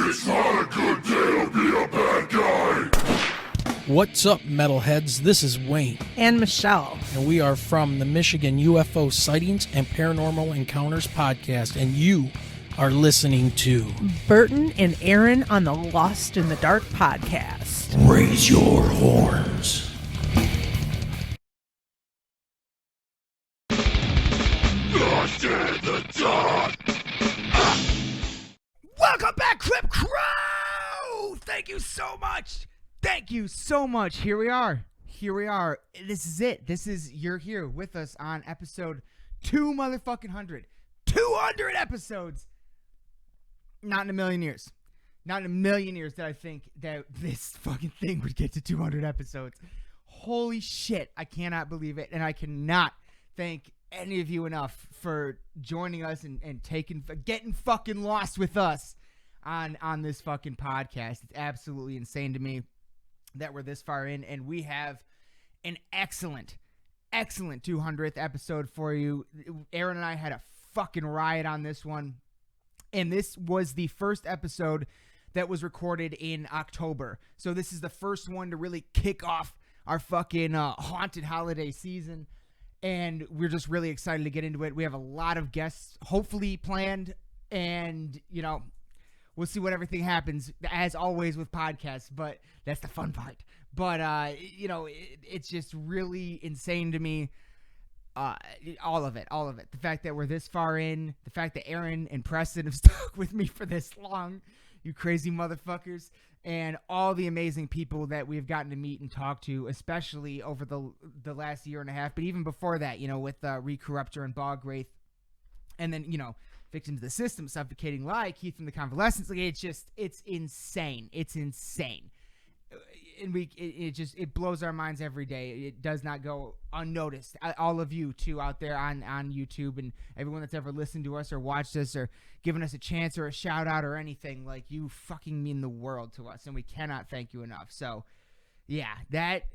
It's not a good day to be a bad guy. What's up, metalheads? This is Wayne. And Michelle. And we are from the Michigan UFO Sightings and Paranormal Encounters podcast. And you are listening to Burton and Aaron on the Lost in the Dark podcast. Raise your horns. Lost in the dark. Welcome back, Clip Crow! Thank you so much. Thank you so much. Here we are. This is it. You're here with us on episode 200. 200 episodes. Not in a million years. Not in a million years did I think that this fucking thing would get to 200 episodes. Holy shit. I cannot believe it. And I cannot thank any of you enough for joining us and getting fucking lost with us on this fucking podcast. It's absolutely insane to me that we're this far in, and we have an excellent 200th episode for you. Aaron and I had a fucking riot on this one, and this was the first episode that was recorded in October. So this is the first one to really kick off our fucking haunted holiday season. And we're just really excited to get into it. We have a lot of guests hopefully planned, and, you know, we'll see what everything happens, as always with podcasts, but that's the fun part. But, you know, it's just really insane to me, all of it. The fact that we're this far in, the fact that Aaron and Preston have stuck with me for this long, you crazy motherfuckers, and all the amazing people that we've gotten to meet and talk to, especially over the last year and a half, but even before that, you know, with Recorruptor and Bog Wraith, and then, you know, Victims of the System, Suffocating Lie, Keith from the Convalescence. Like, it's insane. It's insane. And it blows our minds every day. It does not go unnoticed. All of you too out there on YouTube, and everyone that's ever listened to us or watched us or given us a chance or a shout out or anything, like, you fucking mean the world to us, and we cannot thank you enough. So yeah,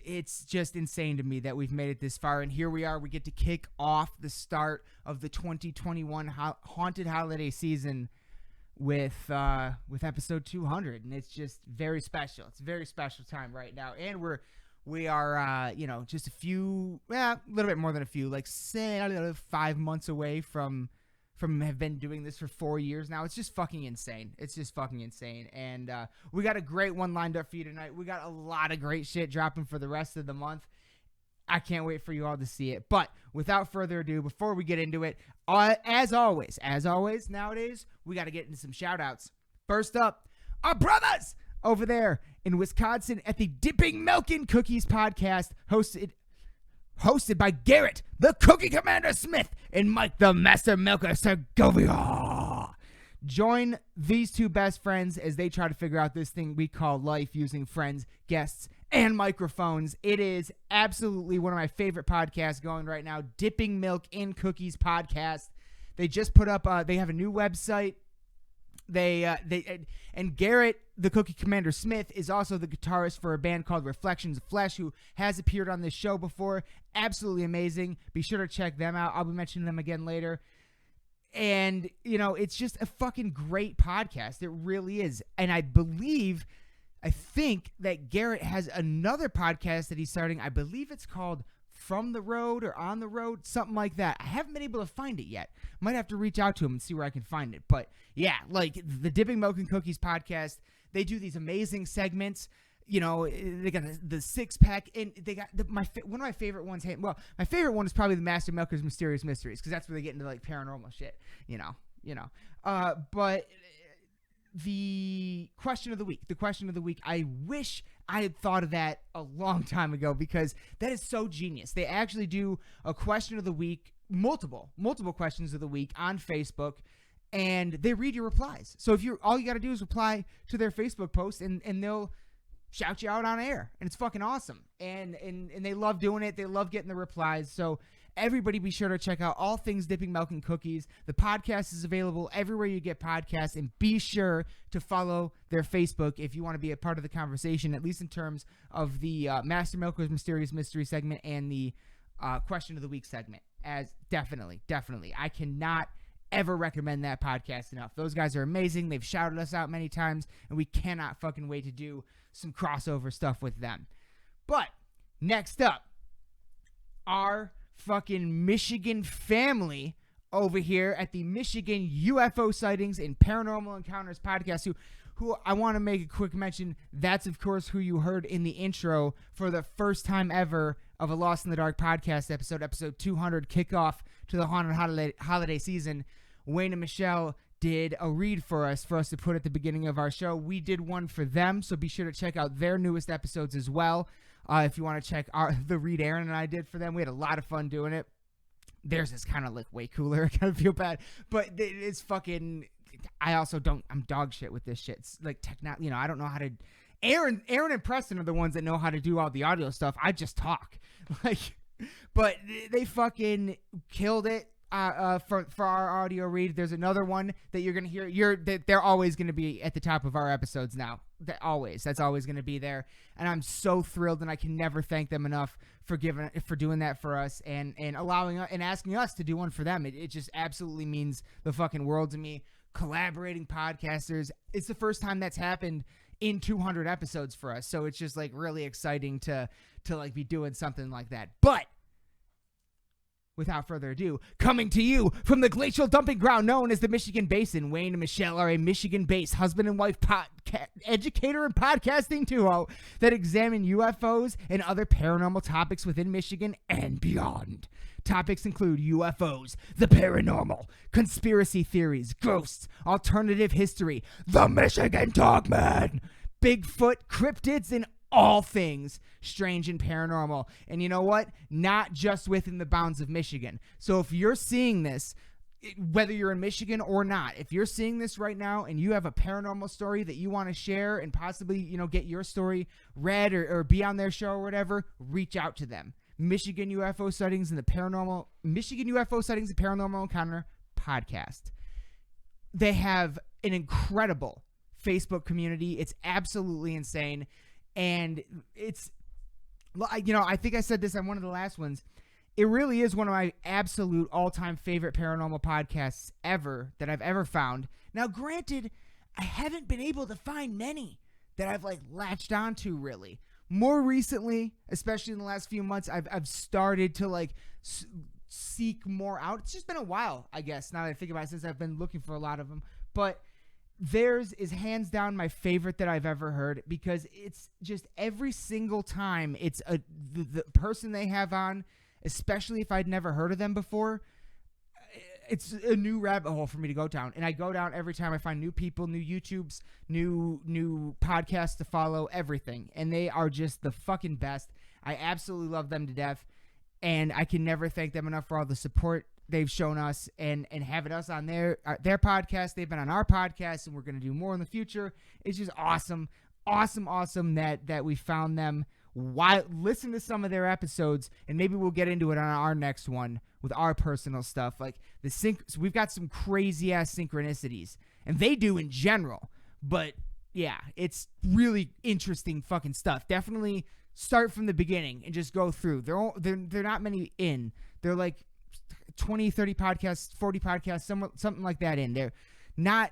it's just insane to me that we've made it this far, and here we are. We get to kick off the start of the 2021 haunted holiday season with episode 200, and it's just very special. It's a very special time right now, and we are you know, just a little bit more than a few, like, say 5 months away from have been doing this for 4 years now. It's just fucking insane. And we got a great one lined up for you tonight. We got a lot of great shit dropping for the rest of the month. I can't wait for you all to see it. But without further ado, before we get into it, as always, nowadays, we got to get into some shout-outs. First up, our brothers over there in Wisconsin at the Dipping Milk in Cookies podcast, hosted by Garrett, the Cookie Commander Smith, and Mike, the Master Milker Segovia. Join these two best friends as they try to figure out this thing we call life using friends, guests, and microphones. It is absolutely one of my favorite podcasts going right now, Dipping Milk in Cookies podcast. They just put up, they have a new website. And Garrett, the Cookie Commander Smith, is also the guitarist for a band called Reflections of Flesh, who has appeared on this show before. Absolutely amazing. Be sure to check them out. I'll be mentioning them again later. And, you know, it's just a fucking great podcast. It really is. And I think that Garrett has another podcast that he's starting. I believe it's called From the Road or On the Road, something like that. I haven't been able to find it yet. Might have to reach out to him and see where I can find it. But yeah, like the Dipping Milk and Cookies podcast, they do these amazing segments. You know, they got the six pack, and they got one of my favorite ones. Well, my favorite one is probably the Master Milker's Mysterious Mysteries, because that's where they get into like paranormal shit. You know. But the question of the week, I wish I had thought of that a long time ago, because that is so genius. They actually do a question of the week, multiple questions of the week on Facebook, and they read your replies. So if all you got to do is reply to their Facebook post, and they'll shout you out on air, and it's fucking awesome. And they love doing it. They love getting the replies. So everybody be sure to check out all things Dipping Milk and Cookies. The podcast is available everywhere you get podcasts, and be sure to follow their Facebook if you want to be a part of the conversation, at least in terms of the Master Milker's Mysterious Mystery segment and the question of the week segment. As definitely. I cannot ever recommend that podcast enough. Those guys are amazing. They've shouted us out many times, and we cannot fucking wait to do some crossover stuff with them. But next up, our fucking Michigan family over here at the Michigan UFO Sightings and Paranormal Encounters podcast, who I want to make a quick mention. That's, of course, who you heard in the intro for the first time ever of a Lost in the Dark podcast episode 200, kickoff to the haunted holiday season. Wayne and Michelle did a read for us to put at the beginning of our show. We did one for them, so be sure to check out their newest episodes as well. If you want to check the read Aaron and I did for them, we had a lot of fun doing it. Theirs is kind of like way cooler. I kind of feel bad, but it's fucking. I'm dog shit with this shit. It's like I don't know how to. Aaron and Preston are the ones that know how to do all the audio stuff. I just talk, but they fucking killed it. For our audio read, there's another one that you're gonna hear. They're always gonna be at the top of our episodes now. That's always gonna be there, and I'm so thrilled, and I can never thank them enough for doing that for us and allowing and asking us to do one for them. It just absolutely means the fucking world to me. Collaborating podcasters, it's the first time that's happened in 200 episodes for us, so it's just like really exciting to like be doing something like that. But without further ado, coming to you from the glacial dumping ground known as the Michigan Basin, Wayne and Michelle are a Michigan-based husband and wife educator and podcasting duo that examine UFOs and other paranormal topics within Michigan and beyond. Topics include UFOs, the paranormal, conspiracy theories, ghosts, alternative history, the Michigan Dogman, Bigfoot, cryptids, and all things strange and paranormal. And you know what? Not just within the bounds of Michigan. So if you're seeing this, whether you're in Michigan or not, if you're seeing this right now and you have a paranormal story that you want to share and possibly, get your story read or be on their show or whatever, reach out to them. Michigan UFO Sightings and Paranormal Encounter podcast. They have an incredible Facebook community. It's absolutely insane. And it's, I think I said this on one of the last ones. It really is one of my absolute all-time favorite paranormal podcasts ever that I've ever found. Now, granted, I haven't been able to find many that I've latched onto really. More recently, especially in the last few months, I've started to seek more out. It's just been a while, I guess, now that I think about it, since I've been looking for a lot of them. But theirs is hands down my favorite that I've ever heard, because it's just every single time it's the person they have on, especially if I'd never heard of them before, it's a new rabbit hole for me to go down. And I go down every time I find new people, new YouTubes, new podcasts to follow, everything. And they are just the fucking best. I absolutely love them to death. And I can never thank them enough for all the support they've shown us and having us on their podcast. They've been on our podcast, and we're going to do more in the future. It's just awesome that we found them. Listen to some of their episodes, and maybe we'll get into it on our next one with our personal stuff. So we've got some crazy ass synchronicities, and they do in general. But yeah, it's really interesting fucking stuff. Definitely start from the beginning and just go through. They're not many in. They're like 20, 30 podcasts, 40 podcasts, something like that in. They're not,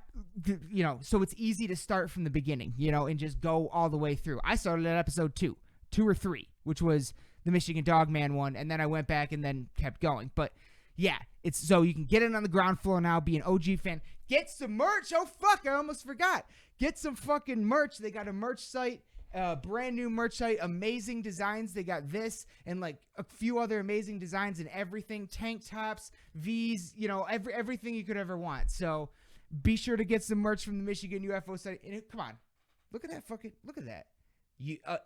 so it's easy to start from the beginning, and just go all the way through. I started at episode 2 or 3, which was the Michigan Dogman one, and then I went back and then kept going. But yeah, it's so you can get it on the ground floor now, be an OG fan, get some merch. Oh fuck, I almost forgot. Get some fucking merch. They got a merch site, brand new merch site, amazing designs. They got this and a few other amazing designs and everything, tank tops, V's, everything you could ever want. So be sure to get some merch from the Michigan UFO site. And come on, look at that.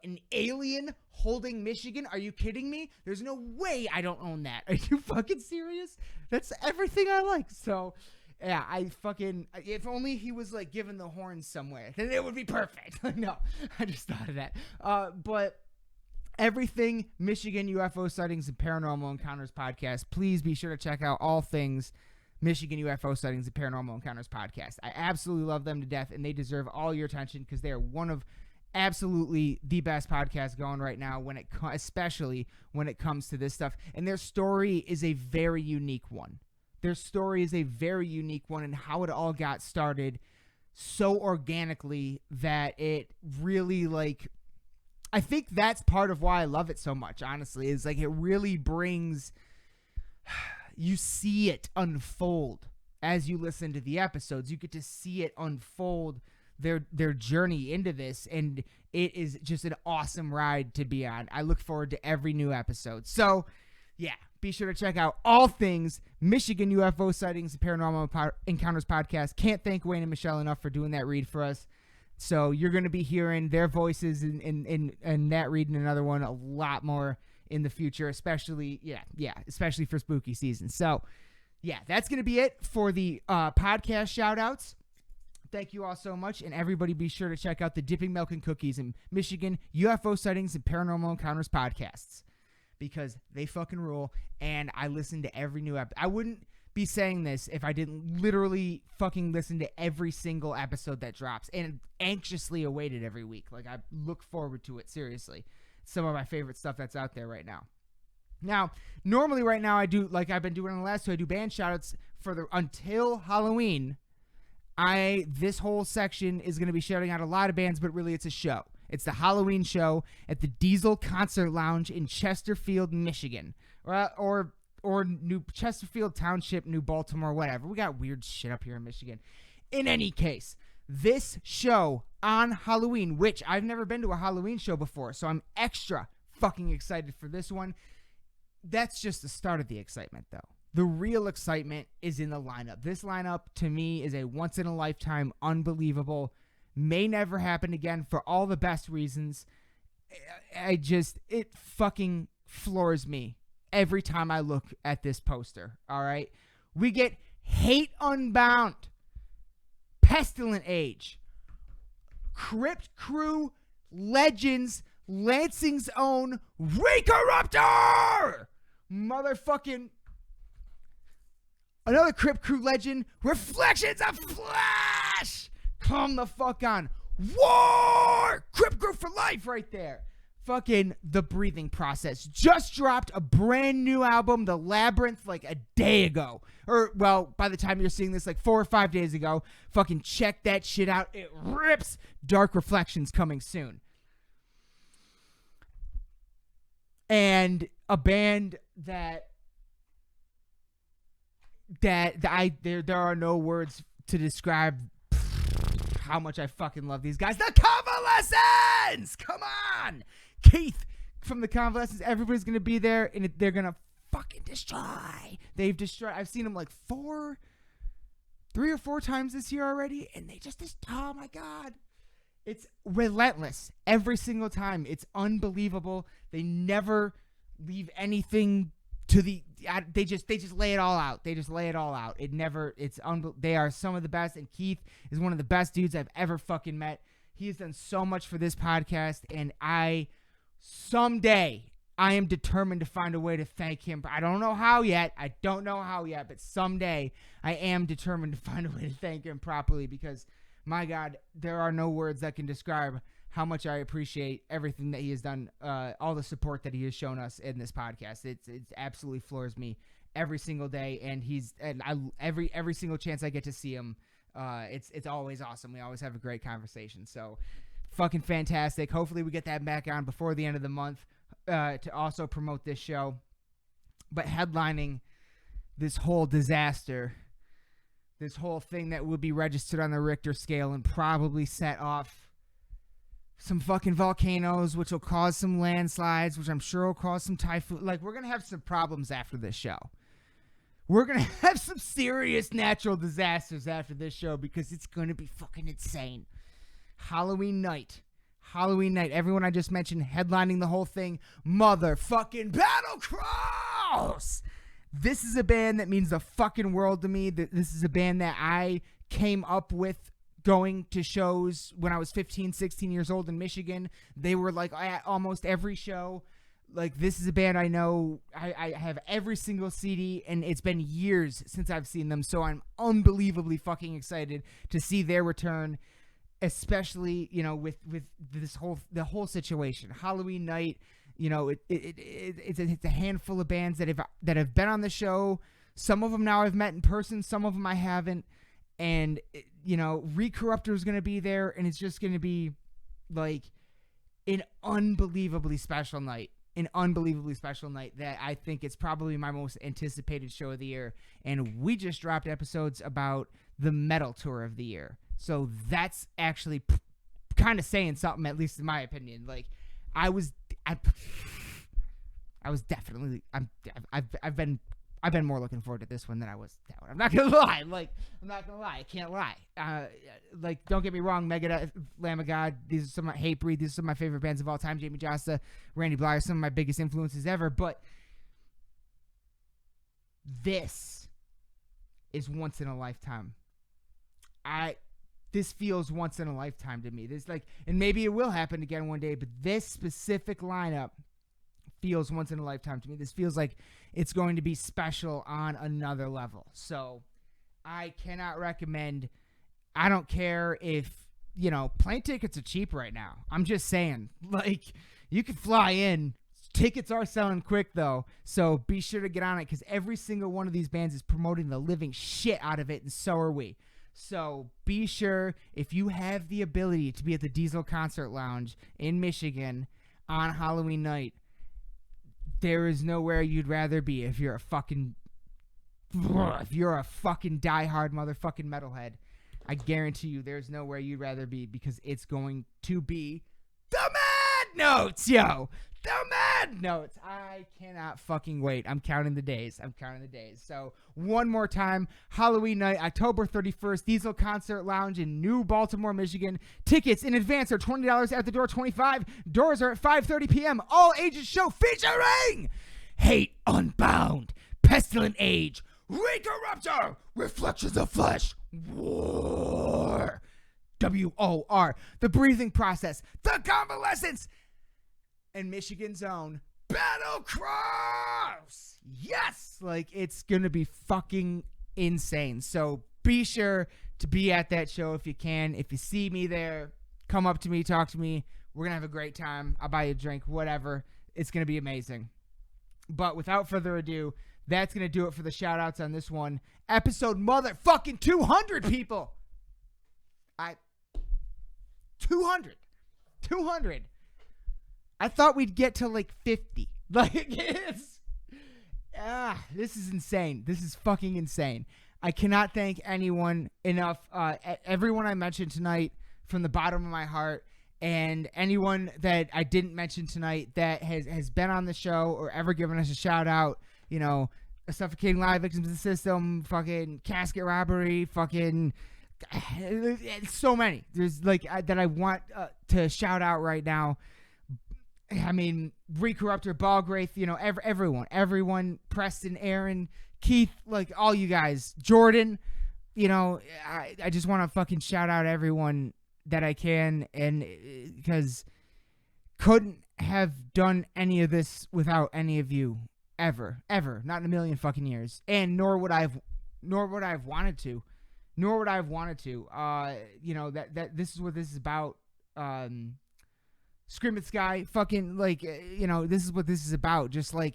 An alien holding Michigan? Are you kidding me? There's no way I don't own that. Are you fucking serious? That's everything I like. So, yeah, if only he was giving the horns somewhere, then it would be perfect. No, I just thought of that. But everything Michigan UFO Sightings and Paranormal Encounters podcast, please be sure to check out all things Michigan UFO Sightings and Paranormal Encounters podcast. I absolutely love them to death, and they deserve all your attention because they are one of absolutely the best podcast going right now especially when it comes to this stuff. And their story is a very unique one. Their story is a very unique one, and how it all got started so organically that it really, like, I think that's part of why I love it so much, honestly, is like it really brings, you see it unfold as you listen to the episodes. You get to see it unfold, their journey into this, and it is just an awesome ride to be on. I look forward to every new episode. So, yeah, be sure to check out all things Michigan UFO Sightings and Paranormal Encounters podcast. Can't thank Wayne and Michelle enough for doing that read for us. So you're going to be hearing their voices in that read and another one a lot more in the future, especially for spooky season. So, yeah, that's going to be it for the podcast shout-outs. Thank you all so much, and everybody be sure to check out the Dipping Milk and Cookies in Michigan UFO Sightings and Paranormal Encounters podcasts, because they fucking rule, and I listen to every new episode. I wouldn't be saying this if I didn't literally fucking listen to every single episode that drops and anxiously await it every week. Like, I look forward to it, seriously. Some of my favorite stuff that's out there right now. Now, normally right now I do, like I've been doing in the last two, I do band shoutouts for until Halloween. This whole section is going to be shouting out a lot of bands, but really it's a show. It's the Halloween show at the Diesel Concert Lounge in Chesterfield, Michigan, or New Chesterfield Township, New Baltimore, whatever. We got weird shit up here in Michigan. In any case, this show on Halloween, which I've never been to a Halloween show before, so I'm extra fucking excited for this one. That's just the start of the excitement, though. The real excitement is in the lineup. This lineup, to me, is a once-in-a-lifetime, unbelievable, may never happen again for all the best reasons. It fucking floors me every time I look at this poster, all right? We get Hate Unbound, Pestilent Age, Crypt Crew Legends, Lansing's own Recorruptor! Motherfucking... Another Crypt Crew legend, Reflections of Flash! Come the fuck on. War! Crypt Crew for life right there. Fucking The Breathing Process just dropped a brand new album, The Labyrinth, like a day ago. Or, well, by the time you're seeing this, like 4 or 5 days ago. Fucking check that shit out. It rips. Dark Reflections coming soon. And a band that there are no words to describe how much I fucking love these guys. The Convalescents! Come on! Keith from the Convalescents. Everybody's going to be there, and they're going to fucking destroy. They've destroyed. I've seen them like 3 or 4 times this year already, and they just, oh my God. It's relentless every single time. It's unbelievable. They never leave anything to they just lay it all out. They just lay it all out. They are some of the best, and Keith is one of the best dudes I've ever fucking met. He has done so much for this podcast, and someday I am determined to find a way to thank him. I don't know how yet, but someday I am determined to find a way to thank him properly, because my God, there are no words that can describe how much I appreciate everything that he has done, all the support that he has shown us in this podcast. It absolutely floors me every single day, and every single chance I get to see him, it's always awesome. We always have a great conversation. So, fucking fantastic. Hopefully we get that back on before the end of the month to also promote this show. But headlining this whole disaster, this whole thing that would be registered on the Richter scale and probably set off some fucking volcanoes, which will cause some landslides, which I'm sure will cause some typhoon. Like, we're going to have some problems after this show. We're going to have some serious natural disasters after this show, because it's going to be fucking insane. Halloween night. Everyone I just mentioned headlining the whole thing. Motherfucking Battle Cross! This is a band that means the fucking world to me. This is a band that I came up with going to shows when I was 15, 16 years old in Michigan. They were like at almost every show. Like, this is a band I know. I have every single CD, and it's been years since I've seen them, so I'm unbelievably fucking excited to see their return, especially, with the whole situation. Halloween night, it's a handful of bands that have been on the show, Some of them now I've met in person. Some of them I haven't. And, Recorruptor is going to be there, and it's just going to be, like, an unbelievably special night. An unbelievably special night that I think it's probably my most anticipated show of the year. And we just dropped episodes about the metal tour of the year. So that's actually kind of saying something, at least in my opinion. Like, I've been more looking forward to this one than I was that one. I'm not gonna lie. I can't lie. Don't get me wrong. Megadeth, Lamb of God. These are some of my Hatebreed. These are some of my favorite bands of all time. Jamie Josta, Randy Bly are some of my biggest influences ever. But this is once in a lifetime. This feels once in a lifetime to me. And maybe it will happen again one day. But this specific lineup feels once in a lifetime to me. This feels like it's going to be special on another level. So I cannot recommend. I don't care if, plane tickets are cheap right now. I'm just saying, you could fly in. Tickets are selling quick though. So be sure to get on it, because every single one of these bands is promoting the living shit out of it, and so are we. So be sure, if you have the ability to be at the Diesel Concert Lounge in Michigan on Halloween night, there is nowhere you'd rather be if you're a fucking diehard motherfucking metalhead. I guarantee you there's nowhere you'd rather be, because it's going to be the Mad Notes, yo! The Mad Notes! I cannot fucking wait. I'm counting the days. So, one more time, Halloween night, October 31st, Diesel Concert Lounge in New Baltimore, Michigan. Tickets in advance are $20, at the door $25. Doors are at 5:30 p.m. All ages show featuring Hate Unbound, Pestilent Age, Recorruptor, Reflections of Flesh, War, WOR, The Breathing Process, The Convalescence, and Michigan's own Battle Cross. Yes! It's going to be fucking insane. So be sure to be at that show if you can. If you see me there, come up to me, talk to me. We're going to have a great time. I'll buy you a drink, whatever. It's going to be amazing. But without further ado, that's going to do it for the shout-outs on this one. Episode motherfucking 200, people! 200. I thought we'd get to 50. This is insane. This is fucking insane. I cannot thank anyone enough. Everyone I mentioned tonight from the bottom of my heart, and anyone that I didn't mention tonight that has been on the show or ever given us a shout out. Suffocating Live, Victims of the System, fucking Casket Robbery, fucking so many. There's that I want to shout out right now. I mean, Recorruptor, Balgraith, everyone, Preston, Aaron, Keith, all you guys, Jordan, I just want to fucking shout out everyone that I can, and because couldn't have done any of this without any of you, ever, not in a million fucking years, and nor would I have wanted to. That this is what this is about. Scream at Sky, fucking this is what this is about. Just the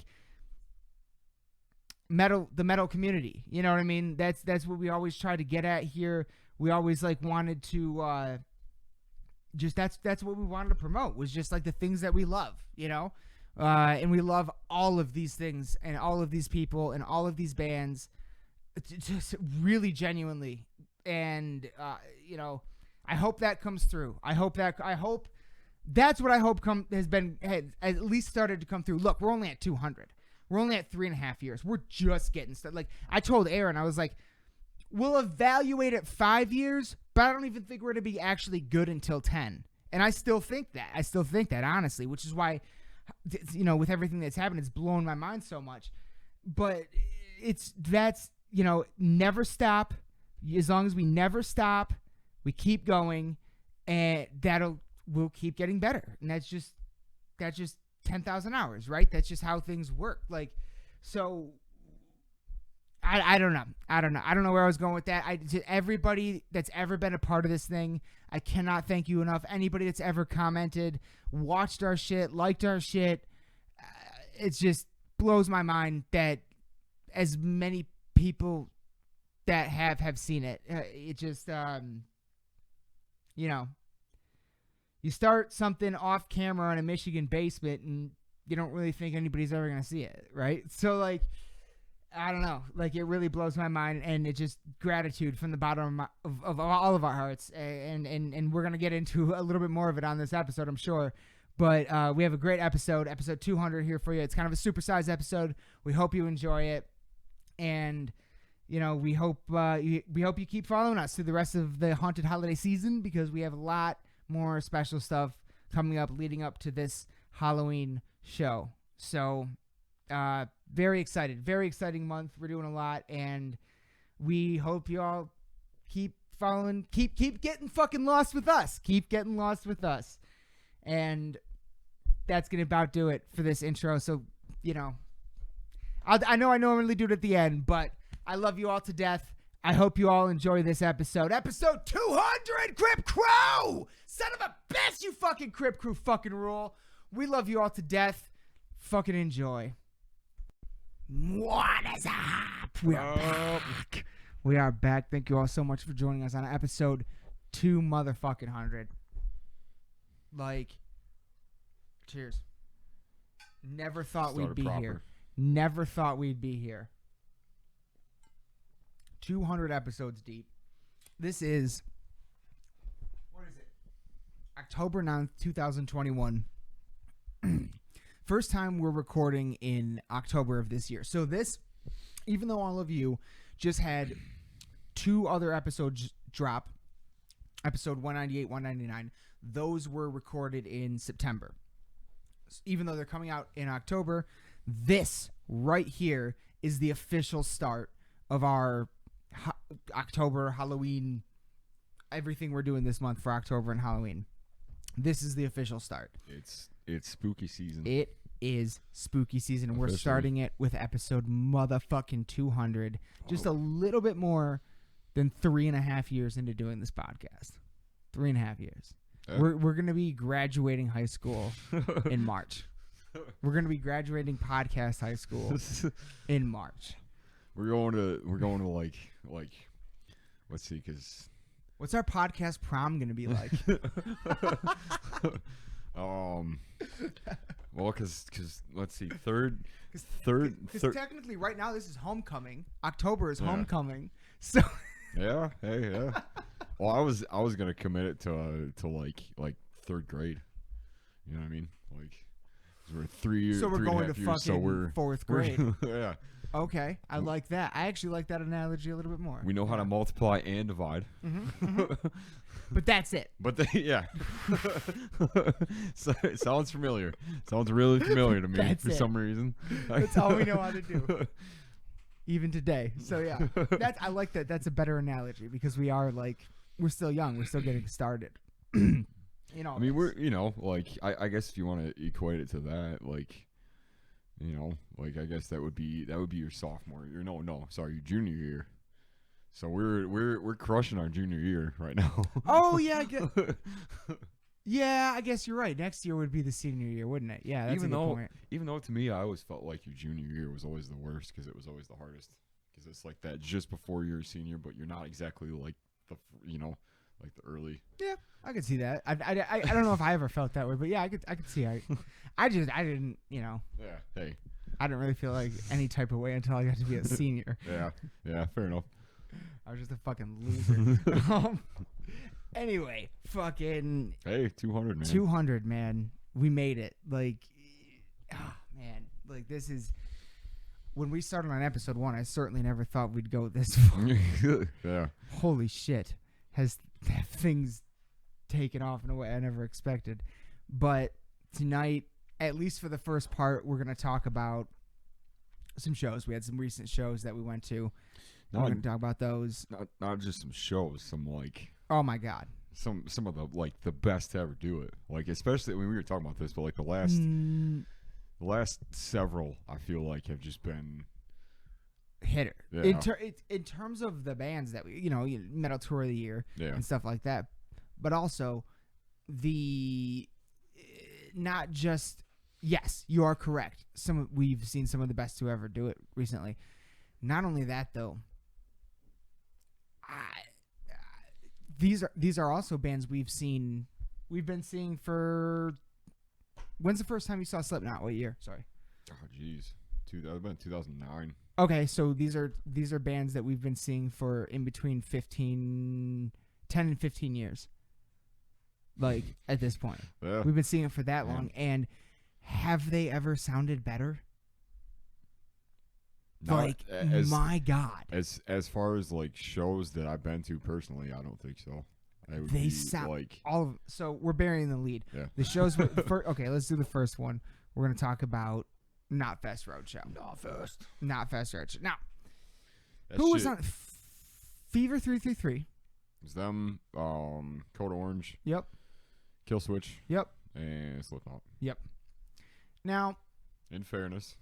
metal community. You know what I mean? That's what we always try to get at here. We always wanted to that's what we wanted to promote, was just the things that we love, and we love all of these things and all of these people and all of these bands, just really genuinely. And I hope that comes through. I hope that's what I hope has at least started to come through. Look, we're only at 200. We're only at 3.5 years. We're just getting started. I told Aaron, I was like, we'll evaluate at 5 years, but I don't even think we're going to be actually good until 10. And I still think that, honestly, which is why, with everything that's happened, it's blown my mind so much. But never stop. As long as we never stop, we keep going, and we'll keep getting better. And that's just 10,000 hours, right? That's just how things work. So I don't know. I don't know where I was going with that. Everybody that's ever been a part of this thing, I cannot thank you enough. Anybody that's ever commented, watched our shit, liked our shit, it just blows my mind that as many people that have seen it. It just, you know, you start something off camera in a Michigan basement and you don't really think anybody's ever going to see it, right? So, like, I don't know. Like, it really blows my mind, and it just gratitude from the bottom of all of our hearts. And we're going to get into a little bit more of it on this episode, I'm sure. But we have a great episode 200 here for you. It's kind of a supersized episode. We hope you enjoy it. And, you know, we hope you keep following us through the rest of the haunted holiday season, because we have a lot more special stuff coming up leading up to this Halloween show. So, very excited. Very exciting month. We're doing a lot, and we hope you all keep following, keep getting fucking lost with us. Keep getting lost with us. And that's going to about do it for this intro. So, you know, I know I normally do it at the end, but I love you all to death. I hope you all enjoy this episode. Episode 200, Crip Crew! Son of a bitch, you fucking Crip Crew fucking rule. We love you all to death. Fucking enjoy. What is up? We are back. We are back. Thank you all so much for joining us on episode 200. Like, cheers. Never thought we'd be here. Never thought we'd be here. 200 episodes deep. This is, what is it? October 9th, 2021. First time we're recording in October of this year. So this, even though all of you just had 2 other episodes drop, episode 198, 199, those were recorded in September. Even though they're coming out in October, this right here is the official start of our October, Halloween, everything we're doing this month for October and Halloween. This is the official start. It's spooky season. It is spooky season. We're starting it with episode motherfucking 200. Just a little bit more than 3.5 years into doing this podcast. 3.5 years. We're going to be graduating high school in March. We're going to be graduating podcast high school in March. We're going to like let's see, cuz what's our podcast prom going to be like? Well, cuz let's see, third technically right now this is homecoming. October is homecoming. So yeah. Well, I was going to commit it to like 3rd grade. You know what I mean? Like, we're 3 years. So we're going to years, fucking so 4th grade. Yeah. Okay, I like that. I actually like that analogy a little bit more. We know how to multiply and divide. But that's it. But yeah. So it sounds familiar. Sounds really familiar to me for some reason. That's all we know how to do. Even today. So yeah. I like that. That's a better analogy, because we are we're still young. We're still getting started. You know. I mean, we're, you know, like I guess if you want to equate it to that, like, you know, like I guess that would be your sophomore year. Sorry, your junior year. So we're crushing our junior year right now. Oh yeah, I guess you're right. Next year would be the senior year, wouldn't it? Yeah, that's a good point. Even though to me, I always felt like your junior year was always the worst, because it was always the hardest. Because it's like that just before you're a senior, but you're not exactly like like the early. Yeah, I could see that. I don't know if I ever felt that way, but yeah, I could see. I didn't, you know. Yeah. Hey. I didn't really feel like any type of way until I got to be a senior. Yeah. Fair enough. I was just a fucking loser. Anyway, fucking. Hey, 200, man. 200, man. We made it. Like, man. Like, this is. When we started on episode 1, I certainly never thought we'd go this far. Yeah. Holy shit. Have things taken off in a way I never expected. But tonight, at least for the first part, we're going to talk about some shows. We had some recent shows that we went to. We're going to talk about those. Not just some shows, some like. Oh my God. Some of the best to ever do it. Like, especially when we were talking about this, but like the last several, I feel like, have just been hitter. Yeah. In terms of the bands that we, Metal Tour of the Year and stuff like that, but also not just, yes, you are correct. We've seen some of the best to ever do it recently, Not only that, though, these are also bands we've been seeing for. When's the first time you saw Slipknot? What year? Sorry. Oh, jeez. That would have been 2009. Okay, so these are bands that we've been seeing for in between 10 and 15 years. Like, at this point. Yeah. We've been seeing it for that long. And have they ever sounded better? My God. As far as like shows that I've been to personally, I don't think so. They sound like all of. So we're burying the lead. Yeah. The shows. Okay, let's do the first one. We're gonna talk about Not Fest Roadshow. Not Fest Roadshow. Now, who was on Fever 333? It was them. Code Orange. Yep. Kill Switch. Yep. And Slipknot. Yep. Now, in fairness.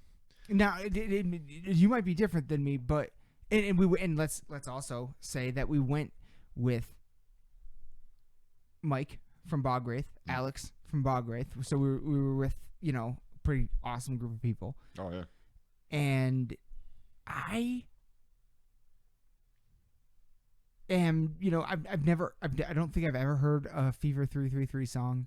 Now, you might be different than me, but and let's also say that we went with Mike from Bogwraith, Alex from Bogwraith. So we were with pretty awesome group of people. Oh yeah. And I am I don't think I've ever heard a Fever 333 song.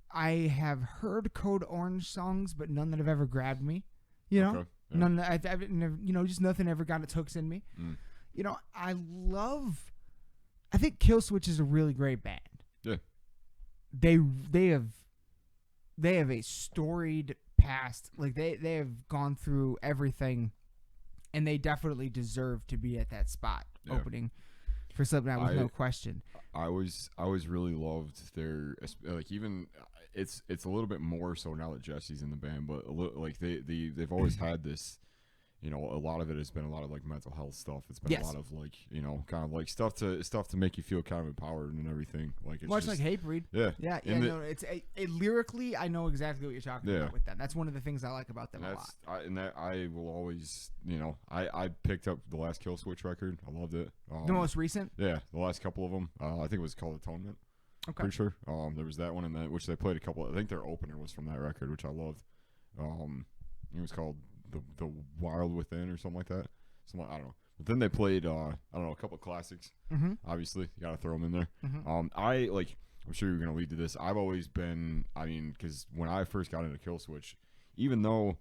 I have heard Code Orange songs, but none that have ever grabbed me. Okay, yeah. None that I've never, just nothing ever got its hooks in me. I think Kill Switch is a really great band. Yeah. They have a storied past. Like they have gone through everything, and they definitely deserve to be at that spot opening for Slipknot with no question. I was really loved their even. It's a little bit more so now that Jesse's in the band, but they've always had this, a lot of it has been a lot of like mental health stuff. It's been a lot of like, kind of like stuff to make you feel kind of empowered and everything. Like it's much like Hatebreed. Yeah. Yeah. It's lyrically, I know exactly what you're talking about with them. That's one of the things I like about them a lot. I will always, I picked up the last Kill Switch record. I loved it. The most recent? Yeah, the last couple of them. I think it was called Atonement. Okay. Pretty sure. There was that one, and then which they played a couple. I think their opener was from that record, which I loved. It was called the Wild Within or something like that. I don't know. But then they played a couple classics. Mm-hmm. Obviously, you gotta throw them in there. Mm-hmm. I'm sure you're gonna lead to this. I've always been. Because when I first got into Kill Switch, even though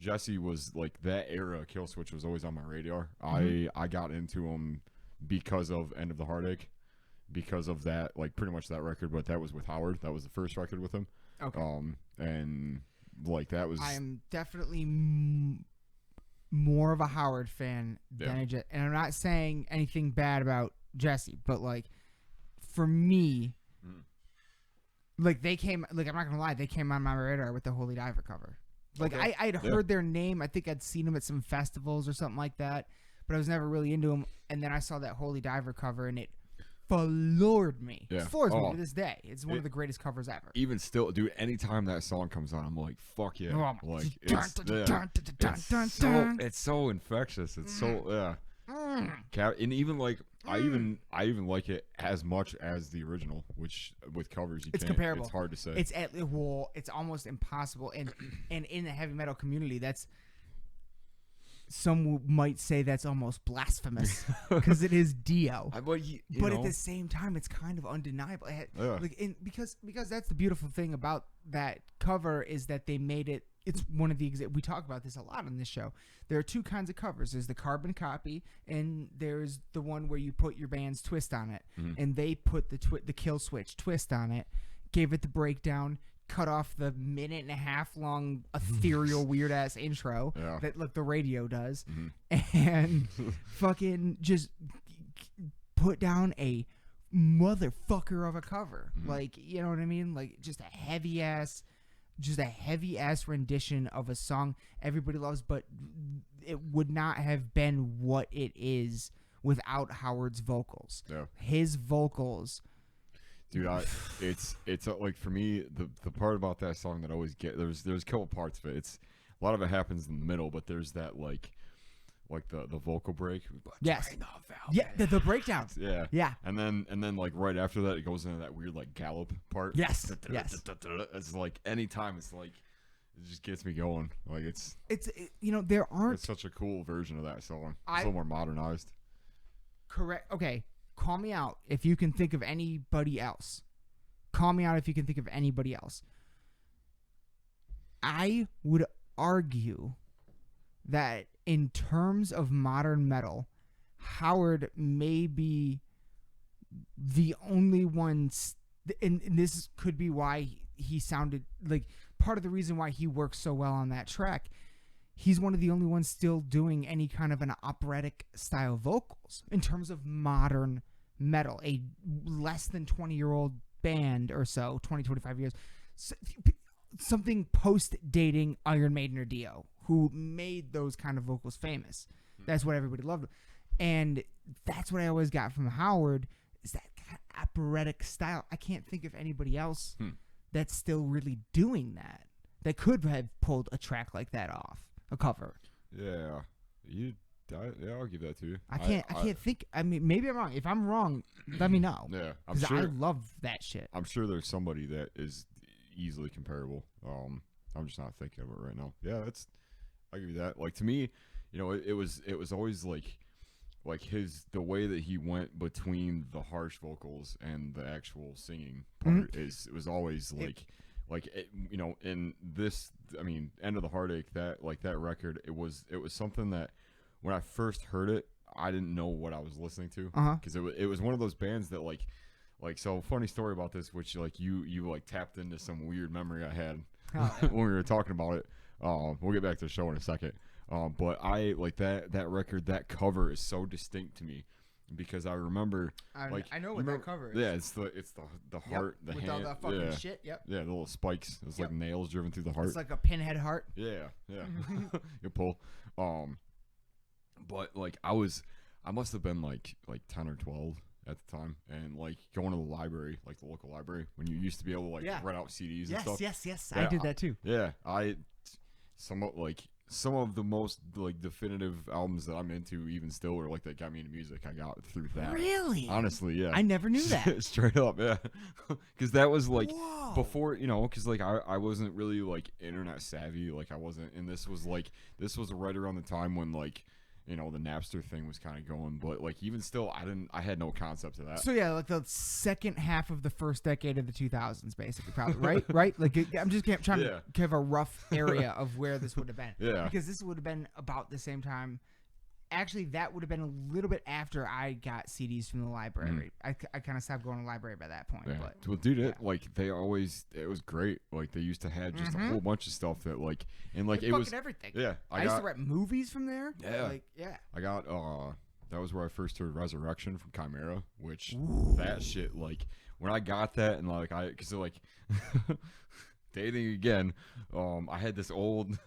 Jesse was like that era, Kill Switch was always on my radar. Mm-hmm. I got into them because of End of the Heartache. Because of that, like pretty much that record, but that was with Howard. That was the first record with him. Okay. And like that was. I am definitely more of a Howard fan than a Jesse. And I'm not saying anything bad about Jesse, but like for me, like they came. Like I'm not gonna lie, they came on my radar with the Holy Diver cover. Like I'd heard their name. I think I'd seen them at some festivals or something like that, but I was never really into them. And then I saw that Holy Diver cover, and it floored me. Yeah. It floors me to this day. It's one of the greatest covers ever. Even still, dude, anytime that song comes on, I'm like, fuck yeah. Oh, like, it's so infectious. It's so, and even like, I even like it as much as the original, which with covers, it's comparable. It's hard to say. It's almost impossible. And in the heavy metal community, that's, some might say that's almost blasphemous because it is Dio. But at the same time, it's kind of undeniable. Because that's the beautiful thing about that cover is that they made it. It's one of the we talk about this a lot on this show. There are two kinds of covers. There's the carbon copy, and there's the one where you put your band's twist on it. Mm-hmm. And they put the Kill Switch twist on it, gave it the breakdown, cut off the 1.5-minute long ethereal weird ass intro that like the radio does, and fucking just put down a motherfucker of a cover. Like, you know what I mean? Like just a heavy ass rendition of a song everybody loves, but it would not have been what it is without Howard's vocals. Yeah. His vocals. Dude, it's like for me the part about that song that I always get there's a couple parts of it. It's a lot of it happens in the middle, but there's that like the vocal break. Yes. Yeah, the breakdowns. Yeah. Yeah. And then like right after that it goes into that weird like gallop part. Yes. Yes. It's like anytime it's like it just gets me going. Like there aren't it's such a cool version of that song. It's a I- little more modernized. correct. Okay, call me out if you can think of anybody else. Call me out if you can think of anybody else. I would argue that in terms of modern metal, Howard may be the only one, and this could be why he sounded like part of the reason why he works so well on that track. He's one of the only ones still doing any kind of an operatic style vocals in terms of modern metal, a less than 20-year-old band or so, 20, 25 years. Something post-dating Iron Maiden or Dio, who made those kind of vocals famous. That's what everybody loved. And that's what I always got from Howard, is that kind of operatic style. I can't think of anybody else that's still really doing that could have pulled a track like that off, a cover. Yeah, I'll give that to you. I can't think. I mean, maybe I'm wrong. If I'm wrong, let me know. Yeah, I'm because sure. I love that shit. I'm sure there's somebody that is easily comparable. I'm just not thinking of it right now. Yeah, I'll give you that. Like, to me, it was always like the way that he went between the harsh vocals and the actual singing part it was always in this, I mean, End of the Heartache, that record, it was something that when I first heard it, I didn't know what I was listening to, because it was one of those bands that so funny story about this, which you tapped into some weird memory I had when we were talking about it. We'll get back to the show in a second. But I like that record, that cover is so distinct to me, because I remember I know what that cover is. Yeah, it's the heart, the with hand, all that fucking yeah, shit. Yep. yeah, the little spikes. It's like nails driven through the heart. It's like a pinhead heart. Yeah. You pull. But I must have been like 10 or 12 at the time, and going to the library, like the local library, when you used to be able to rent out CDs and stuff. Yes. Yeah, I did that too. Yeah, some of the most definitive albums that I'm into even still, or that got me into music, I got through that. Really? Honestly, yeah. I never knew that. Straight up, yeah. Because that was Whoa. before, because I wasn't really internet savvy, I wasn't, and this was right around the time when the Napster thing was kind of going, but even still, I had no concept of that. So yeah, the second half of the first decade of the 2000s, basically, probably, right? I'm just trying to give a rough area of where this would have been. Yeah. Because this would have been about the same time. Actually, that would have been a little bit after I got CDs from the library. I kind of stopped going to the library by that point. Yeah. But Well, dude, it was great. They used to have just a whole bunch of stuff that and it was everything. Yeah, I used to rent movies from there. Yeah. I got that was where I first heard Resurrection from Chimera, which that shit when I got that, and because dating again, I had this old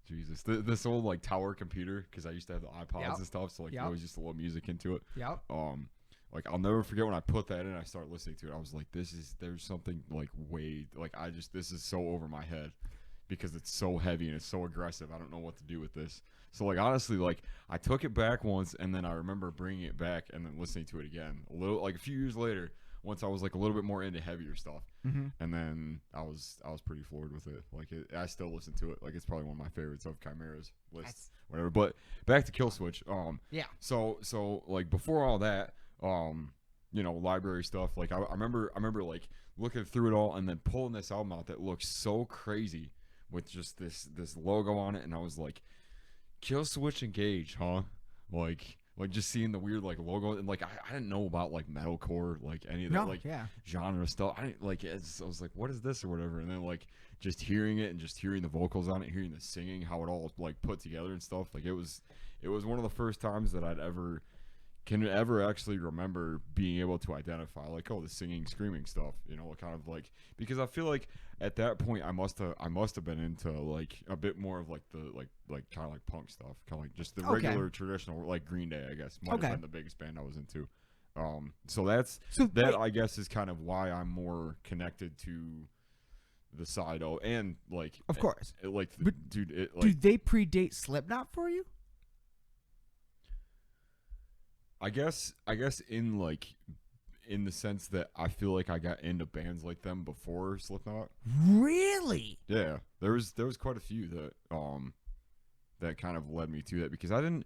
Jesus, this old tower computer, because I used to have the iPods and stuff, so Yep. I always used to load music into it. Yep. I'll never forget when I put that in and I started listening to it. I was like, there's something way this is so over my head, because it's so heavy and it's so aggressive. I don't know what to do with this. So honestly, I took it back once, and then I remember bringing it back and then listening to it again a few years later, once I was a little bit more into heavier stuff. And then I was pretty floored with it. I still listen to it. It's probably one of my favorites of Chimera's list, whatever. But back to Killswitch. Yeah. So before all that, library stuff. I remember looking through it all and then pulling this album out that looks so crazy with just this logo on it, and I was like, Killswitch Engage, huh? Just seeing the weird logo, and I didn't know about metalcore, any of that genre stuff. I didn't I was like, what is this or whatever, and then just hearing it and just hearing the vocals on it, hearing the singing, how it all put together and stuff. It was one of the first times that can ever actually remember being able to identify the singing, screaming stuff, kind of because I feel at that point I must have been into a bit more of the kind of punk stuff, kind of just the regular traditional Green Day, I guess, might have been the biggest band I was into. So that I guess is kind of why I'm more connected to the Sido, and of course, dude, do they predate Slipknot for you? I guess in in the sense that I feel like I got into bands like them before Slipknot. Really? Yeah, there was quite a few that kind of led me to that, because I didn't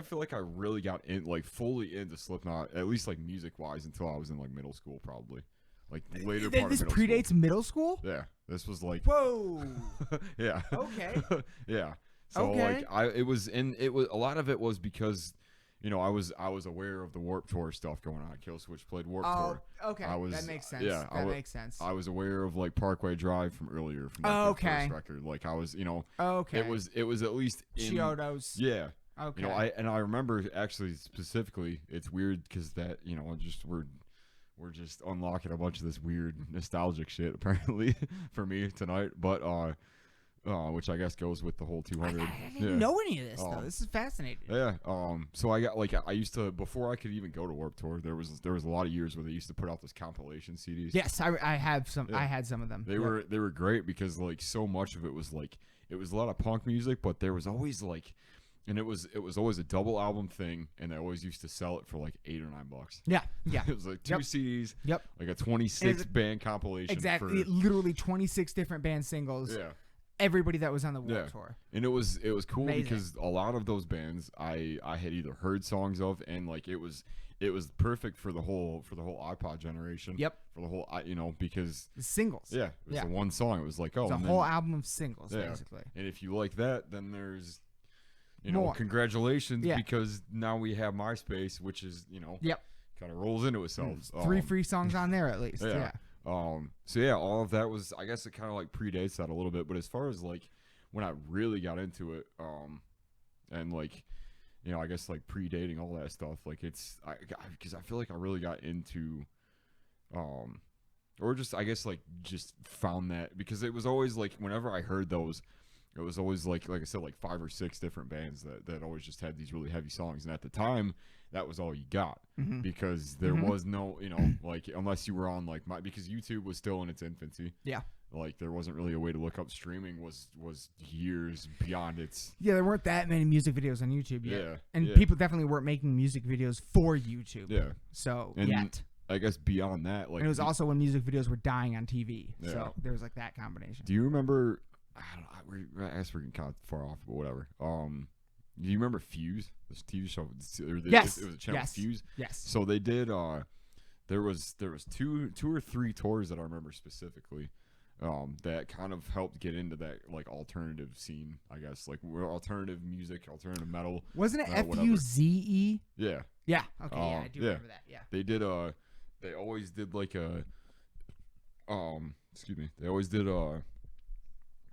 feel like I really got in like fully into Slipknot, at least like music wise, until I was in like middle school, probably like later part This of middle predates school. middle school? Yeah, this was like Whoa. yeah. Okay. Yeah. So Okay. like it was a lot of it was because, you know, I was aware of the Warped Tour stuff going on. Killswitch played Warped Tour. Okay. That makes sense. Yeah, that makes sense. I was aware of like Parkway Drive from earlier, from like, their first record. Like I was, you know, Okay. it was at least in Chiodos. Yeah. Okay. You know, I remember actually specifically, it's weird because that, you know, we're just unlocking a bunch of this weird nostalgic shit apparently for me tonight, but which I guess goes with the whole 200. I didn't know any of this though. This is fascinating. Yeah. So I got like I used to, before I could even go to Warped Tour, there was a lot of years where they used to put out those compilation CDs. Yes, I have some. Yeah. I had some of them. They were great because like so much of it was like, it was a lot of punk music, but there was always like, and it was always a double album thing, and they always used to sell it for like $8 or $9. Yeah. Yeah. It was like two CDs. Yep. Like a 26 band compilation. Exactly. Literally 26 different band singles. Yeah. Everybody that was on the Warped Tour. And it was cool. Amazing. Because a lot of those bands I had either heard songs of, and like it was perfect for the whole iPod generation. Yep. For the whole, you know, because The singles. yeah, it was the one song. It was like, oh, It's a and whole then, album of singles, basically. and if you like that, then there's, you know, More. congratulations, Yeah. because now we have MySpace, which is, you know, Yep. kind of rolls into itself. 3 free songs on there at least. Yeah. So yeah, all of that was, I guess it kind of like predates that a little bit, but as far as like when I really got into it, and like, you know, I guess like predating all that stuff, like it's, because I feel like I really got into, or just, I guess like just found that, because it was always like, whenever I heard those, it was always like I said, like 5 or 6 different bands that always just had these really heavy songs. And at the time, that was all you got, because there was no, you know, like, unless you were on like because YouTube was still in its infancy. Yeah. Like there wasn't really a way to look up. Streaming was years beyond its. Yeah, there weren't that many music videos on YouTube yet. Yeah. And people definitely weren't making music videos for YouTube. Yeah. So, And yet. I guess beyond that, like. And it was also when music videos were dying on TV. Yeah. So there was like that combination. Do you remember? I guess we're getting kind of far off, but whatever. Do you remember Fuse? This TV show. Yes. It was a channel, Yes. Fuse. Yes. So they did. There was two or three tours that I remember specifically. That kind of helped get into that like alternative scene, I guess, like alternative music, alternative metal. Wasn't it whatever. FUZE? Yeah. Yeah. Okay. Yeah, I do yeah. remember that. Yeah. They did they always did like a excuse me. They always did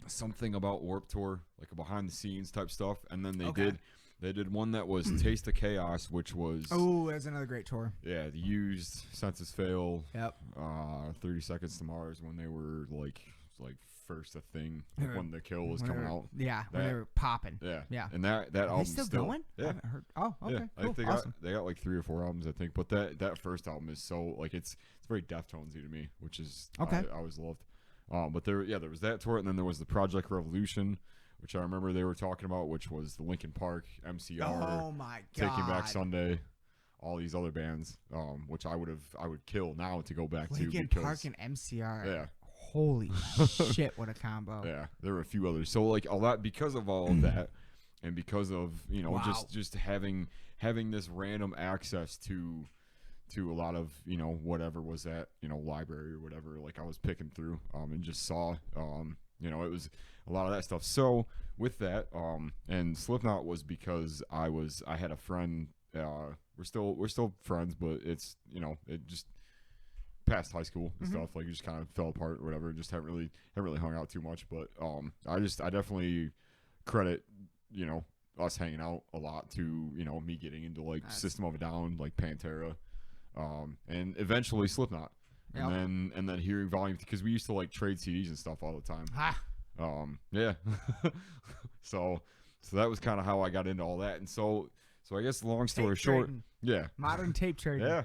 something about Warped Tour, like a behind the scenes type stuff, and then they did one that was Taste of Chaos, which was Oh, that's another great tour. yeah, the Used, Census Fail, Yep. 30 Seconds to Mars, when they were like first a thing, like when The Kill was coming out. Yeah, when they That- were popping. Yeah. Yeah. And that Are album's they still going? I Yeah. haven't heard. Oh, okay. Yeah, I Cool. think Awesome. they got like 3 or 4 albums, I think. But that first album is so like it's very Deftonesy to me, which is Okay. I always loved. But there was that tour, and then there was the Project Revolution, which I remember they were talking about, which was the Linkin Park, MCR, Oh my god. Taking Back Sunday, all these other bands, which I would kill now to go back to, Linkin because Park and MCR. yeah. Holy shit! What a combo. Yeah, there were a few others. So like a lot because of all of that, and because of Wow. just having this random access to a lot of whatever was at library or whatever. Like I was picking through and just saw it was a lot of that stuff. So with that and Slipknot was because I had a friend. We're still friends, but it's it just past high school and stuff, like it just kind of fell apart or whatever. Just haven't really hung out too much, but I definitely credit us hanging out a lot to me getting into like System of a Down, like Pantera, and eventually Slipknot, Yep. and then hearing Volume, because we used to like trade CDs and stuff all the time. Ha. Yeah. so that was kind of how I got into all that, and so I guess long story Tape short, trading. yeah, Modern tape trading. yeah.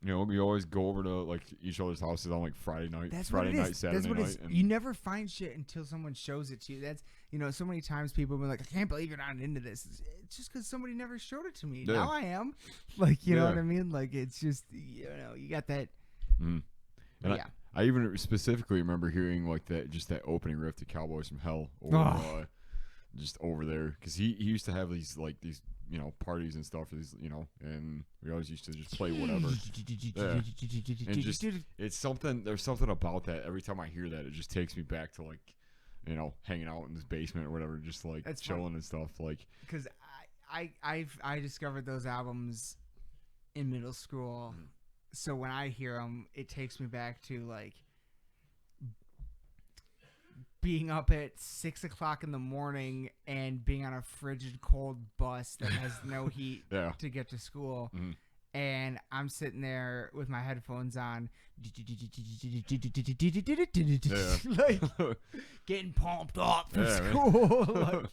You know, we always go over to like each other's houses on like Friday night, Saturday night. And You never find shit until someone shows it to you. That's, so many times people have been like, I can't believe you're not into this. It's just because somebody never showed it to me. Yeah. Now I am. Like, you know what I mean? Like, it's just, you got that. And yeah. I even specifically remember hearing like that opening riff to Cowboys from Hell over, just over there, because he used to have these parties and stuff for these, and we always used to just play whatever. Yeah. And just it's something. There's something about that. Every time I hear that, it just takes me back to like, hanging out in this basement or whatever, just like That's chilling fun. and stuff. Like, Because I discovered those albums in middle school. So when I hear them, it takes me back to like being up at 6 o'clock in the morning and being on a frigid cold bus that has no heat yeah. to get to school. Mhm. And I'm sitting there with my headphones on, like getting pumped up for Yeah, man. school. Like,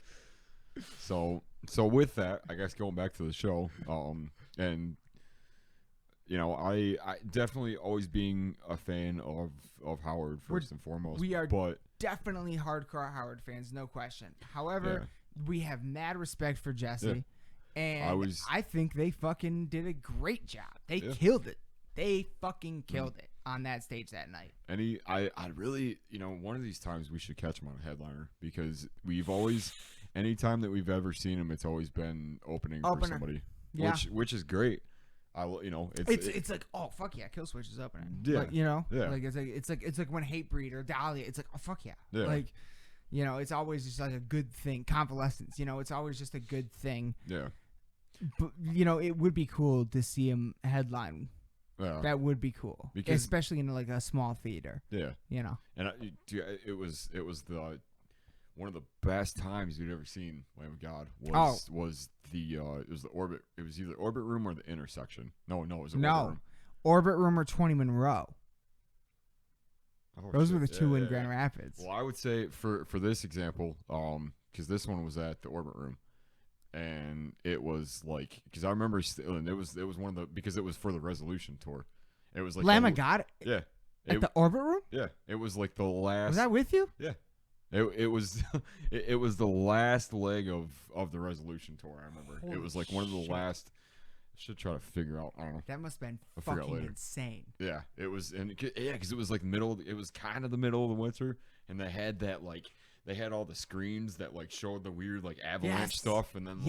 So with that, I guess going back to the show, and I definitely always being a fan of Howard first and foremost. we are but definitely hardcore Howard fans, no question. However, we have mad respect for Jesse, and I think they fucking did a great job. They killed it. They fucking killed it on that stage that night. And I really, one of these times we should catch him on a headliner, because we've always, anytime that we've ever seen him, it's always been opening for somebody, which is great. It's like, oh fuck yeah, Killswitch is opening. Yeah, like, like it's like when Hatebreed or Dahlia, it's like, oh fuck yeah, like, it's always just like a good thing. Convalescence, it's always just a good thing. Yeah, but it would be cool to see him headline. Yeah, that would be cool, because, especially in like a small theater. Yeah, and it was the one of the best times you'd ever seen Lamb of God was the Orbit. It was either Orbit Room or the Intersection. No, it was Orbit Room. Orbit Room or 20 Monroe. Oh, those were the two in Grand Rapids. Well, I would say for this example, because this one was at the Orbit Room, and it was like, because I remember and it was one of the, because it was for the Resolution tour. It was like Lamb of God. Yeah. At the Orbit Room. Yeah, it was like the last. Was that with you? Yeah. It was it was the last leg of the Resolution tour. I remember. Holy it was like one of the last. I should try to figure out. I don't know. That must have been I'll fucking insane. Yeah, it was, and because it was like middle. It was kind of the middle of the winter, and they had that they had all the screens that like showed the weird like avalanche stuff, and then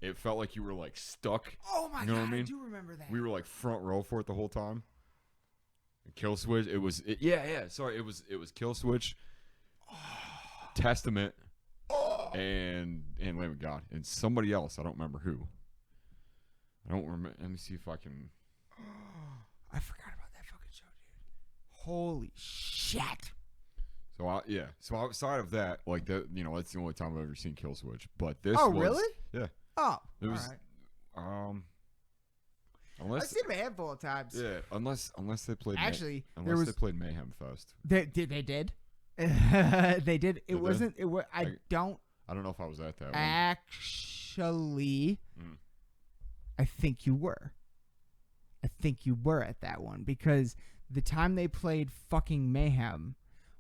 it felt like you were like stuck. Oh my god! What I mean? I do remember that. We were like front row for it the whole time. Killswitch. Sorry, it was Killswitch. Testament and Lamb of God and somebody else. I don't remember who. I don't remember. Let me see if I can. I forgot about that fucking show, dude. Holy shit! So outside of that, like that, that's the only time I've ever seen Killswitch. But this. Oh really? Yeah. Oh, it was. All right. Unless I've seen them a handful of times. Yeah. Unless they played. Actually, they played Mayhem Fest. They did. They did. It wasn't. It was. I don't know if I was at that one. Actually, I think you were. I think you were at that one, because the time they played fucking Mayhem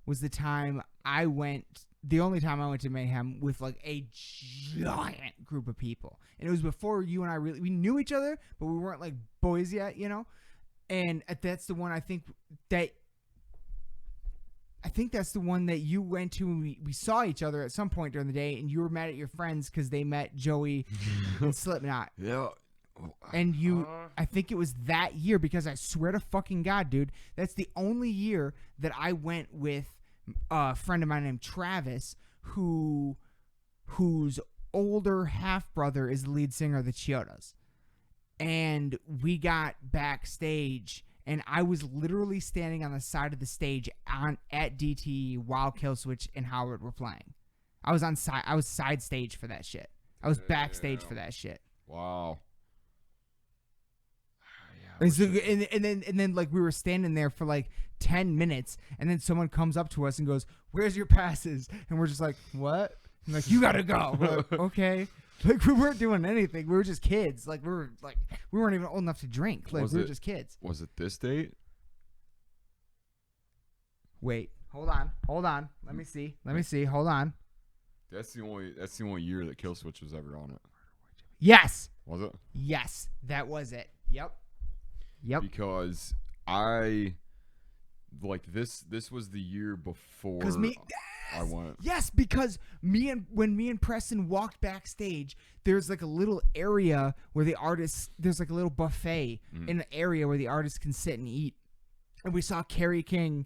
was the time I went. The only time I went to Mayhem with like a giant group of people, and it was before you and I we knew each other, but we weren't like boys yet, And that's the one I think that's the one that you went to, and we saw each other at some point during the day, and you were mad at your friends because they met Joey and Slipknot. Yeah. And I think it was that year, because I swear to fucking God, dude, that's the only year that I went with a friend of mine named Travis, whose older half-brother is the lead singer of the Chiodos. And we got backstage, and I was literally standing on the side of the stage at DT while Killswitch and Howard were playing. I was side stage for that shit. I was backstage for that shit. Wow. And then like we were standing there for like 10 minutes, and then someone comes up to us and goes, "Where's your passes?" And we're just like, "What?" And like, "You gotta go." We're like, okay. Like we weren't doing anything. We were just kids. Like we weren't even old enough to drink. Like we were just kids. Was it this date? Wait, hold on. Let me see. Hold on. That's the only year that Killswitch was ever on it. Yes. Was it? Yes, that was it. Yep. Because I like this was the year before I went. Yes, because when me and Preston walked backstage, there's like a little area where there's like a little buffet in an area where the artists can sit and eat. And we saw Kerry King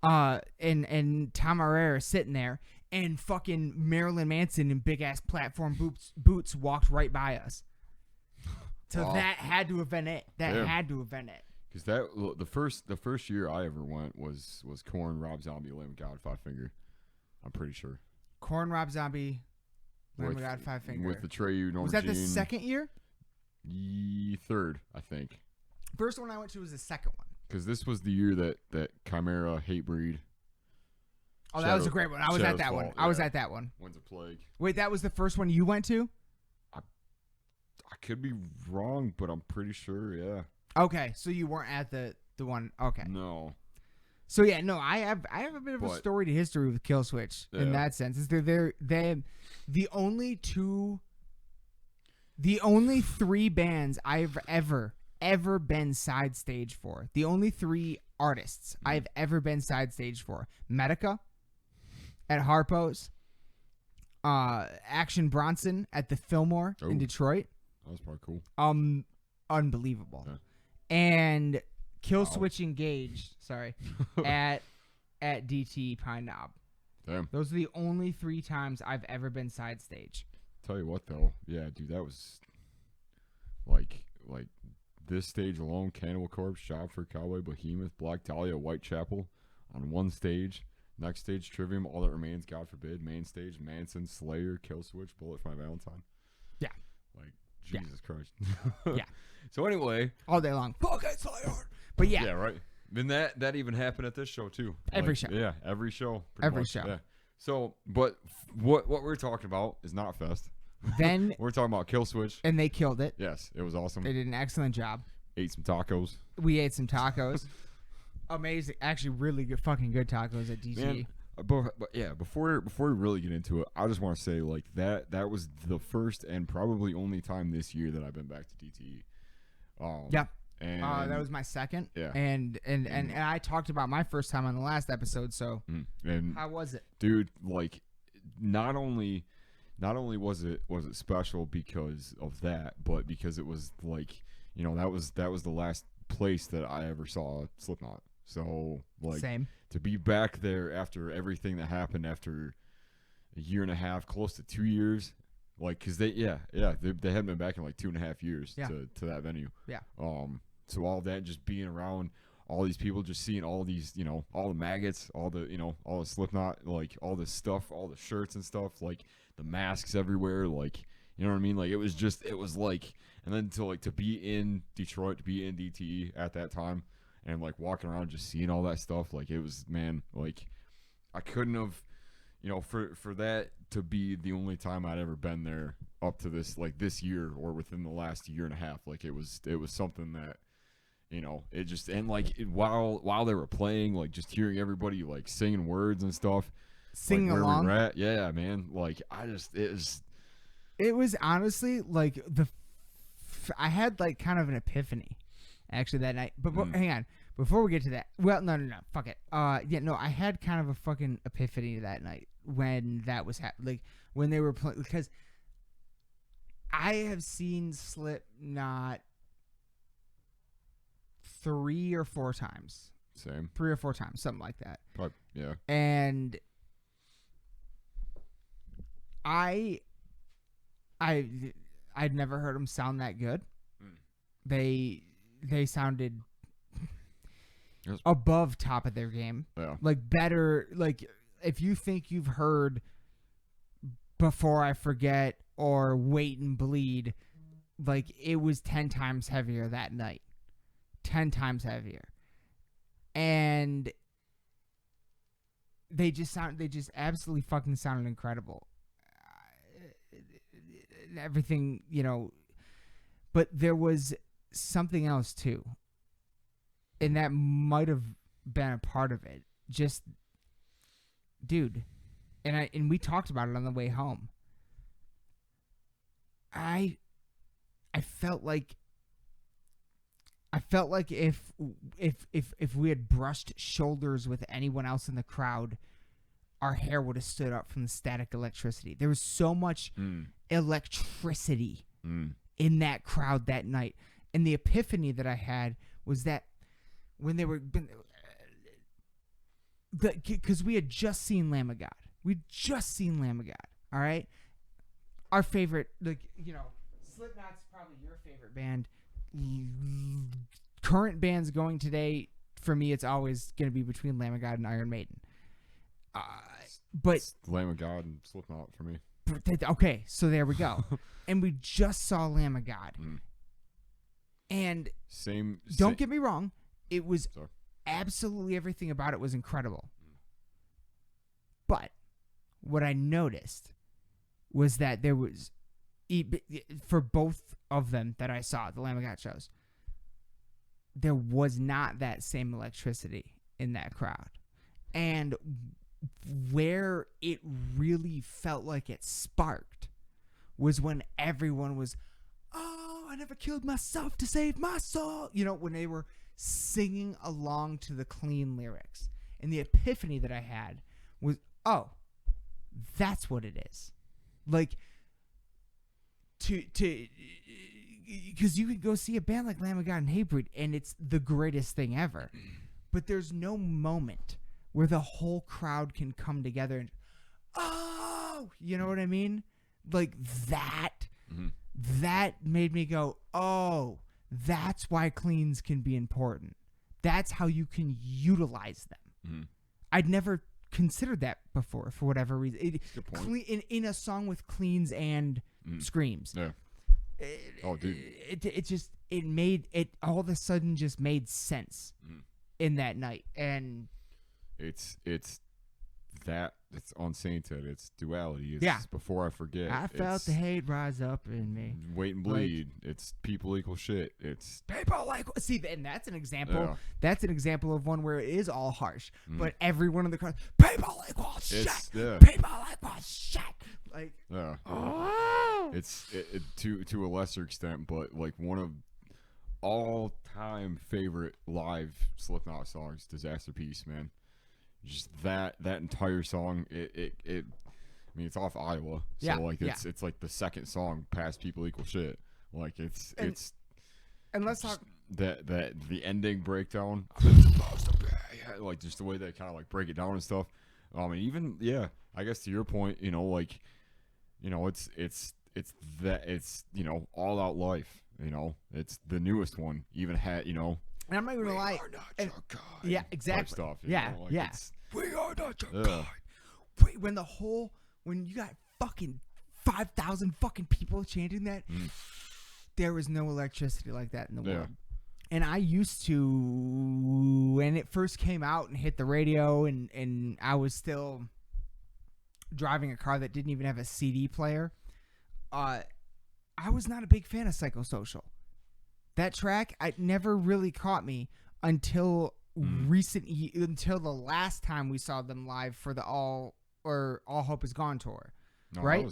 and Tom Herrera sitting there, and fucking Marilyn Manson in big ass platform boots walked right by us. So Wow. that had to have been it. Had to have been it. Because the first year I ever went was Korn, Rob Zombie, Lamb of God, Five Finger. I'm pretty sure. Korn, Rob Zombie, Lamb of God, Five Finger. With the Treyu, Norma Was that Jean. the second year? Third, I think. First one I went to was the second one. Because this was the year that Chimera, Hatebreed. Oh, that was a great one. I was at that one. I was yeah. at that one. Winds of Plague. Wait, that was the first one you went to? I could be wrong, but I'm pretty sure, yeah. Okay, so you weren't at the one. Okay. No. So yeah, no, I have a bit of a story to history with Killswitch in that sense. Is they're the only three bands I've ever been side stage for. The only three artists I've ever been side stage for. Medica at Harpo's, Action Bronson at the Fillmore in Detroit. That was probably cool. Unbelievable. Yeah. And Killswitch Engaged, at DT Pine Knob. Damn. Those are the only three times I've ever been side stage. Tell you what though, yeah, dude, that was like this stage alone: Cannibal Corpse, Job for Cowboy, Behemoth, Black Dahlia, Whitechapel on one stage. Next stage, Trivium, All That Remains, God Forbid. Main stage, Manson, Slayer, Killswitch, Bullet for My Valentine. Yeah. Like Jesus Christ. Yeah. So anyway, all day long. Fuck it, Slayer. But yeah. Yeah, right. Then that even happened at this show too. Every show. Yeah, every show. Every much, show. Yeah. So, but what we're talking about is not Fest. Then we're talking about Killswitch. And they killed it. Yes, it was awesome. They did an excellent job. Ate some tacos. We ate some tacos. Amazing. Actually, really good, fucking good tacos at DT. Man, but yeah, before we really get into it, I just want to say like that was the first and probably only time this year that I've been back to DTE. Yeah. And that was my second. Yeah. And I talked about my first time on the last episode. So and how was it, dude? Like, not only was it special because of that, but because it was like, you know, that was the last place that I ever saw Slipknot. So like, same. To be back there after everything that happened after a year and a half, close to 2 years, like, cause they hadn't been back in like 2.5 years to that venue. Yeah. So all that, just being around all these people, just seeing all these, you know, all the maggots, all the, you know, all the Slipknot, like all this stuff, all the shirts and stuff, like the masks everywhere, like, you know what I mean? Like it was like, and then to be in Detroit, to be in DTE at that time, and like walking around just seeing all that stuff, like it was, man, like I couldn't have, you know, for that to be the only time I'd ever been there up to this, like this year or within the last year and a half, like it was something that, you know, it just, and like while they were playing, like just hearing everybody like singing words and stuff, singing like, where along. we were at, yeah, man, like it was honestly like I had like kind of an epiphany actually that night. But hang on, before we get to that, well, no, fuck it. I had kind of a fucking epiphany that night when that was like when they were playing, because I have seen Slipknot 3 or 4 times. same, 3 or 4 times, something like that. but yeah, And I'd never heard them sound that good. They sounded above top of their game. Yeah. Like better, like if you think you've heard Before I Forget or Wait and Bleed, like it was 10 times heavier that night. 10 times heavier. And they just absolutely fucking sounded incredible. everything, but there was something else too. And that might have been a part of it. Just, dude, and we talked about it on the way home. I felt like if we had brushed shoulders with anyone else in the crowd, our hair would have stood up from the static electricity. There was so much electricity in that crowd that night. And the epiphany that I had was that when they were... Because we had just seen Lamb of God. All right? Our favorite... Slipknot's probably your favorite band. Current bands going today, for me, it's always going to be between Lamb of God and Iron Maiden. But It's Lamb of God and Slipknot for me. Okay, so there we go. And we just saw Lamb of God. And don't get me wrong, it was absolutely everything about it was incredible. But what I noticed was that there was, for both of them that I saw, the Lamb of God shows, there was not that same electricity in that crowd. And where it really felt like it sparked was when everyone was, oh, I never killed myself to save my soul. When they were singing along to the clean lyrics. And the epiphany that I had was, oh, that's what it is. Like, because you could go see a band like Lamb of God and Hatebreed, and it's the greatest thing ever. But there's no moment where the whole crowd can come together and, oh, you know what I mean? Like that, that made me go, oh, that's why cleans can be important. That's how you can utilize them. I'd never considered that before for whatever reason. Good point. In a song with cleans and screams. Yeah. Dude. It made it all of a sudden just made sense in that night. And it's on Sainted. It's duality. It's Yeah. Before I forget. I felt it's the hate rise up in me. Wait and bleed. It's people equal shit. It's People like, see, and that's an example. Yeah. That's an example of one where it is all harsh, but everyone in the crowd, people equal shit. yeah. People equal shit. Like, Yeah. oh, It's to a lesser extent, but like one of all-time favorite live Slipknot songs, "Disaster Piece," man. Just that entire song. I mean, it's off Iowa, so Yeah, like yeah. it's like the second song past "People Equal Shit." Like it's and let's talk. that the ending breakdown, like just the way they kind of like break it down and stuff. And even I guess to your point, it's All Out Life. It's the newest one. Even had And I'm not even gonna lie. are not and- your kind Yeah, type exactly. stuff. Yeah, yeah. We are not your Wait, when you got fucking 5,000 fucking people chanting that, there was no electricity like that in the Yeah. world. And I used to, when it first came out and hit the radio, and I was still driving a car that didn't even have a CD player, I was not a big fan of Psychosocial. That track, it never really caught me until until the last time we saw them live for the All Hope Is Gone tour. No, Right?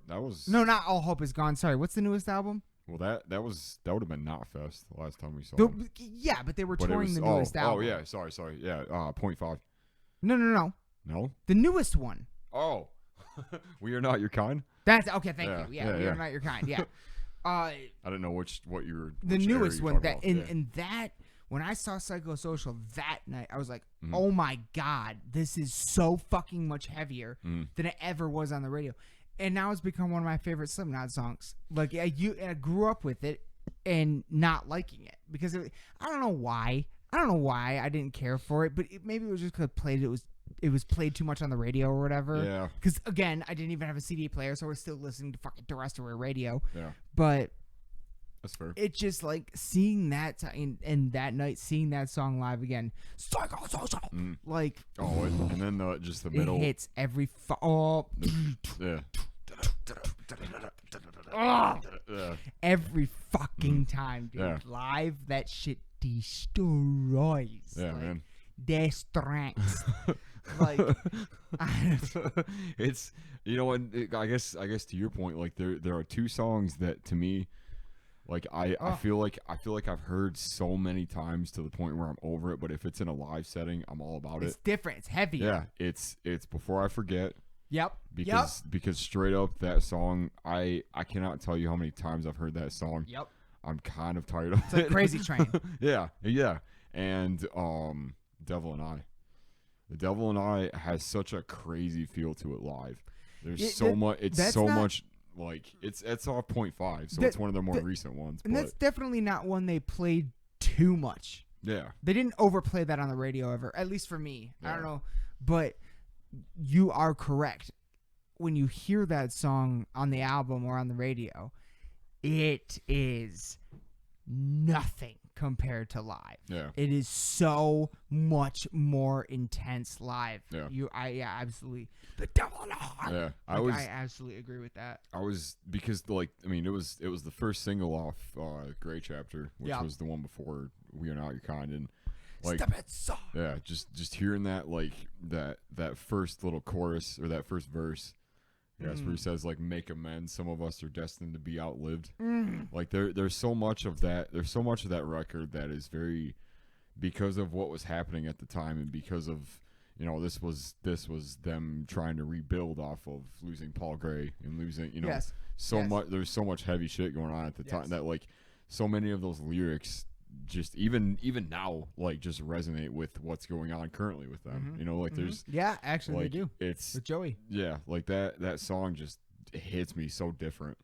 That was No, not All Hope Is Gone. Sorry, what's the newest album? Well, that would have been Knotfest the last time we saw them. Yeah, but they were But it touring was, the newest album. Oh yeah, sorry. Yeah, 0.5. No. No. The newest one. Oh, We Are Not Your Kind. That's okay. Thank Yeah, you. yeah, We yeah. Are Not Your Kind. Yeah. I didn't know what you were. The which area newest you one. were That talking about. and that when I saw Psychosocial that night, I was like, Mhm. oh my god, this is so fucking much heavier Mm. than it ever was on the radio. And now it's become one of my favorite Slipknot songs. Like I grew up with it and not liking it because I don't know why. I don't know why I didn't care for it, but maybe it was just because it was played too much on the radio or whatever. Yeah. Because again, I didn't even have a CD player, so we're still listening to fucking terrestrial radio. Yeah. But That's fair. it's just like seeing that and that night, seeing that song live again, Psychosocial, Mm. like And then just the it middle. hits every Yeah. every fucking time, dude. Yeah. Live, that shit destroys. Yeah, like, man. Destructs. Like, It's I guess to your point, like there are two songs that to me, like I feel like I've heard so many times to the point where I'm over it. But if it's in a live setting, I'm all about it's it. different. It's heavy. Yeah, it's Before I Forget. Yep. Because straight up that song, I cannot tell you how many times I've heard that song. Yep. I'm kind of tired of It's like it. Crazy Train. Yeah. And Devil and I. The Devil and I has such a crazy feel to it live. There's so much. It's so much. Like it's off 0.5, so it's one of their more recent ones. And that's definitely not one they played too much. Yeah. They didn't overplay that on the radio ever, at least for me. Yeah. I don't know, but you are correct. When you hear that song on the album or on the radio, it is nothing compared to live. Yeah. It is so much more intense live. Yeah. Absolutely. The Devil and I. Yeah. I absolutely agree with that. Because it was the first single off Gray Chapter, which was the one before We Are Not Your Kind, and like yeah, just hearing that that first little chorus or that first verse. Yes, where he says like make amends. Some of us are destined to be outlived. Like there's so much of that. There's so much of that record that is very because of what was happening at the time and because of this was them trying to rebuild off of losing Paul Gray and losing much. There's so much heavy shit going on at the time that like so many of those lyrics just even now like just resonate with what's going on currently with them. There's actually like, they do. It's with Joey. Yeah, like that song just hits me so different.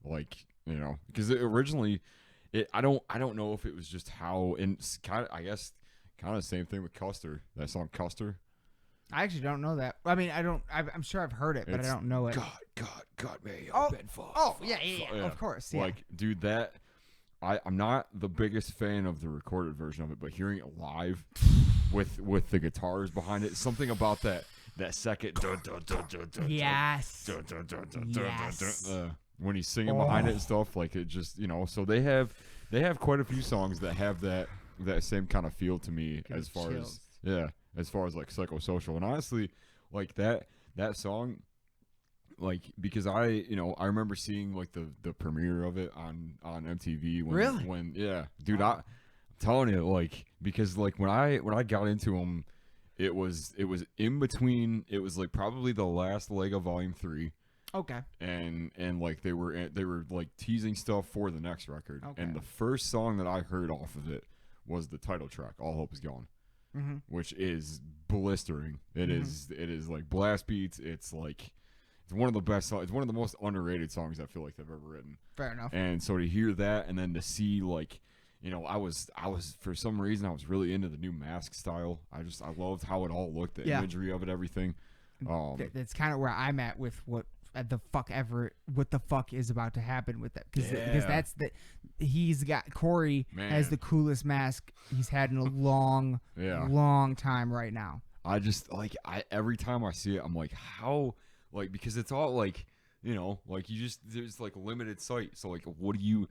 Like because originally, I don't know if it was just how kind of the same thing with Custer. That song Custer. I actually don't know that. I mean, I'm sure I've heard it, but I don't know it. God, may Oh, been fucked. oh, yeah, of course. Yeah. Like, dude, that. I'm not the biggest fan of the recorded version of it, but hearing it live with the guitars behind it, something about that second Yes. When he's singing behind it and stuff, like it just so they have quite a few songs that have that same kind of feel to me as far as like Psychosocial. And honestly, like that song, like because I remember seeing like the premiere of it on MTV when dude, I'm telling you, like because like when I got into them, it was in between. It was like probably the last leg of Volume 3. Okay. And like they were like teasing stuff for the next record. Okay. And the first song that I heard off of it was the title track, All Hope Is Gone, which is blistering. It is like blast beats. It's like it's one of the best songs. It's one of the most underrated songs I feel like they've ever written. Fair enough. And so to hear that and then to see like I was for some reason I was really into the new Mask style. I loved how it all looked, the imagery of it, everything. That's kind of where I'm at with what the fuck is about to happen with that because that's he's got Corey has the coolest mask he's had in a long time right now. I just like every time I see it I'm like how like because it's all like like you just there's like limited sight, so like what do you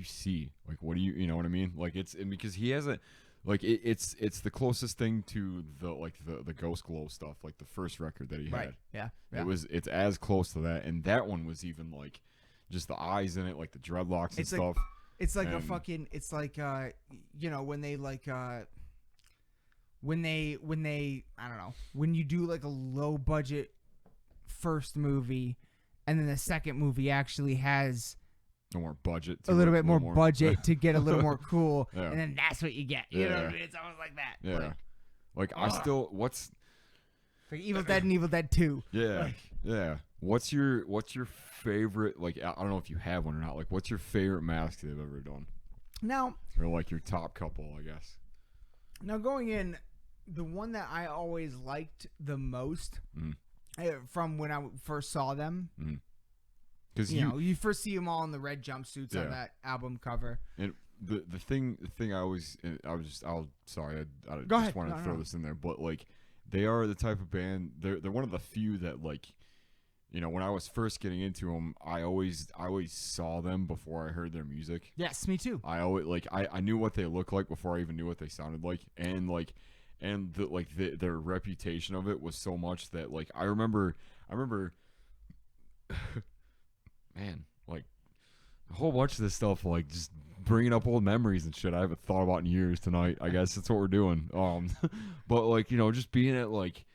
see, like what do you know what I mean, like it's and because he hasn't like it's the closest thing to the Ghost Glow stuff, like the first record that he had. Yeah. It's as close to that, and that one was even like just the eyes in it, like the dreadlocks and stuff. It's like a fucking. It's like when they like when they I don't know, when you do like a low budget first movie, and then the second movie actually has more budget, a little bit more budget to get a little more cool, yeah. And then that's what you get. You know what I mean? It's almost like that. Yeah, like I still what's like Evil Dead and Evil Dead 2. Yeah, yeah. What's your favorite? Like I don't know if you have one or not. Like what's your favorite mask they've ever done? Now, or like your top couple, I guess. Now going in, the one that I always liked the most from when I first saw them. Because you first see them all in the red jumpsuits on that album cover. And the thing I always I just want to throw this in there, but like they are the type of band, they're one of the few that like you know, when I was first getting into them, I always saw them before I heard their music. Yes, me too. I always I knew what they looked like before I even knew what they sounded like, and their reputation of it was so much that like I remember, man, like a whole bunch of this stuff, like just bringing up old memories and shit I haven't thought about in years tonight. I guess that's what we're doing. But like, you know, just being at like,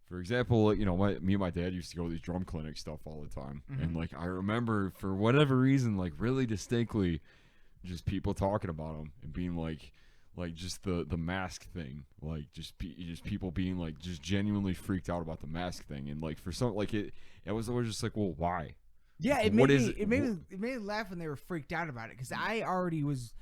for example, like, you know, me and my dad used to go to these drum clinic stuff all the time, and like I remember for whatever reason, like really distinctly, just people talking about them and being like just the mask thing, like just people being like just genuinely freaked out about the mask thing, and like for some like it was always just like, well, why? Yeah, it What made is me, it? it made me laugh when they were freaked out about it because I already was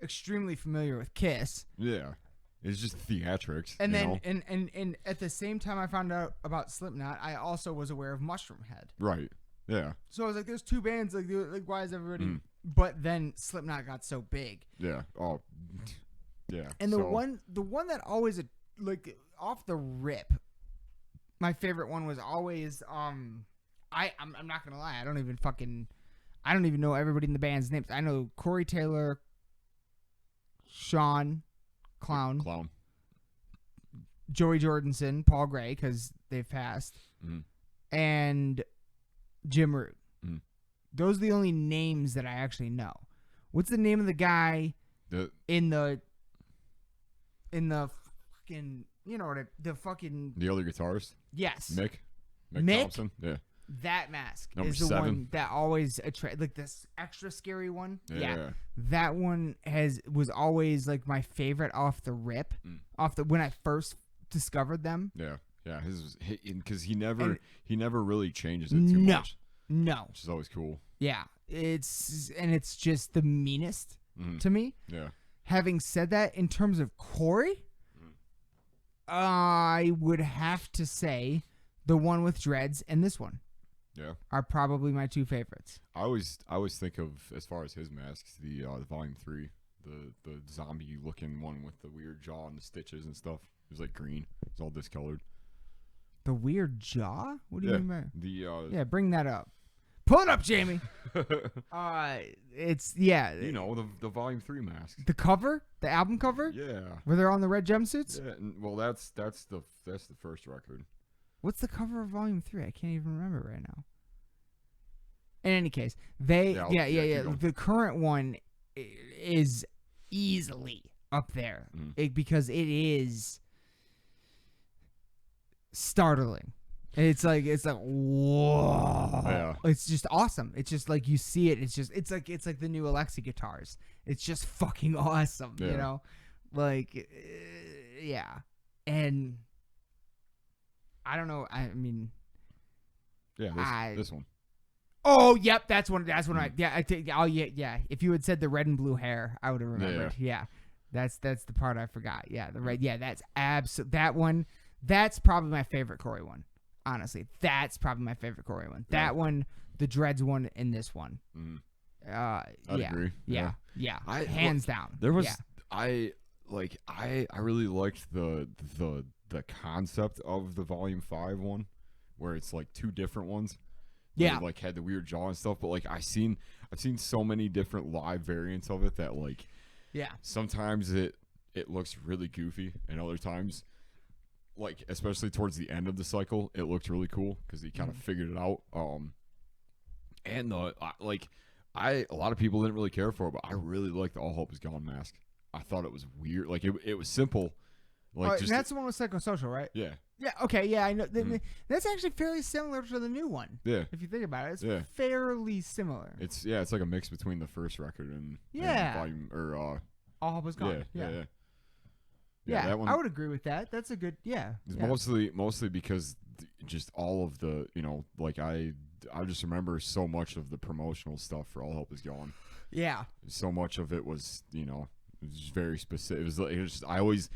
extremely familiar with Kiss, Yeah, it's just theatrics, and you then know? and at the same time I found out about Slipknot, I also was aware of Mushroom Head. Right, yeah, So I was like, "There's two bands. Like why is everybody?" Mm. But then Slipknot got so big, yeah, oh, yeah, and the so, one that always like off the rip, my favorite one was always I'm not gonna lie, I don't even know everybody in the band's names. I know Corey Taylor, Sean, Clown, Joey Jordanson, Paul Gray, because they've passed, and Jim Root. Those are the only names that I actually know. What's the name of the guy in the fucking, you know what, the fucking, the other guitarist, yes, Mick Thompson, yeah, that mask Number is the 7. one that always like this extra scary one. Yeah. That one was always like my favorite off the rip, when I first discovered them. yeah, because he never And- really changes it too much, No. which is always cool. Yeah. It's just the meanest to me. Yeah, Having said that, in terms of Corey, I would have to say the one with dreads and this one yeah. are probably my two favorites. I always think of, as far as his masks, the Volume 3, the zombie looking one with the weird jaw and the stitches and stuff. It was like green. It's all discolored. The weird jaw? What do you Yeah, mean by the Yeah, bring that up. Pull it up, Jamie. It's you know, the Volume 3 masks. the cover, the album cover, Yeah. where they're on the red jumpsuits. Yeah, well, that's the first record. What's the cover of Volume 3? I can't even remember right now. In any case, they Yeah, keep going. the current one is easily up there because it is startling. It's like whoa. Yeah. It's just awesome. It's just like you see it. It's like the new Alexi guitars. It's just fucking awesome. You Yeah. know, like yeah. And I don't know. I mean, Yeah, this one. oh, yep, that's one. I think. Oh, yeah. If you had said the red and blue hair, I would have remembered. Yeah. That's the part I forgot. Yeah, the red. Yeah, that's that one. That's probably my favorite Corey one. Honestly, that's probably my favorite Corey one. Yeah. That one, the dreads one, and this one. I'd yeah, agree. Yeah. Hands down. There was yeah. I really liked the concept of the Volume 5 one, where it's like two different ones. Yeah. They, like, had the weird jaw and stuff, but like I've seen so many different live variants of it that like sometimes it looks really goofy, and other times, like especially towards the end of the cycle, it looked really cool because he kind of figured it out. And a lot of people didn't really care for it, but I really liked the All Hope Is Gone mask. I thought it was weird. Like it was simple. Like and that's the one with Psychosocial, right? yeah. Yeah. Okay. Yeah, I know. That's actually fairly similar to the new one. Yeah. If you think about it, it's fairly similar. It's like a mix between the first record and Volume or All Hope Is Gone. Yeah, that one, I would agree with that. That's a good, It's mostly because just all of the, you know, like I just remember so much of the promotional stuff for All Hope Is Gone. Yeah. So much of it was, you know, it was just very specific. It was just, I always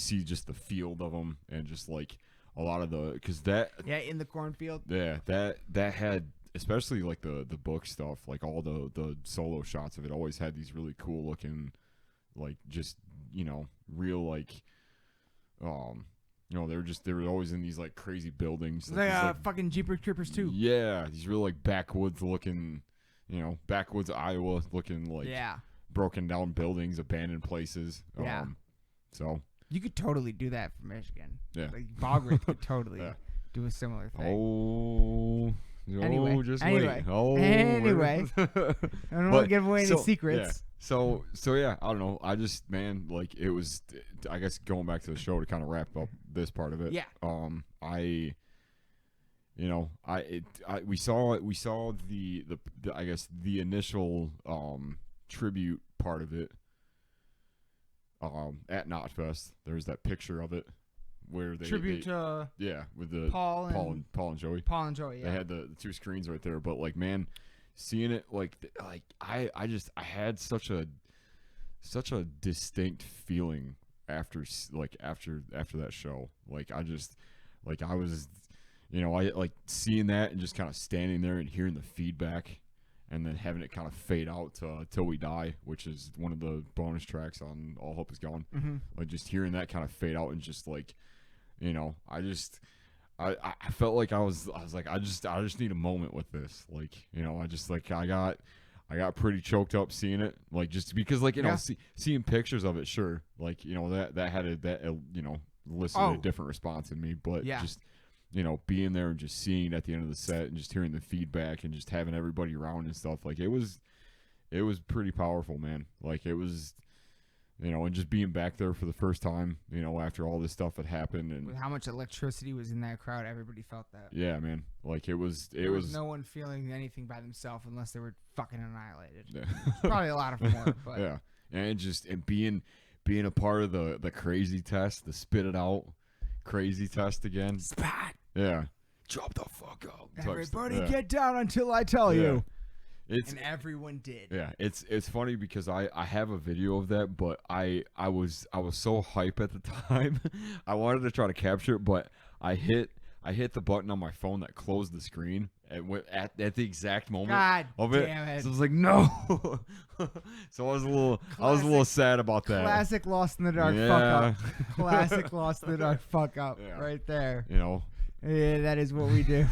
see just the field of them and just like a lot of the, because that. Yeah, in the cornfield. Yeah, that had, especially like the book stuff, like all the solo shots of it always had these really cool looking, like just, you know, real like You know, they were always in these like crazy buildings. It's like, these, fucking Jeepers Creepers 2. Yeah, these real like backwoods looking, you know, backwoods Iowa looking like broken down buildings, abandoned places. Yeah. So you could totally do that for Michigan. Yeah. Like Bogwraith could totally do a similar thing. Anyway, Anyway, just anyway, wait. Anyway. I don't want to give away any secrets. So yeah, I don't know. I just, man, like it was, I guess going back to the show to kind of wrap up this part of it. Yeah. We saw the I guess the initial tribute part of it at Knotfest. There's that picture of it where they Tribute to with the Paul and Joey. Paul and Joey. They had the two screens right there, but like, man, seeing it I had such a distinct feeling after that show. Like I was, you know, I like seeing that and just kind of standing there and hearing the feedback, and then having it kind of fade out to Till We Die, which is one of the bonus tracks on All Hope Is Gone. Mm-hmm. Like just hearing that kind of fade out and just like, you know, I felt like I was like, I just need a moment with this. Like, you know, I just like, I got pretty choked up seeing it, like just because, like, you know, seeing pictures of it, sure, like, you know, that had you know, elicited a different response in me, but just, you know, being there and just seeing it at the end of the set and just hearing the feedback and just having everybody around and stuff, like it was pretty powerful, man. Like it was, you know, and just being back there for the first time, you know, after all this stuff had happened and with how much electricity was in that crowd, everybody felt that. Yeah, man. Like there was no one feeling anything by themselves unless they were fucking annihilated. Yeah. Probably a lot of them were, but yeah, and being a part of the crazy test, the spit it out crazy test again. Spot. Yeah. Drop the fuck up. Everybody get down until I tell you. And everyone did. Yeah, it's funny because I have a video of that, but I was so hype at the time. I wanted to try to capture it, but I hit the button on my phone that closed the screen at the exact moment of it. Damn it. So I was like, no. So I was a little sad about that. Classic Lost in the Dark fuck up. Classic Lost in the Dark fuck up right there. You know. Yeah, that is what we do.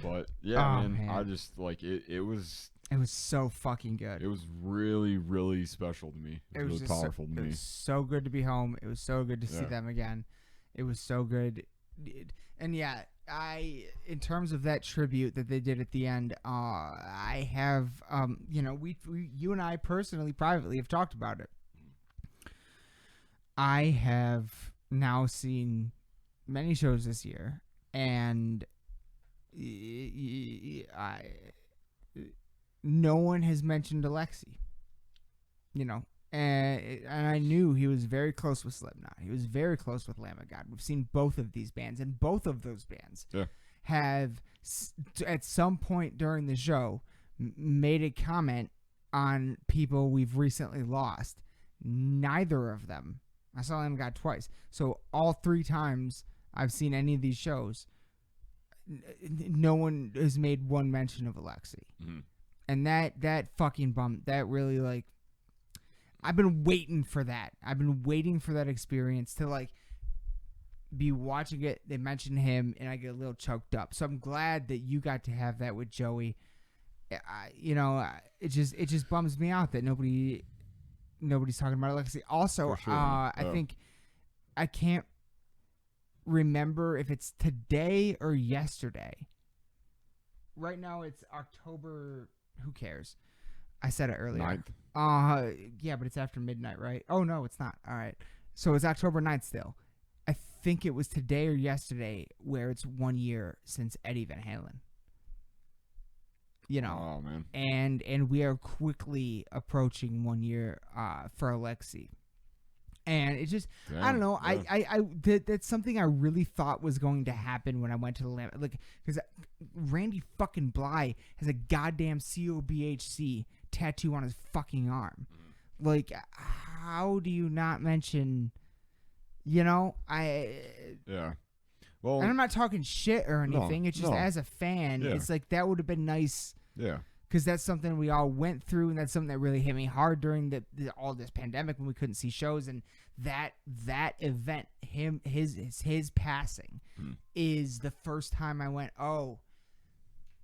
But yeah, man, I just like it. It was so fucking good. It was really, really special to me. It was really powerful to me. It was so good to be home. It was so good to see them again. It was so good. And yeah, in terms of that tribute that they did at the end, I have, you know, you and I personally, privately have talked about it. I have now seen many shows this year, and no one has mentioned Alexi, you know, and I knew he was very close with Slipknot. He was very close with Lamb of God. We've seen both of these bands, and both of those bands have, at some point during the show, made a comment on people we've recently lost. Neither of them. I saw Lamb of God twice. So all 3 times I've seen any of these shows, no one has made one mention of Alexi. Mm-hmm. And that fucking bummed. That really, like, I've been waiting for that. I've been waiting for that experience to, like, be watching it. They mention him, and I get a little choked up. So I'm glad that you got to have that with Joey. You know, it just bums me out that nobody's talking about Alexi. Also, sure, I think I can't remember if it's today or yesterday. Right now it's October. Who cares? I said it earlier. 9th. Yeah, but it's after midnight, right? Oh no, it's not. All right. So it's October 9th still. I think it was today or yesterday where it's 1 year since Eddie Van Halen. You know. Oh man. And we are quickly approaching 1 year for Alexi. And it just, Damn, I don't know. yeah. That's something I really thought was going to happen when I went to the Lamb. Like, because Randy fucking Bly has a goddamn COBHC tattoo on his fucking arm. Mm-hmm. Like, how do you not mention, you know, Yeah. Well, and I'm not talking shit or anything. No, it's just no. as a fan, Yeah. it's like that would have been nice. Yeah. because that's something we all went through, and that's something that really hit me hard during all this pandemic when we couldn't see shows. And that event, his passing, is the first time I went, oh,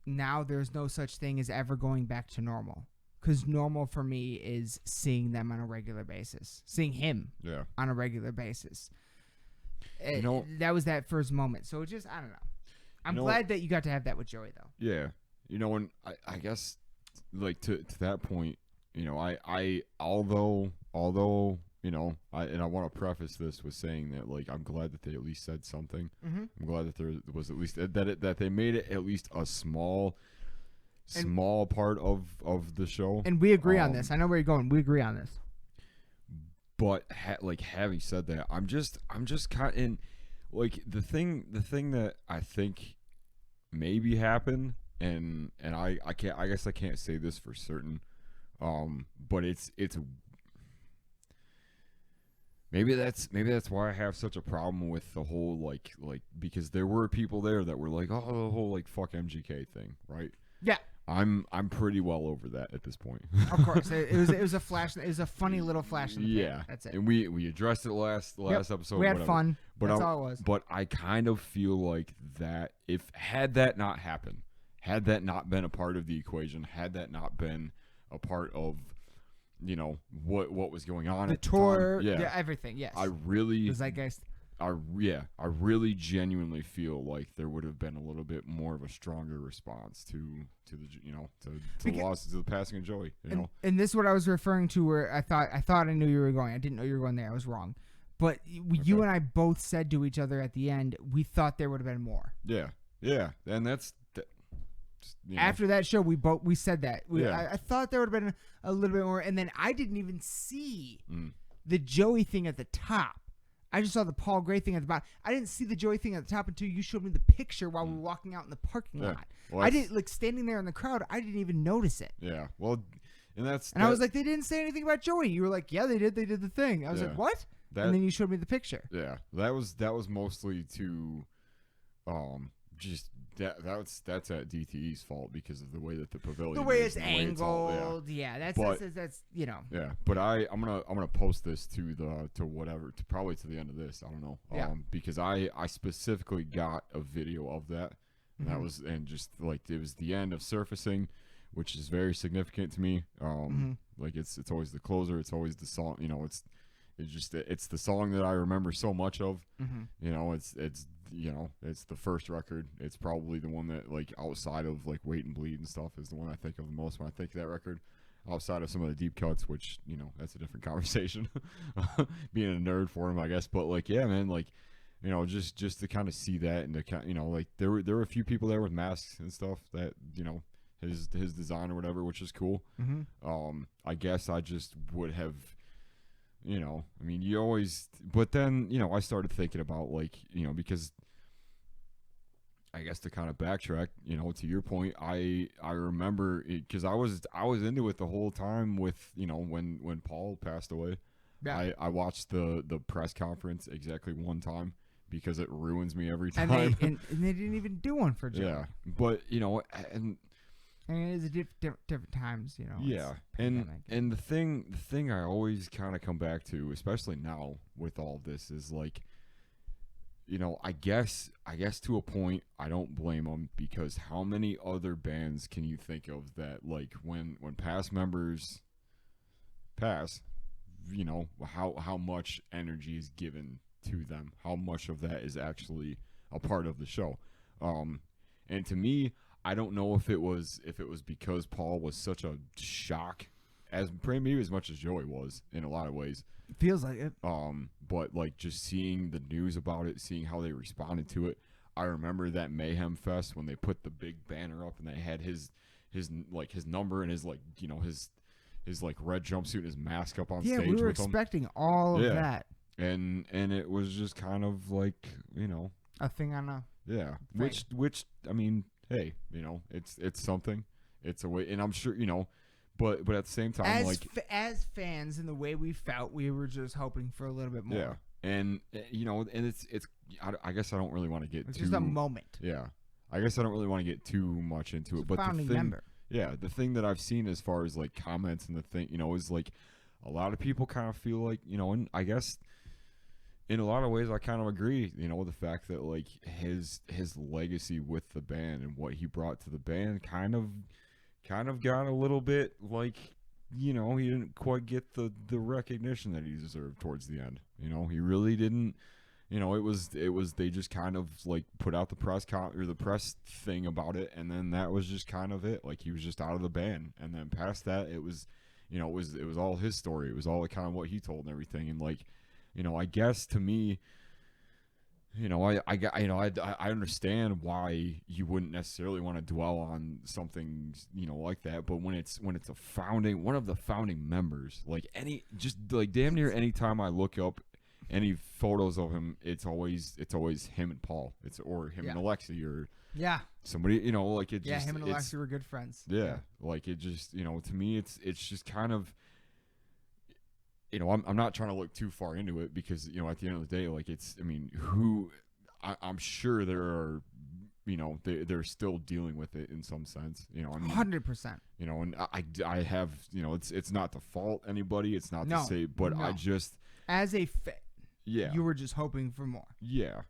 now there's no such thing as ever going back to normal. Because normal for me is seeing them on a regular basis, seeing him on a regular basis. That was that first moment. So it just, I don't know. I'm glad that you got to have that with Joey, though. Yeah. And I guess, like, to that point, I although, I want to preface this with saying that, like, I'm glad that they at least said something. Mm-hmm. I'm glad that there was at least, that they made it at least a small part of the show. And we agree on this. I know where you're going. We agree on this. But having said that, I'm just kind of in, like, the thing that I think maybe happened, and I guess I can't say this for certain, but it's maybe that's why I have such a problem with the whole like because there were people there that were like, oh, the whole like fuck MGK thing, right? Yeah. I'm pretty well over that at this point. Of course, it was a flash. It was a funny little flash in the pan. That's it. And we addressed it last episode. We had fun. But that's all it was. But I kind of feel like that had that not happened, had that not been a part of the equation, had that not been a part of, what was going on the at tour, the time. everything. Yes. The zeitgeist. I really genuinely feel like there would have been a little bit more of a stronger response to the loss, to the passing of Joey. And this is what I was referring to, where I thought I knew you were going. I didn't know you were going there. I was wrong. But you and I both said to each other at the end, we thought there would have been more. Yeah, and that's. After that show, we said that. I thought there would have been a little bit more, and then I didn't even see the Joey thing at the top. I just saw the Paul Gray thing at the bottom. I didn't see the Joey thing at the top until you showed me the picture while we were walking out in the parking lot. Well, I didn't standing there in the crowd. I didn't even notice it. Yeah, well, and I was like, they didn't say anything about Joey. You were like, yeah, they did. They did the thing. I was like, what? And then you showed me the picture. Yeah, that was mostly to, just. That's at DTE's fault because of the way that the pavilion, the way it's angled. That's Yeah, but I'm gonna post this to probably to the end of this. I don't know. Because I specifically got a video of that. And that was, and just like it was the end of Surfacing, which is very significant to me. Like it's always the closer. It's always the song. It's the song that I remember so much of. It's the first record. It's probably the one that, like, outside of like Wait and Bleed and stuff, is the one I think of the most when I think of that record. Outside of some of the deep cuts, which that's a different conversation. Being a nerd for him, I guess. But like, yeah, man, like, just to kind of see that, and to kind, like there were a few people there with masks and stuff that his design or whatever, which is cool. I guess I just would have. I mean, you always, but then, I started thinking about, like, because I guess to kind of backtrack, to your point, I remember because I was into it the whole time with, when Paul passed away. Yeah. I watched the press conference exactly one time because it ruins me every time. And they didn't even do one for Joe. Yeah. But, and it's different times, Yeah, and the thing I always kind of come back to, especially now with all this, is like, I guess to a point I don't blame them, because how many other bands can you think of that, like, when past members pass, how much energy is given to them, how much of that is actually a part of the show, and to me, I don't know if it was because Paul was such a shock, as maybe as much as Joey was in a lot of ways. It feels like it. But like just seeing the news about it, seeing how they responded to it. I remember that Mayhem Fest when they put the big banner up and they had his number and his like red jumpsuit and his mask up on stage. Yeah, we were expecting all of that. And it was just kind of like, a thing on a which I mean, hey, it's something. It's a way, and I'm sure, but at the same time, as fans, in the way we felt, we were just hoping for a little bit more. Yeah, and and it's I guess I don't really want to get it's just a moment. Yeah, I guess I don't really want to get too much into it. But founding member. Yeah, the thing that I've seen as far as like comments and the thing, is like a lot of people kind of feel like, and I guess in a lot of ways I kind of agree, with the fact that like his legacy with the band and what he brought to the band kind of got a little bit like, he didn't quite get the recognition that he deserved towards the end. He really didn't. It was they just kind of like put out the press thing about it, and then that was just kind of it. Like he was just out of the band, and then past that it was, it was all his story. It was all kind of what he told and everything. And like, I guess to me, I understand why you wouldn't necessarily want to dwell on something, like that. But when it's one of the founding members, like damn near any time I look up any photos of him, it's always him and Paul. Or him and Alexi or somebody, like it. Yeah, just, him and Alexi were good friends. Yeah, like it just, to me, it's just kind of. I'm not trying to look too far into it because, at the end of the day, like I'm sure there are, they're still dealing with it in some sense, 100%. And I have, it's not to fault anybody. It's not to say, but no. I just. As a yeah. You were just hoping for more. Yeah.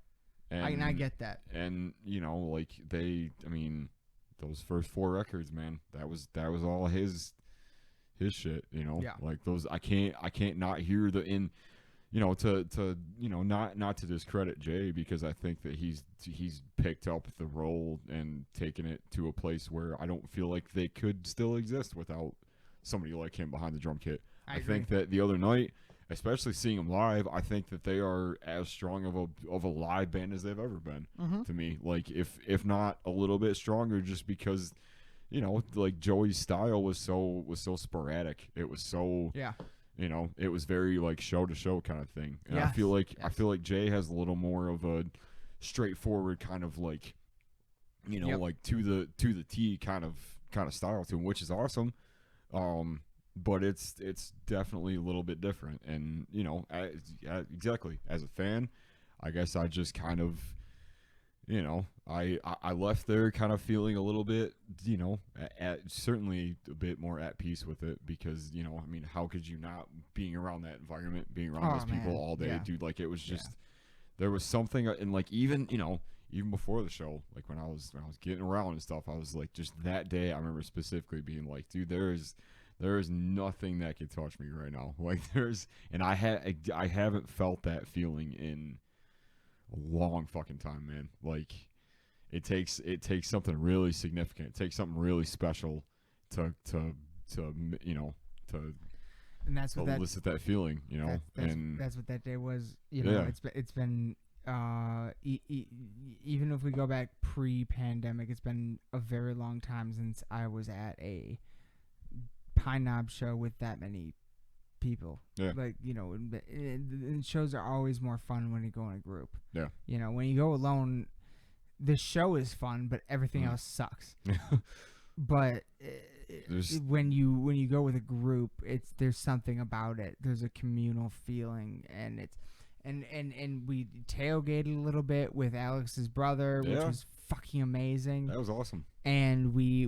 And I get that. And, like those first 4 records, man, that was all his shit, Yeah. like those I can't not hear to not to discredit Jay, because I think that he's picked up the role and taken it to a place where I don't feel like they could still exist without somebody like him behind the drum kit. I think that the other night, especially seeing them live, I think that they are as strong of a live band as they've ever been to me. Like if not a little bit stronger, just because like Joey's style was so sporadic. It was so it was very like show to show kind of thing. And I feel like Jay has a little more of a straightforward kind of like like to the T kind of style to him, which is awesome. But it's definitely a little bit different. And exactly, as a fan, I guess I just kind of I left there kind of feeling a little bit, certainly a bit more at peace with it, because, how could you not, being around that environment, being around those people all day, dude, like it was just, there was something, and like even before the show, like when I was getting around and stuff, I was like, just that day, I remember specifically being like, dude, there is nothing that can touch me right now. Like and I haven't felt that feeling in a long fucking time, man. Like it takes something really significant. It takes something really special to and that's what elicit that feeling, that's what that day was. It's been even if we go back pre-pandemic, it's been a very long time since I was at a Pine Knob show with that many people. Yeah. Like, and shows are always more fun when you go in a group. Yeah. When you go alone, the show is fun, but everything else sucks. But when you go with a group, there's something about it. There's a communal feeling, and it's and we tailgated a little bit with Alex's brother, which was fucking amazing. That was awesome. And we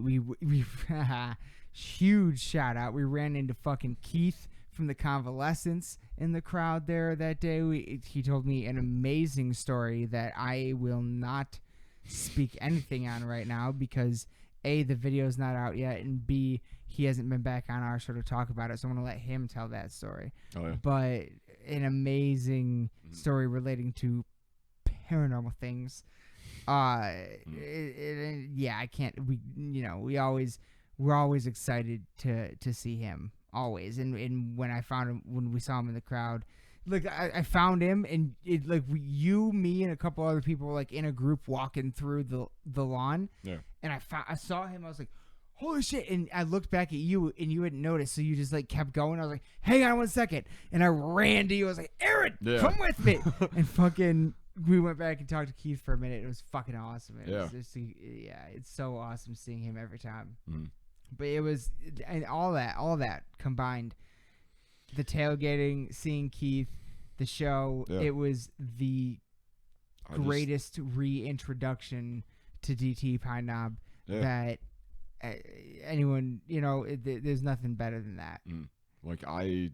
huge shout out. We ran into fucking Keith from the Convalescence in the crowd there that day. He told me an amazing story that I will not speak anything on right now because A, the video's not out yet, and B, he hasn't been back on our show to talk about it, so I'm going to let him tell that story. Oh, yeah. But an amazing story relating to paranormal things. I can't. We're always excited to see him, always. And when we saw him in the crowd, like I found him, and me and a couple other people were like in a group walking through the lawn. Yeah. And I saw him. I was like, holy shit! And I looked back at you, and you hadn't noticed, so you just like kept going. I was like, hang on one second, and I ran to you. I was like, Aaron, come with me, and fucking. We went back and talked to Keith for a minute. It was fucking awesome. It's so awesome seeing him every time. But it was, and all that combined, the tailgating, seeing Keith, the show, it was the greatest reintroduction to DT Pine Knob that anyone, there's nothing better than that. Like I'm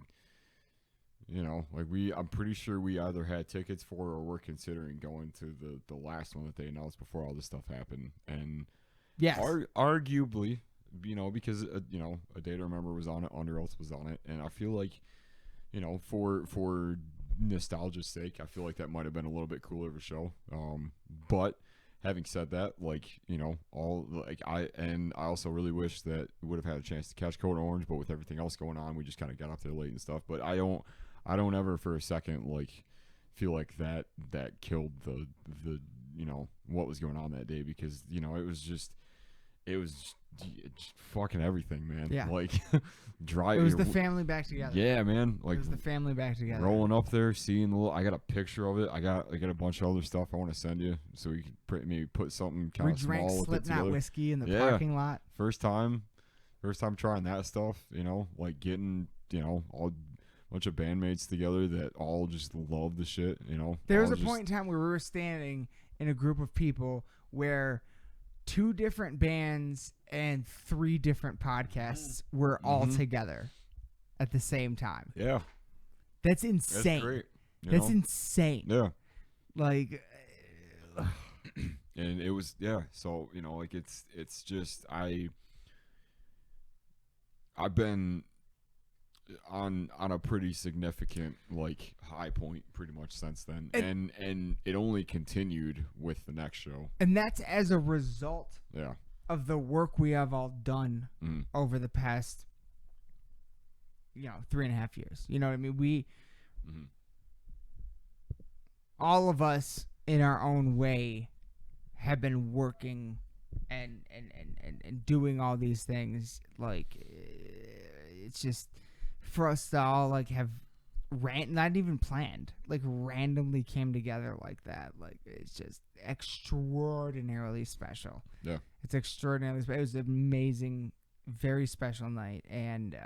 pretty sure we either had tickets for or were considering going to the last one that they announced before all this stuff happened. And Yes. Arguably, because A Day to Remember was on it, Under Oath was on it, and I feel like, for nostalgia's sake, I feel like that might have been a little bit cooler of a show. But having said that, I also really wish that we would have had a chance to catch Code Orange, but with everything else going on, we just kind of got up there late and stuff. But I don't ever for a second feel like that killed the what was going on that day, because it was fucking everything, man. Yeah. Drive. It was the family back together. Yeah, man. It was the family back together. Rolling up there, seeing I got a picture of it. I got a bunch of other stuff I want to send you, so you can maybe put something kind of small with it together. We drank Slipknot whiskey in the parking lot. First time trying that stuff. Getting all bunch of bandmates together that all just love the shit. There was a point in time where we were standing in a group of people where 2 different bands and 3 different podcasts were all together at the same time. Yeah. That's insane. That's great. That's insane. Yeah. And it was, yeah. So, it's just, I've been on a pretty significant high point pretty much since then, and it only continued with the next show, and that's as a result of the work we have all done over the past 3.5 years. You know what I mean? We all of us in our own way have been working and doing all these things. It's just for us to all have not even planned, randomly came together like that. It's just extraordinarily special. Yeah, it's extraordinarily special. It was an amazing, very special night, and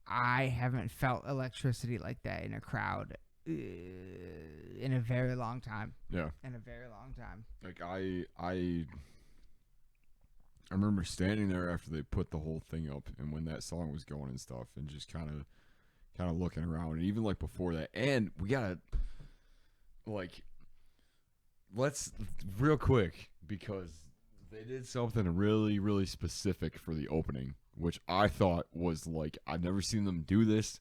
I haven't felt electricity like that in a crowd in a very long time. Yeah, in a very long time. I remember standing there after they put the whole thing up, and when that song was going and stuff, and just kind of looking around, and even before that. And we gotta let's real quick, because they did something really, really specific for the opening, which I thought was I've never seen them do this.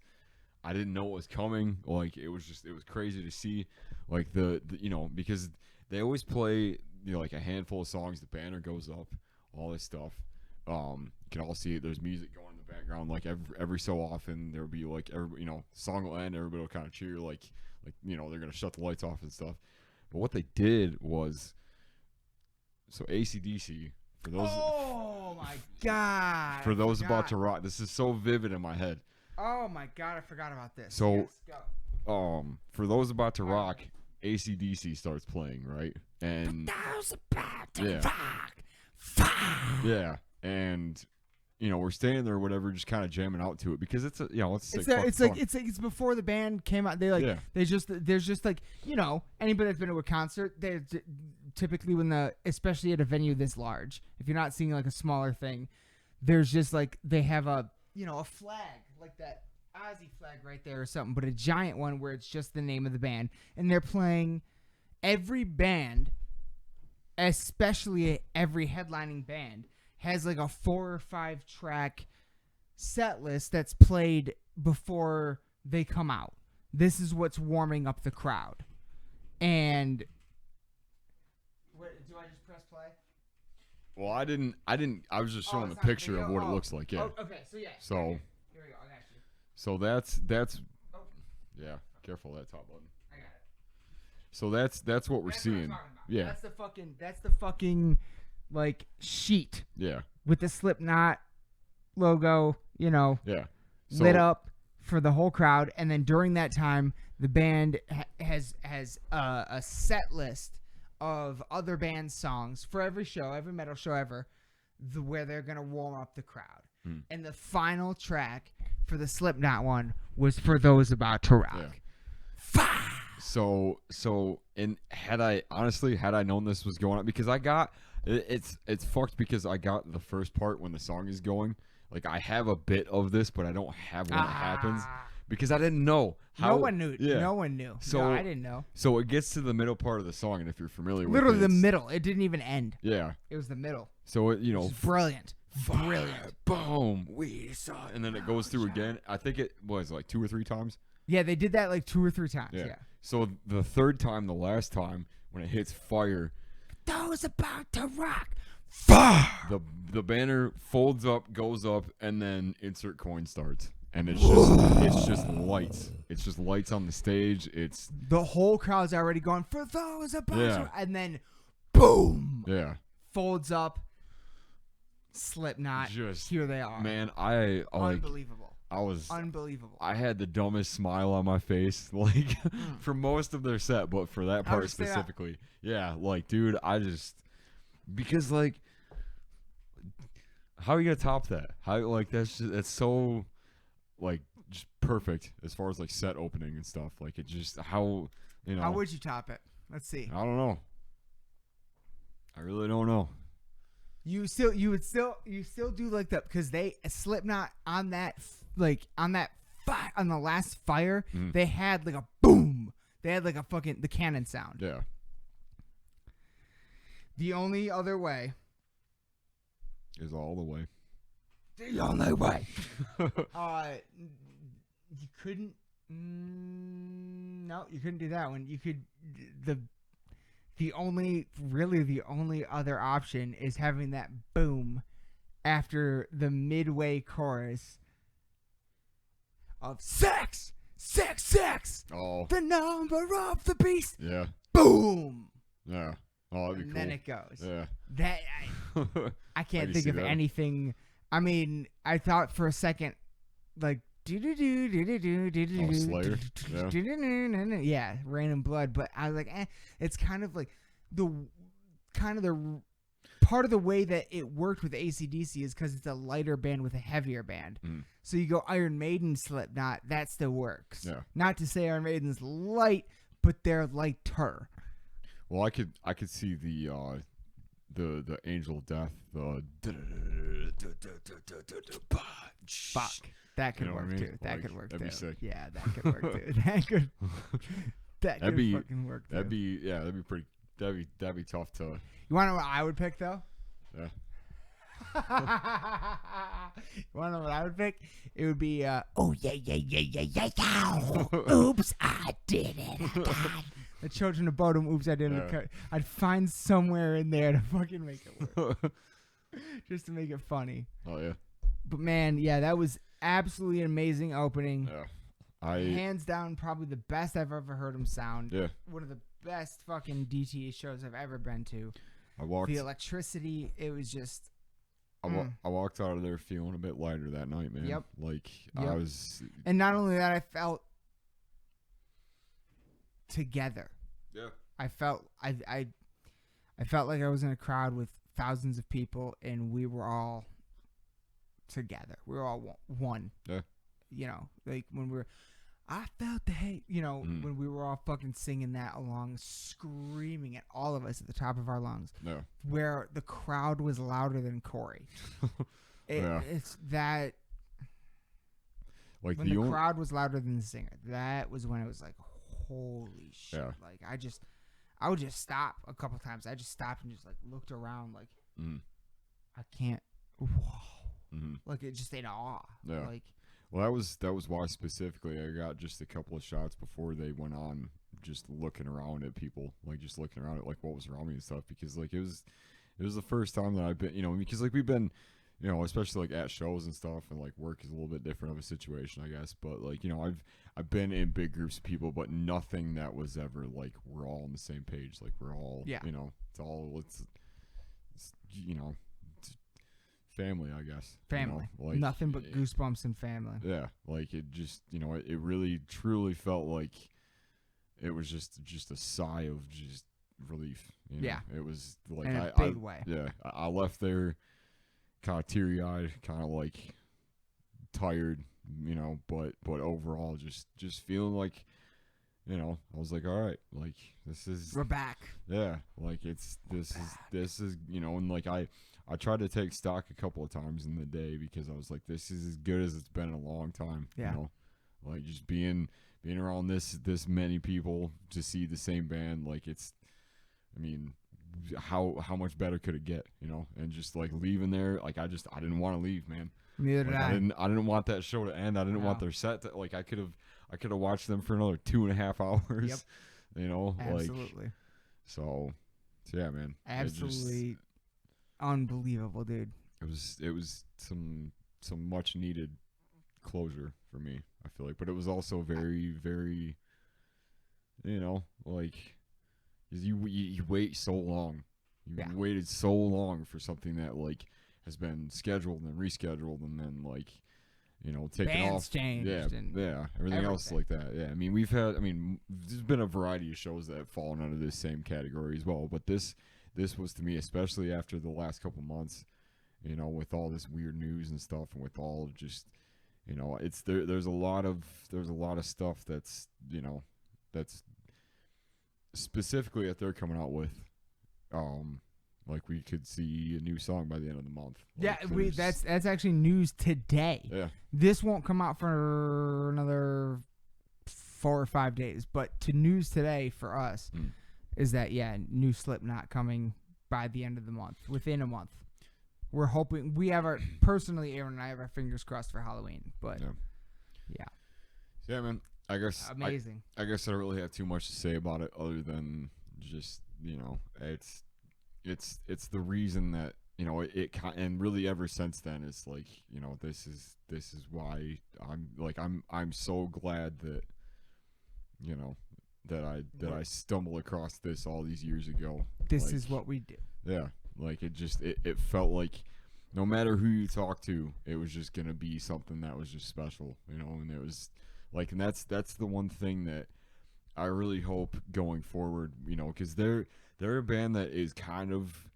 I didn't know it was coming. It was crazy to see, because they always play a handful of songs. The banner goes up, all this stuff. You can all see it. There's music going in the background. Every so often there'll be song will end, everybody will kind of cheer, they're gonna shut the lights off and stuff. But what they did was, so AC/DC, for those. Oh my God! For those about to rock, this is so vivid in my head. Oh my God! I forgot about this. So, yes, go. For those about to rock, AC/DC starts playing, right? And those about to rock. Yeah, and we're standing there or whatever, just kind of jamming out to it, because it's it's before the band came out. There's just anybody that's been to a concert, they typically especially at a venue this large, if you're not seeing a smaller thing, there's just they have a flag like that Ozzy flag right there or something, but a giant one where it's just the name of the band, and they're playing. Every band, especially every headlining band, has a 4 or 5 track set list that's played before they come out. This is what's warming up the crowd. And do I just press play? Well, I didn't. I was just showing a picture of what it looks like. Yeah. Oh, okay. So yeah. So here we go. I got you. So that's. Oh. Yeah. Careful that top button. I got it. So that's what we're seeing. What I'm talking about. Yeah. That's the fucking sheet. Yeah. With the Slipknot logo, Yeah. lit up for the whole crowd, and then during that time, the band has a set list of other band songs for every show, every metal show ever, where they're gonna warm up the crowd. And the final track for the Slipknot one was For Those About to Rock. Yeah. So and had I known this was going on, because I got It's fucked because I got the first part when the song is going. Like I have a bit of this, but I don't have when it happens because I didn't know how. No one knew. Yeah. No one knew. So no, I didn't know. So it gets to the middle part of the song, and if you're familiar Literally with it, the middle. It didn't even end. Yeah. It was the middle. So it, Which is brilliant. Brilliant. Boom. We saw, and then it goes through again. I think it was like 2 or 3 times. Yeah, they did that like 2 or 3 times. Yeah. So the third time, the last time, when it hits fire, those about to rock. the banner folds up, goes up, and then insert coin starts, and it's just lights. It's just lights on the stage. It's the whole crowd's already going for those about to, Yeah. and then boom, yeah. folds up. Slipknot. Just Here they are. Man, I like. Unbelievable. I was. Unbelievable. I had the dumbest smile on my face, like for most of their set, but for that part specifically, yeah, like, dude, I just because like, how are you gonna top that? How like that's so like just perfect as far as like set opening and stuff. Like it just how you know. How would you top it? Let's see. I don't know. I really don't know. You still do like that because they Slipknot on that on the last fire they had like a boom. They had like a fucking the cannon sound. Yeah. The only other way is all the way. The only way. You couldn't. No, you couldn't do that one. You could the only other option is having that boom after the midway chorus of sex, Oh. the number of the beast. Yeah. Boom. Yeah. Oh, that'd be And cool. then it goes. Yeah. That I can't think of anything. I mean, I thought for a second, like Slayer. yeah, Rain and Blood, but I was like, it's kind of like the part of the way that it worked with AC/DC is because it's a lighter band with a heavier band. So you go Iron Maiden, Slipknot, that still works. Yeah. Not to say Iron Maiden's light, but they're lighter. Well, I could see the Angel of Death, Fuck. That could You know what work I mean? too. That Like, could work too. that'd be sick. Yeah, that could work too. That could fucking work too. That'd be pretty. That'd be tough to. You want to know what I would pick though? Yeah. You want to know what I would pick? It would be oh yeah. Oops, I did it. The Children of Bodom. Oops, I did it. I'd find somewhere in there to fucking make it work, just to make it funny. Oh yeah. But man, yeah, that was absolutely an amazing opening. Yeah. Hands down, probably the best I've ever heard him sound. Yeah. One of the best fucking DTA shows I've ever been to. The electricity, it was just. I walked out of there feeling a bit lighter that night, man. Yep. Like Yep. I was. And not only that, I felt together. Yeah. I felt like I was in a crowd with thousands of people, and we were all together. We were all one. Yeah. You know, like when I felt the hate. You know, when we were all fucking singing that along, screaming at all of us at the top of our lungs. Yeah. Where the crowd was louder than Corey. It's that. Like when the crowd was louder than the singer, that was when it was like, holy shit. Yeah. Like I would just stop a couple times. I just stopped and just like looked around like I can't. Whoa. Like it just in awe. Yeah. Like. Well, that was why specifically I got just a couple of shots before they went on, just looking around at people, like just looking around at like what was around me and stuff, because like it was the first time that I've been, you know, because like we've been, you know, especially like at shows and stuff, and like work is a little bit different of a situation, I guess, but like, you know, I've been in big groups of people, but nothing that was ever like we're all on the same page, like we're all, you know, it's you know. Family, I guess. Family. You know, like, nothing but goosebumps and family. Yeah, like it just, you know, it really truly felt like it was just a sigh of just relief. You know? Yeah. It was like in a big way. Yeah, I left there kind of teary-eyed, kind of like tired, you know, but overall just feeling like you know, I was like, all right, like this is We're back. yeah, like this is you know, and like I tried to take stock a couple of times in the day because I was like, this is as good as it's been in a long time. Yeah. You know, like just being around this many people to see the same band, like it's, I mean, how much better could it get? You know, and just like leaving there, like I didn't want to leave, man. Neither did Like, I. I didn't want that show to end. I didn't want No. their set to, like I could have watched them for another 2.5 hours. Yep. You know, like Absolutely. so yeah, man. Absolutely unbelievable, dude. It was some much needed closure for me, I feel like, but it was also very, very, you know, like you wait so long. You Yeah. waited so long for something that like has been scheduled and rescheduled and then like, you know, taken Bands off. changed Yeah, and everything else everything. like that. Yeah, I mean, there's been a variety of shows that have fallen under this same category as well, but this was to me, especially after the last couple months, you know, with all this weird news and stuff, and with all just, you know, it's there's a lot of stuff that's, you know, that's specifically that they're coming out with, like we could see a new song by the end of the month. Yeah, Like, that's actually news today. yeah, This won't come out for another 4 or 5 days, but to news today for us Mm. is that new Slipknot coming by the end of the month, within a month. We're hoping we have our personally, Aaron and I have our fingers crossed for Halloween, but yeah, man. I guess amazing. I guess I don't really have too much to say about it other than just, you know, it's the reason that, you know, and really ever since then it's like, you know, this is why I'm so glad that, you know, that I stumbled across this all these years ago. This Like, is what we do. yeah, like it felt like no matter who you talk to, it was just gonna be something that was just special, you know. And it was like, and that's the one thing that I really hope going forward, you know, because they're a band that is kind of,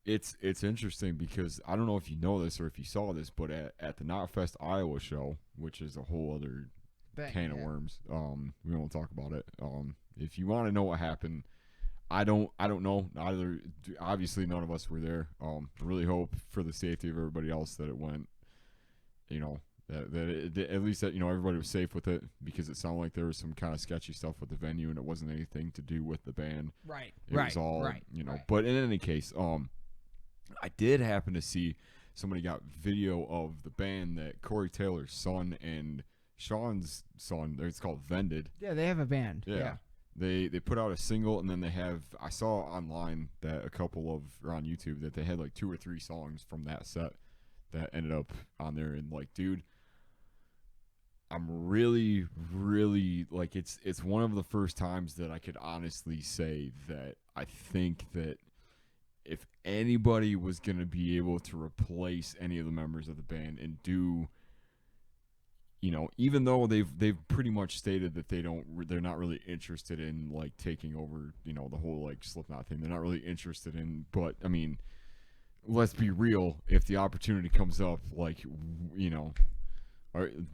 it's interesting because I don't know if you know this or if you saw this, but at the Knotfest Iowa show, which is a whole other can of worms, we won't talk about it. If you want to know what happened, I don't know. Either, obviously none of us were there. I really hope for the safety of everybody else that it went, you know, that at least that, you know, everybody was safe with it, because it sounded like there was some kind of sketchy stuff with the venue and it wasn't anything to do with the band. Right. It was all, you know. But in any case, I did happen to see somebody got video of the band that Corey Taylor's son and Sean's son, it's called Vended. Yeah, they have a band. Yeah. They put out a single, and then they have, I saw online that or on YouTube that they had like 2 or 3 songs from that set that ended up on there. And like, dude, I'm really, really, like, it's one of the first times that I could honestly say that I think that if anybody was going to be able to replace any of the members of the band and do, you know, even though they've pretty much stated that they're not really interested in like taking over, you know, the whole like Slipknot thing. They're not really interested in, but I mean, let's be real. If the opportunity comes up, like, you know,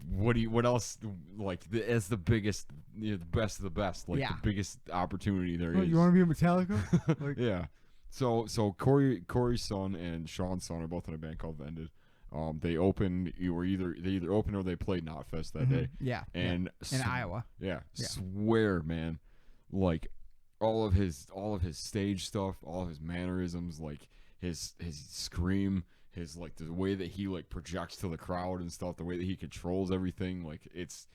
what else, like, as the biggest, you know, the best of the best, like the biggest opportunity there is. You want to be in Metallica? Like, yeah. So Corey's son and Sean's son are both in a band called Vended. They opened, they either opened or they played Knotfest that day. Yeah. And in Iowa. Yeah. Swear, man, like all of his stage stuff, all of his mannerisms, like his scream, his like the way that he like projects to the crowd and stuff, the way that he controls everything, like it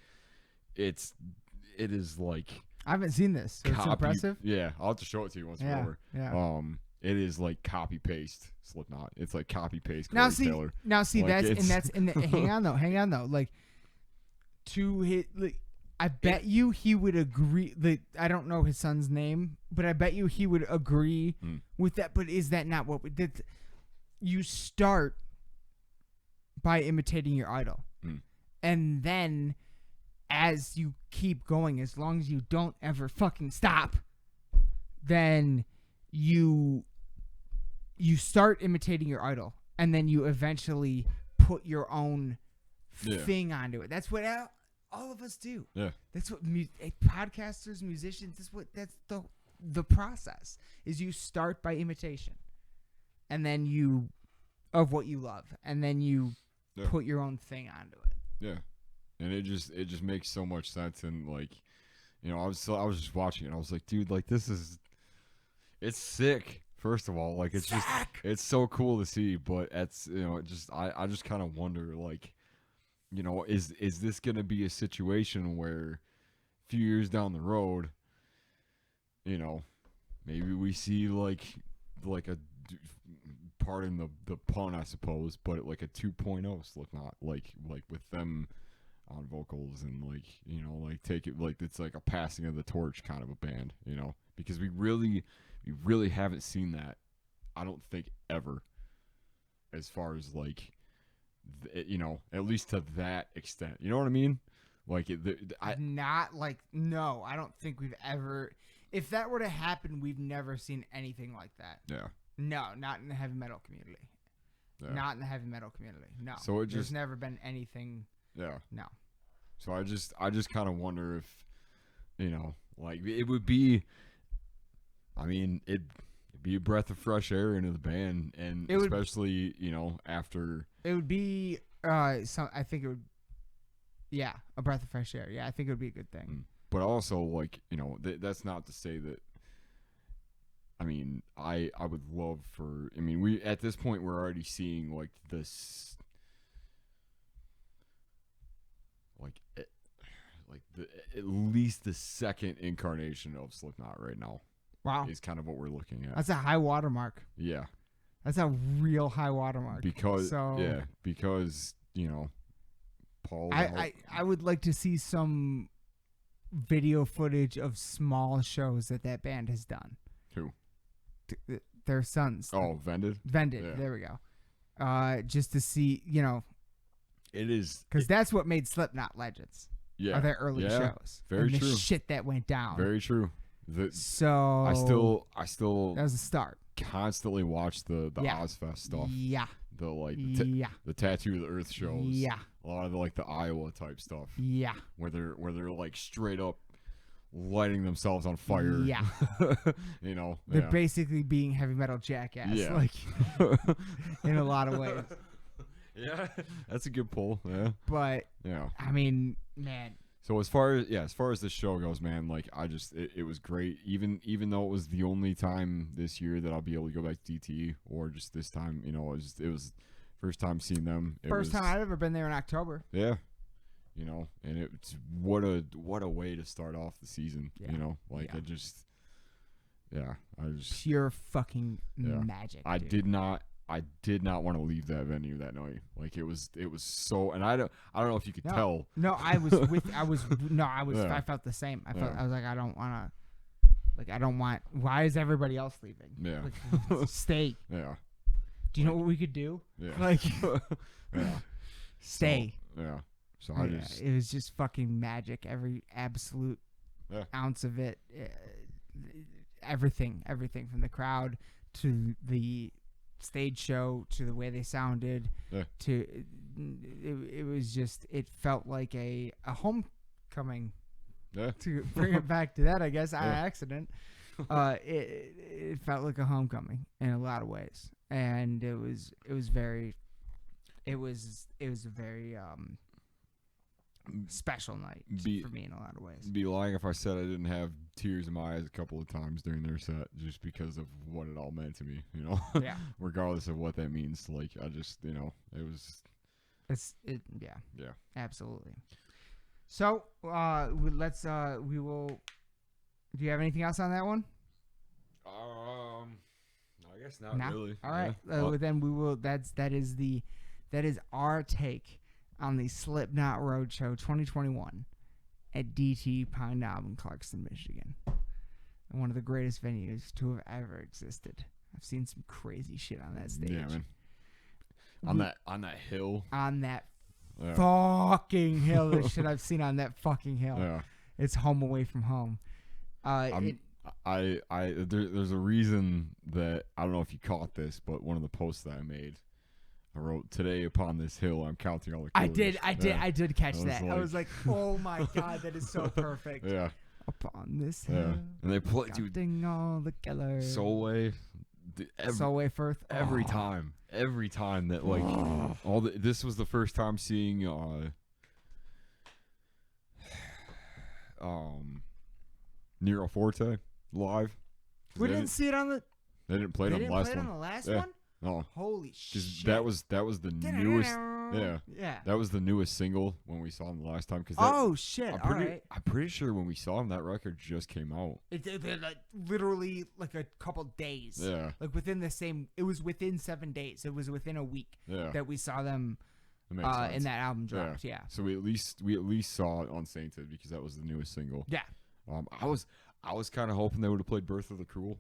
is like, I haven't seen this. So it's impressive. Yeah, I'll have to show it to you once we're over. Yeah. It is like copy paste Slipknot. It's like copy paste Now Corey Taylor. Like Like, hang on though. Like, to hit, like, I bet you he would agree. Like, I don't know his son's name, but I bet you he would agree with that. But is that not what we did? You start by imitating your idol, and then as you keep going, as long as you don't ever fucking stop, then you start imitating your idol, and then you eventually put your own thing onto it. That's what all of us do. Yeah. That's what podcasters, musicians. That's the process. Is you start by imitation, and then you of what you love, and then you put your own thing onto it. Yeah, and it just makes so much sense. And like, you know, I was just watching it. I was like, dude, like it's sick. First of all, like it's so cool to see. But it's I just kind of wonder, like, you know, is this gonna be a situation where a few years down the road, you know, maybe we see like a pardon the pun, I suppose, but like a 2.0 Slipknot, like with them on vocals and like, you know, like take it like it's like a passing of the torch kind of a band, you know, because we really haven't seen that, I don't think, ever, as far as like, you know, at least to that extent, you know what I mean? Like Not like, no, I don't think we've ever. If that were to happen, we've never seen anything like that. Yeah. No, not in the heavy metal community. Yeah. Not in the heavy metal community. No. So there's never been anything. Yeah. No. So I just kind of wonder if, you know, like it would be. I mean, it'd be a breath of fresh air into the band, and especially you know after. It would be I think it would. Yeah, a breath of fresh air. Yeah, I think it would be a good thing. But also, like, you know, that's not to say that. I mean, I would love for. I mean, we at this point we're already seeing like this, like at least the second incarnation of Slipknot right now. Wow, is kind of what we're looking at. That's a high watermark. Yeah, that's a real high watermark. Because you know, Paul. I would like to see some video footage of small shows that band has done. Who? Their sons. Oh, Vended? Vended. Yeah. There we go. Just to see, you know. It is. Because that's what made Slipknot legends. Yeah. Are their early shows. Very and true. The shit that went down. Very true. So. I still. That was a start. Constantly watch the Ozfest stuff. Yeah. The Tattoo of the Earth shows. Yeah. A lot of the Iowa type stuff. Yeah. Where they're like straight up lighting themselves on fire. Yeah. You know. They're basically being heavy metal jackass. Yeah. Like in a lot of ways. Yeah. That's a good pull. Yeah. But yeah. I mean, man. So as far as this show goes, man, like it was great. Even though it was the only time this year that I'll be able to go back to DT, or just this time, you know, it was first time seeing them. First time I've ever been there in October. Yeah. You know, and it's what a way to start off the season. Yeah. You know, like I just pure fucking magic. I did not want to leave that venue that night. Like it was so, and I don't know if you could tell. No, I felt the same. I was like, I don't want. Why is everybody else leaving? Yeah. Like, stay. Yeah. Do you know what we could do? Yeah. Like, yeah. Stay. So, yeah. So it was just fucking magic. Every absolute ounce of it. Everything from the crowd to the stage show to the way they sounded to it was just, it felt like a homecoming. To bring it back to that, I guess, on accident. It felt like a homecoming in a lot of ways, and it was a very special night for me in a lot of ways. Be lying if I said I didn't have tears in my eyes a couple of times during their set, just because of what it all meant to me, you know. Yeah. Regardless of what that means, like I just, you know, it was. Yeah. Absolutely. So we will. Do you have anything else on that one? I guess not really. All right. Then we will. That is our take on the Slipknot Roadshow 2021 at DT Pine Knob in Clarkston, Michigan. One of the greatest venues to have ever existed. I've seen some crazy shit on that stage. Yeah, man. On that hill. On that fucking hill. The shit I've seen on that fucking hill. Yeah. It's home away from home. There's a reason that I don't know if you caught this, but one of the posts that I made, I wrote today upon this hill. I'm counting all the. I killers." I did catch I was that. I like- was like, oh my god, that is so perfect. Yeah, Upon this yeah. hill, And they play, dude. counting all the killers. Solway. Solway Firth. Every time that like this was the first time seeing Nero Forte live. We didn't see it on the. They didn't play it They on the didn't last play it one. on the last Yeah. one. No, Holy because shit! that was the newest. Yeah, Yeah. that was the newest single when we saw him the last time. Because Oh shit! I'm All pretty, right. I'm pretty sure when we saw him, that record just came out. It like, literally like a couple days. Yeah, Like within the same. It was within 7 days. It was within a week yeah. that we saw them. That makes sense. And that album dropped. Yeah. So we at least saw it on Sainted because that was the newest single. Yeah. I was kind of hoping they would have played Birth of the Cruel,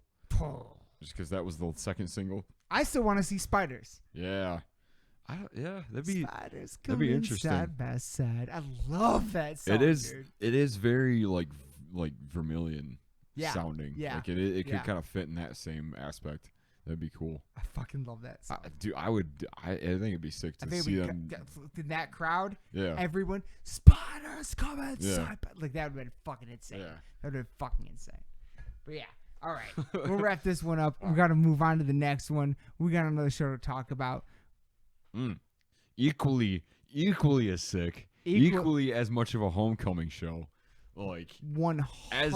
just because that was the second single. I still want to see spiders. Yeah, that'd be. Spiders that'd be coming interesting. side by side. I love that song. It is. Dude. It is very like Vermilion Yeah, sounding. yeah, Like it could yeah. kind of fit in that same aspect. That'd be cool. I fucking love that song. Dude, I think it'd be sick I to think see we them. in that crowd, Yeah, everyone, spiders coming Yeah. side by. Like that would have been fucking insane. Yeah. That would have been fucking insane. But yeah, all right, we'll wrap this one up. We got to move on to the next one. We got another show to talk about. Equally as sick. Equally as much of a homecoming show. Like as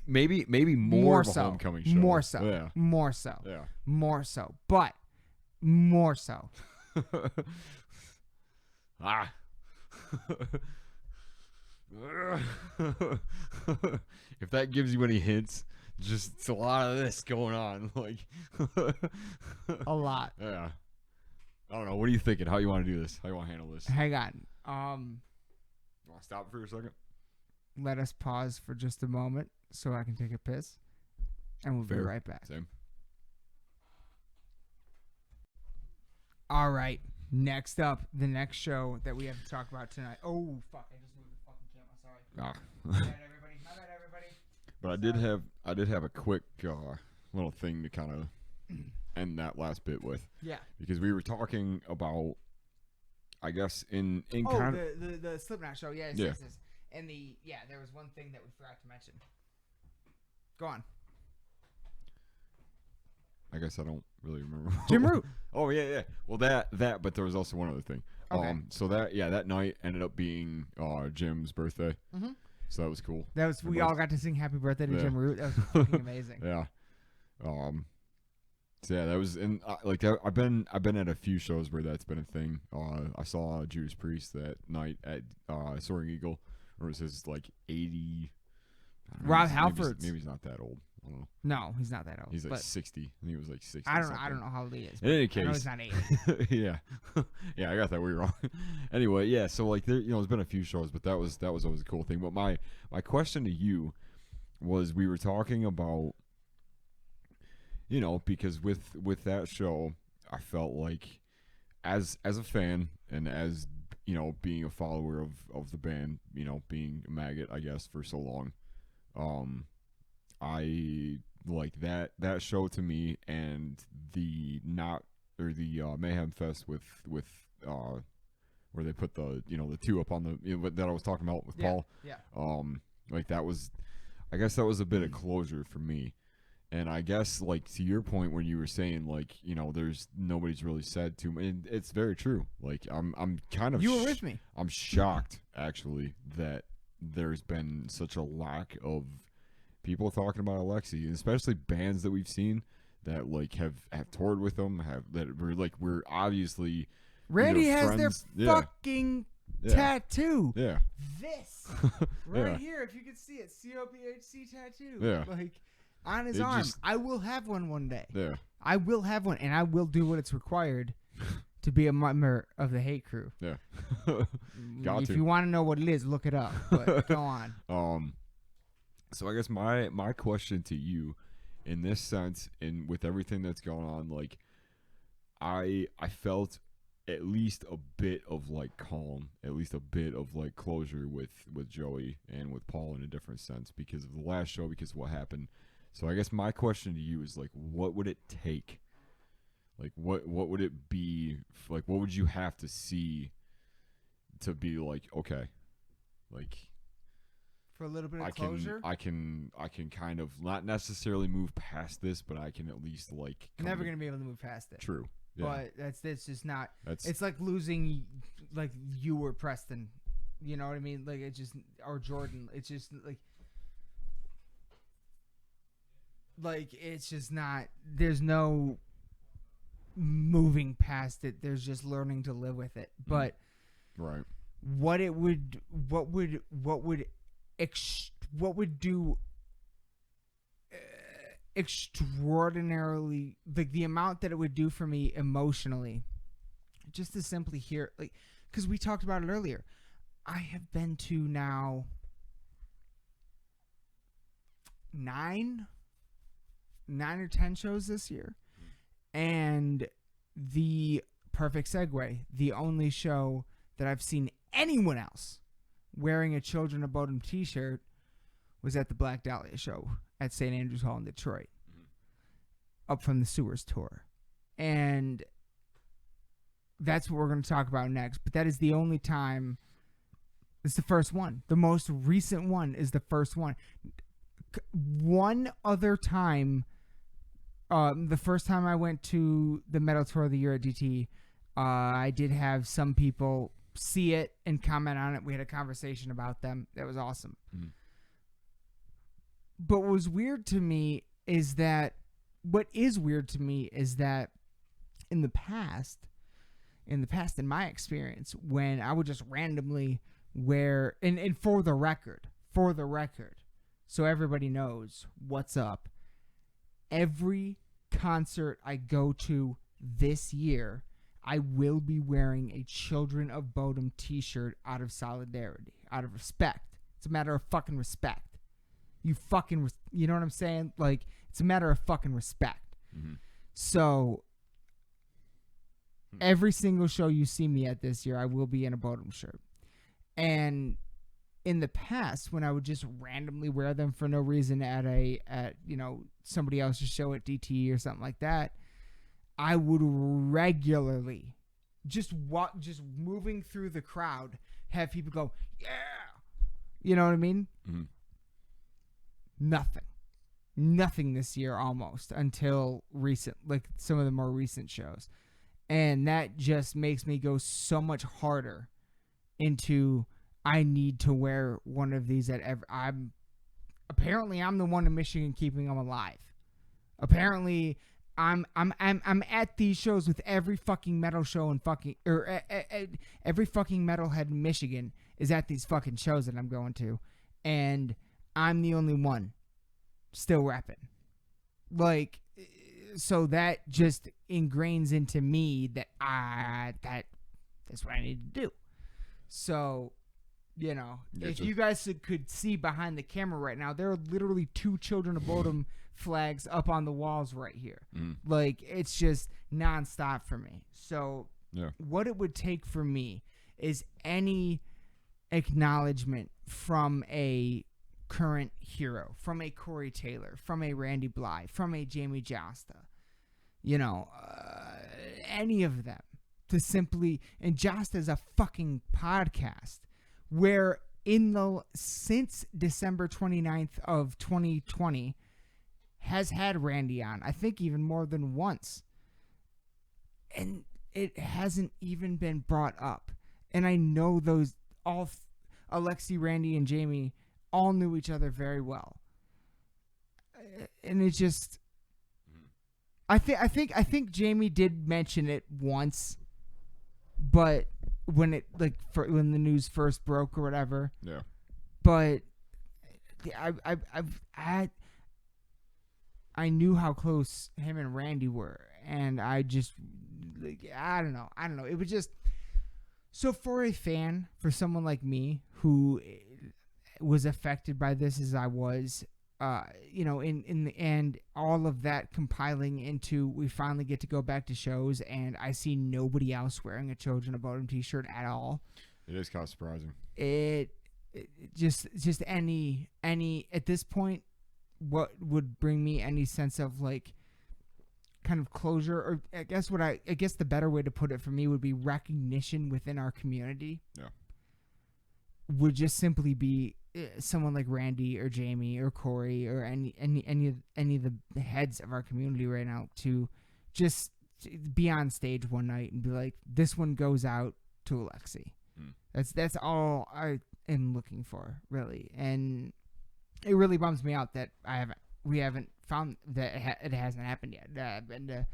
maybe more of a so. homecoming show. More so. Yeah. More so. Yeah. More so. But more so. Ah. If that gives you any hints, just it's a lot of this going on. Like A lot. yeah. I don't know. What are you thinking? How you want to do this? How you want to handle this? Hang on. You want to stop for a second? Let us pause for just a moment so I can take a piss, and we'll Fair. be right back. Same. All right. Next up, the next show that we have to talk about tonight. Oh fuck! I just moved the fucking camera. Sorry. My bad, everybody. My bad, everybody. But I did have a quick little thing to kind of end that last bit with. Yeah. Because we were talking about, I guess in Oh, kind of the Slipknot show. Yes, Yeah. yes. And there was one thing that we forgot to mention. Go on. I guess I don't really remember. Jim Root. Oh yeah. Well that but there was also one other thing. Okay. So that night ended up being Jim's birthday. Mhm. So that was cool. That was we all got to sing "Happy Birthday" to Yeah. Jim Root. That was fucking amazing. Yeah. So yeah, that was in like I've been at a few shows where that's been a thing. I saw Judas Priest that night at Soaring Eagle, or it was his like 80. I don't know, Rob maybe Halford's. maybe he's not that old. I don't know. No, he's not that old. He's like but 60. I think he was like 60. I don't something. know how old he is. In any I know case, he's not 80. yeah, yeah, I got that way wrong. Anyway, yeah, so like there, there's been a few shows, but that was always a cool thing. But my question to you was, we were talking about, because with that show, I felt like as a fan and as being a follower of the band, being a maggot, I guess, for so long, I like that show to me, and the Mayhem Fest with where they put the the two up on the that I was talking about with Paul. Yeah. Like that was, I guess that was a bit of closure for me. And I guess, like, to your point when you were saying, like, there's nobody's really said too much, and it's very true. Like, I'm kind of You were with me. I'm shocked actually that there's been such a lack of people talking about Alexi, and especially bands that we've seen that like have toured with them, we're obviously Randy has their friends. Yeah. fucking Yeah. tattoo. Yeah. This right Yeah. here, if you can see it, COPHC tattoo. Yeah. Like on his It arm. just- I will have one day. Yeah. I will have one, and I will do what it's required to be a member of the Hate Crew. Yeah. If you want to know what it is, look it up. But go on. So I guess my question to you, in this sense, and with everything that's going on, like, I felt at least a bit of like calm, at least a bit of like closure with Joey and with Paul in a different sense because of the last show, because of what happened. So I guess my question to you is, like, what would it take? Like what would it be? Like what would you have to see to be like, okay, like For a little bit of I closure? can kind of not necessarily move past this, but I can at least like Never going to be able to move past it. True. Yeah. But that's just not. That's It's like losing, like, you or Preston. You know what I mean? Like, it's just. Or Jordan. It's just, like. Like, it's just not. There's no moving past it. There's just learning to live with it. But. right. What would do extraordinarily, like the amount that it would do for me emotionally, just to simply hear, like, because we talked about it earlier. I have been to now 9 or 10 shows this year, and the perfect segue, the only show that I've seen anyone else wearing a Children of Bodom t-shirt was at the Black Dahlia show at St. Andrews Hall in Detroit, up from the Sewers tour. And that's what we're going to talk about next. But that is the only time. It's the first one. The most recent one is the first one. One other time, the first time I went to the Metal Tour of the Year at DT, I did have some people see it and comment on it. We had a conversation about them. That was awesome. Mm-hmm. But what is weird to me is that in the past, in my experience, when I would just randomly wear, and for the record, so everybody knows what's up, every concert I go to this year, I will be wearing a Children of Bodom t-shirt out of solidarity, out of respect. It's a matter of fucking respect. You know what I'm saying? Like, it's a matter of fucking respect. Mm-hmm. So, every single show you see me at this year, I will be in a Bodom shirt. And in the past, when I would just randomly wear them for no reason at somebody else's show at DT or something like that, I would regularly just moving through the crowd, have people go, yeah. You know what I mean? Mm-hmm. Nothing this year almost until recent, like some of the more recent shows. And that just makes me go so much harder into, I need to wear one of these I'm the one in Michigan keeping them alive. Apparently I'm at these shows with every fucking metal show in every fucking metalhead in Michigan is at these fucking shows that I'm going to, and I'm the only one still repping. Like, so that just ingrains into me that that's what I need to do. So, if you guys could see behind the camera right now, there are literally 2 Children of Bodom flags up on the walls right here. Like, it's just nonstop for me. So, what it would take for me is any acknowledgement from a current hero, from a Corey Taylor, from a Randy Bly, from a Jamie Josta, any of them, to simply, and Josta is a fucking podcast where since December 29th of 2020 has had Randy on, I think even more than once, and it hasn't even been brought up. And I know those all Alexi, Randy, and Jamie all knew each other very well, and it just, I think Jamie did mention it once, but when when the news first broke or whatever, but I knew how close him and Randy were, and I just, I don't know. It was just, so for a fan, for someone like me who was affected by this as I was, in the end, all of that compiling into, we finally get to go back to shows, and I see nobody else wearing a Children of Bodom t-shirt at all. It is kind of surprising. It just any at this point, what would bring me any sense of, like, kind of closure, or I guess the better way to put it for me would be recognition within our community. Yeah. Would just simply be someone like Randy or Jamie or Corey or any of the heads of our community right now to just be on stage one night and be like, this one goes out to Alexi. That's all I am looking for, really. And it really bums me out that we haven't found that it hasn't happened yet. I've been to,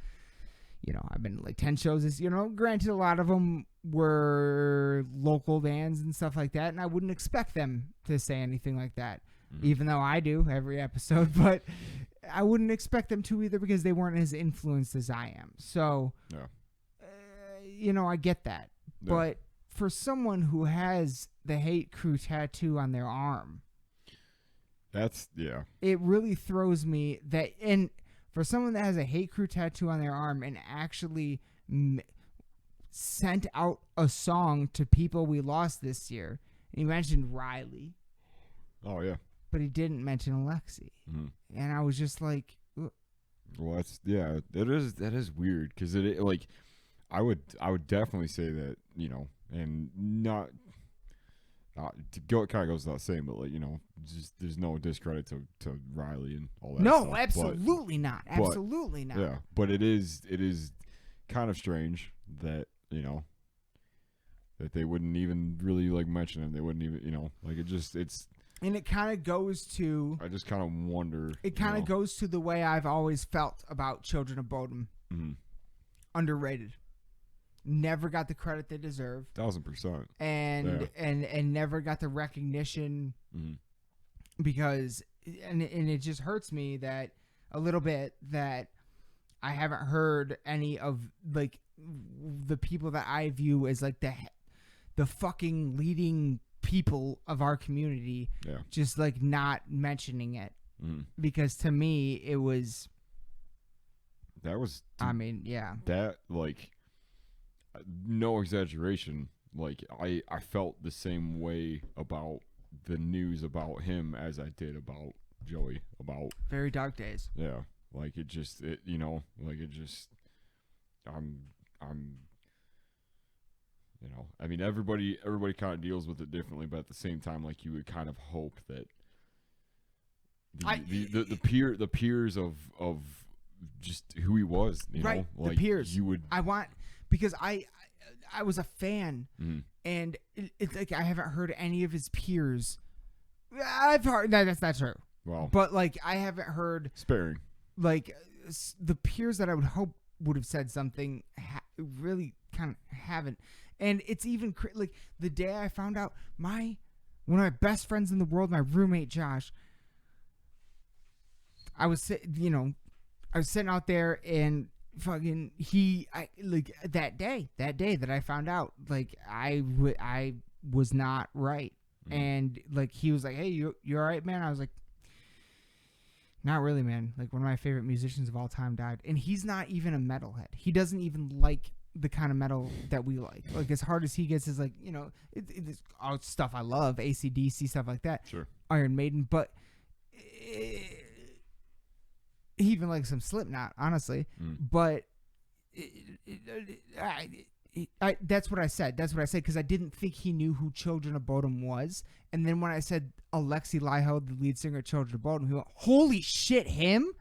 I've been to like 10 shows this, granted a lot of them were local bands and stuff like that, and I wouldn't expect them to say anything like that, even though I do every episode, but I wouldn't expect them to either because they weren't as influenced as I am. So, I get that. Yeah. But for someone who has the Hate Crew tattoo on their arm, it really throws me that, and for someone that has a Hate Crew tattoo on their arm and actually sent out a song to people we lost this year, and he mentioned Riley. Oh, yeah. But he didn't mention Alexi. And I was just like, ugh. Well, that is weird, because it like, I would definitely say that, and not to go, it kind of goes without saying, but like, just there's no discredit to Riley and all that. No, stuff, absolutely not. Absolutely not. Yeah, but it is kind of strange that that they wouldn't even really like mention him. They wouldn't even like it's. And it kind of goes to. I just kind of wonder. It kind of goes to the way I've always felt about Children of Bodom. Underrated. Never got the credit they deserve. 1000%. And never got the recognition because and it just hurts me that a little bit that I haven't heard any of like the people that I view as like the fucking leading people of our community just like not mentioning it because to me it was that like no exaggeration, like I felt the same way about the news about him as I did about Joey, about Very Dark Days. Yeah, like I'm I mean everybody kind of deals with it differently, but at the same time, like, you would kind of hope that the peers of just who he was, right, like the peers. You would because I was a fan, and it's like I haven't heard any of his peers. I've heard that's not true. Wow. But like I haven't heard sparing like the peers that I would hope would have said something really kind of haven't. And it's even like the day I found out one of my best friends in the world, my roommate Josh. I was sitting out there and fucking that day that I found out, like I was not right. And like he was like, hey, you all right, man? I was like, not really, man. Like one of my favorite musicians of all time died, and he's not even a metalhead. He doesn't even like the kind of metal that we like. Like as hard as he gets is like, it's all stuff I love, AC/DC, stuff like that. Sure. Iron Maiden, but he even likes some Slipknot, honestly. But that's what I said. That's what I said because I didn't think he knew who Children of Bodom was. And then when I said Alexi Laiho, the lead singer of Children of Bodom, he went, holy shit, him?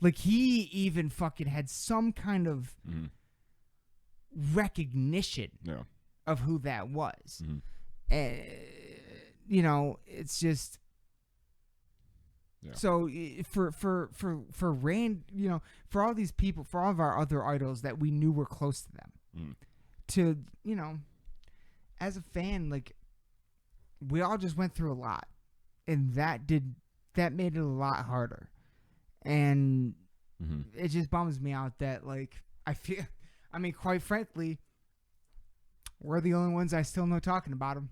Like he even fucking had some kind of recognition of who that was. It's just so for Rand, for all these people, for all of our other idols that we knew were close to them, to as a fan, like we all just went through a lot, and that made it a lot harder, and it just bums me out that like I mean, quite frankly, we're the only ones I still know talking about him.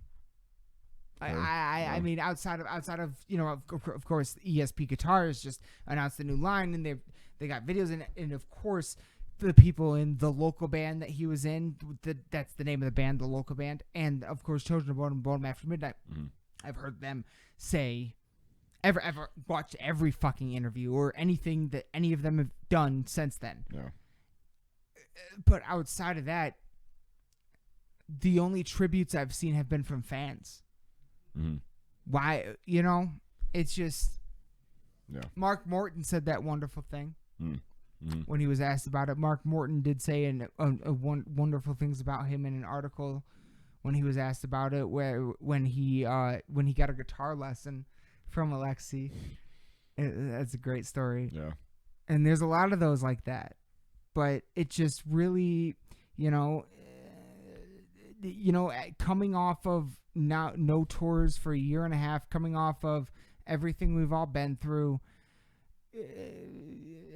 I mean, outside of of course, ESP Guitars just announced a new line, and they got videos, and of course, the people in the local band that he was in, that's the name of the band, the local band, and of course, Children of Bodom, Bodom After Midnight. I've heard them say ever watched every fucking interview or anything that any of them have done since then. Yeah. But outside of that, the only tributes I've seen have been from fans. Mm-hmm. Why, it's just. Yeah. Mark Morton said that wonderful thing Mm-hmm. when he was asked about it. Mark Morton did say wonderful things about him in an article when he was asked about it, when he got a guitar lesson from Alexi. That's a great story. Yeah. And there's a lot of those like that, but it just really, coming off of no tours for a year and a half, coming off of everything we've all been through.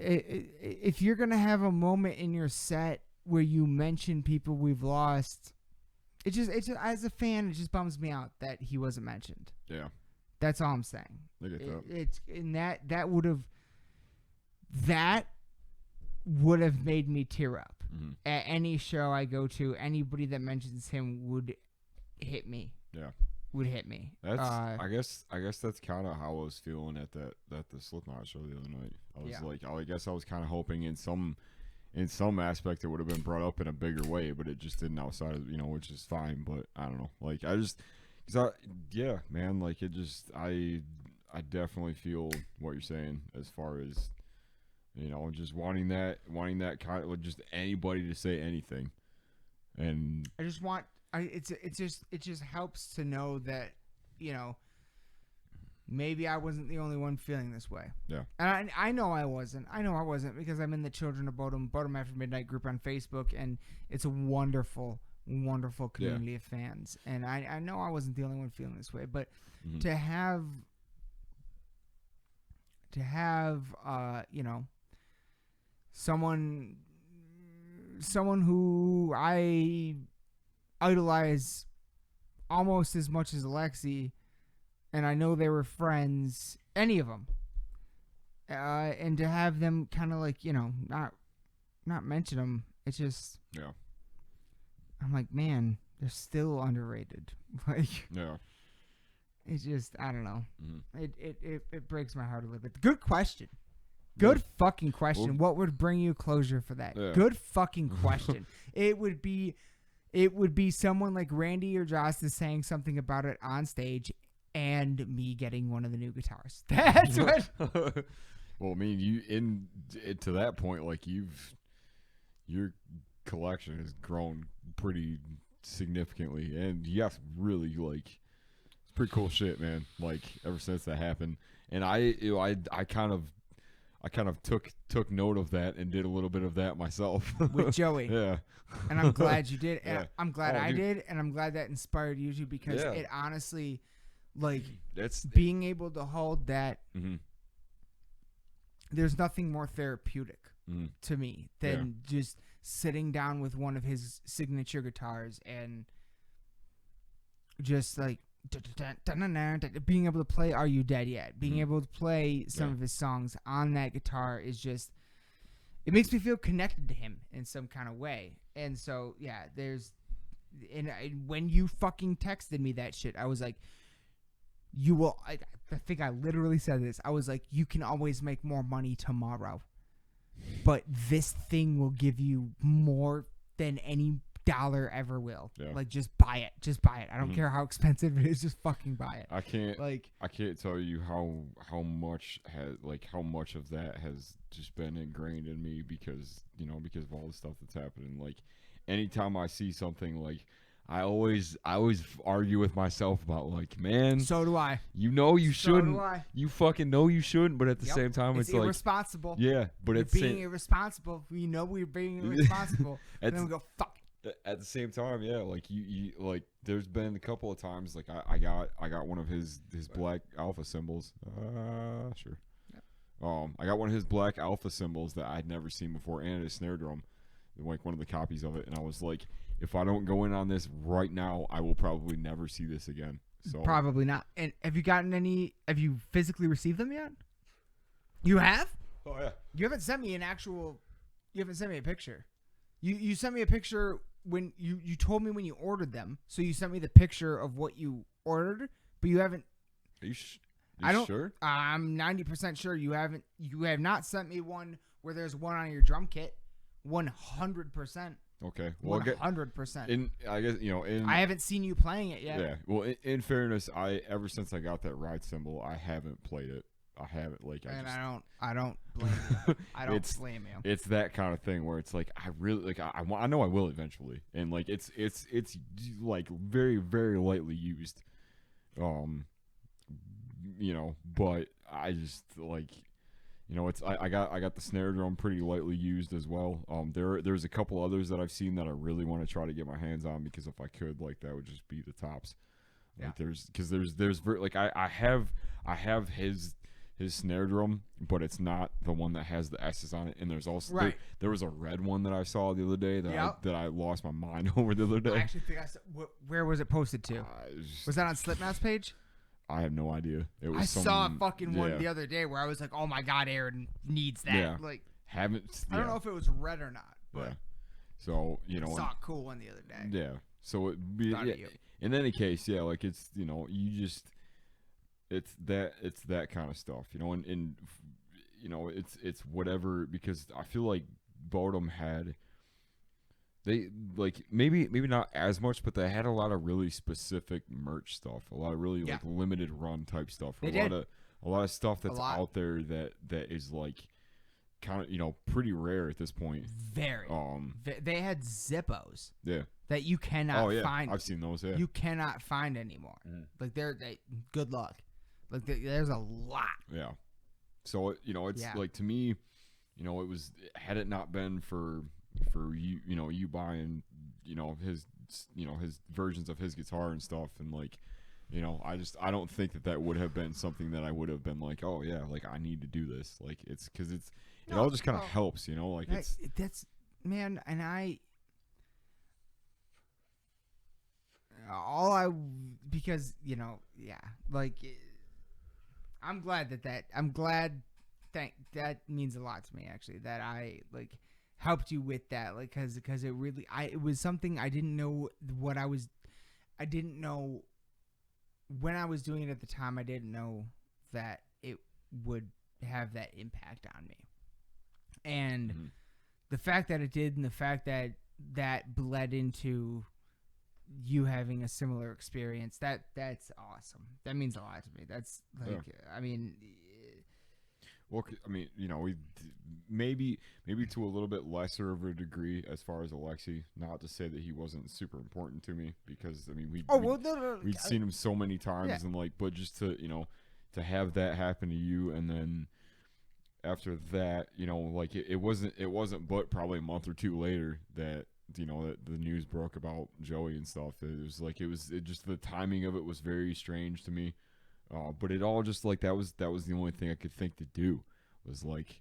If you're gonna have a moment in your set where you mention people we've lost, it just as a fan, it just bums me out that he wasn't mentioned. Yeah. That's all I'm saying. I get that. It's in that would have made me tear up. Mm-hmm. At any show I go to, anybody that mentions him would hit me. Yeah. Would hit me. That's I guess that's kind of how I was feeling at the Slipknot show the other night. I was like, I guess I was kind of hoping in some aspect it would have been brought up in a bigger way, but it just didn't outside of, which is fine. But I don't know, like yeah, man, like it just I definitely feel what you're saying as far as just wanting that kind of just anybody to say anything, and I just want. It just helps to know that, maybe I wasn't the only one feeling this way. Yeah. And I know I wasn't. Because I'm in the Children of Bodom After Midnight group on Facebook, and it's a wonderful, wonderful community of fans. And I know I wasn't the only one feeling this way, but mm-hmm. to have someone who I idolize almost as much as Alexi, and I know they were friends, any of them, and to have them kind of like not mention them, it's just I'm like, man, they're still underrated. Like, it's just, I don't know. Mm-hmm. It breaks my heart a little bit. Good question. Good fucking question. What would bring you closure for that? Yeah. Good fucking question. It would be someone like Randy or Joss is saying something about it on stage, and me getting one of the new guitars. That's what. Well, I mean, to that point, like your collection has grown pretty significantly, and yes, really, like it's pretty cool shit, man. Like ever since that happened, and I kind of took note of that and did a little bit of that myself with Joey. Yeah. And I'm glad you did. And Yeah. I'm glad I did, and I'm glad that inspired you too, because it honestly, like, being able to hold that. Mm-hmm. There's nothing more therapeutic to me than just sitting down with one of his signature guitars and just like being able to play Are You Dead Yet? Being able to play some of his songs on that guitar is just, it makes me feel connected to him in some kind of way. And so, when you fucking texted me that shit, I was like, I think I literally said this. I was like, you can always make more money tomorrow, but this thing will give you more than any dollar ever will. Yeah. Like, just buy it. I don't care how expensive it is. Just fucking buy it. I can't tell you how much of that has just been ingrained in me because of all the stuff that's happening. Like, anytime I see something, like, I always argue with myself about, like, man, so do I. You shouldn't. So do I. You fucking know you shouldn't, but at the same time, it's like irresponsible. Yeah, but it's being irresponsible. We know we're being irresponsible, and then we go, fuck. At the same time, yeah, like you like, there's been a couple of times, like I got one of his black alpha symbols. Sure. Yeah. I got one of his black alpha symbols that I'd never seen before, and a snare drum, like one of the copies of it, and I was like, if I don't go in on this right now, I will probably never see this again. So probably not. And have you physically received them yet? You have? Oh yeah. You haven't sent me a picture. You sent me a picture when you told me when you ordered them. So you sent me the picture of what you ordered, but you haven't. I don't. Sure? I'm 90% sure you haven't. You have not sent me one where there's one on your drum kit. 100%. Okay. Well, 100%. I guess I haven't seen you playing it yet. Yeah. Well, in fairness, ever since I got that ride cymbal, I haven't played it. I haven't I don't blame you. I don't blame you. It's that kind of thing where it's like I really like I know I will eventually, and like it's like very very lightly used, but I just like. It's I got the snare drum pretty lightly used as well. There's a couple others that I've seen that I really want to try to get my hands on, because if I could, like, that would just be the tops. Like I have his snare drum, but it's not the one that has the S's on it. And there's also there was a red one that I saw the other day that I lost my mind over the other day. I actually think where was it posted to? Was that on Slipknot's page? I have no idea. I saw a fucking one the other day where I was like, "Oh my god, Aaron needs that." Yeah. Like, I don't know if it was red or not, but yeah. So I saw a cool one the other day. Yeah. So in any case, yeah, like it's it's that kind of stuff, and it's whatever, because I feel like Bodum had. They like maybe not as much, but they had a lot of really specific merch stuff, a lot of really like limited run type stuff, a lot of stuff that's out there that is like kind of pretty rare at this point. Very. They had Zippos. Yeah. That you cannot find. I've seen those. Yeah. You cannot find anymore. Like they good luck. Like there's a lot. Yeah. So it's like, to me, it was, had it not been for you buying his his versions of his guitar and stuff, and like I don't think that would have been something that I would have been like, oh yeah, like I need to do this, like it's because it all just kind of helps, like that's man. And because like I'm glad that means a lot to me, actually, that I like helped you with that, like, because it was something I didn't know I didn't know when I was doing it at the time. I didn't know that it would have that impact on me, and the fact that it did, and the fact that bled into you having a similar experience, that's awesome. That means a lot to me. That's like, I mean, well, we maybe to a little bit lesser of a degree as far as Alexi. Not to say that he wasn't super important to me, because we'd seen him so many times, and like, but just to to have that happen to you, and then after that, like it wasn't but probably a month or two later that that the news broke about Joey and stuff. It just the timing of it was very strange to me. But it all just like that was the only thing I could think to do, was like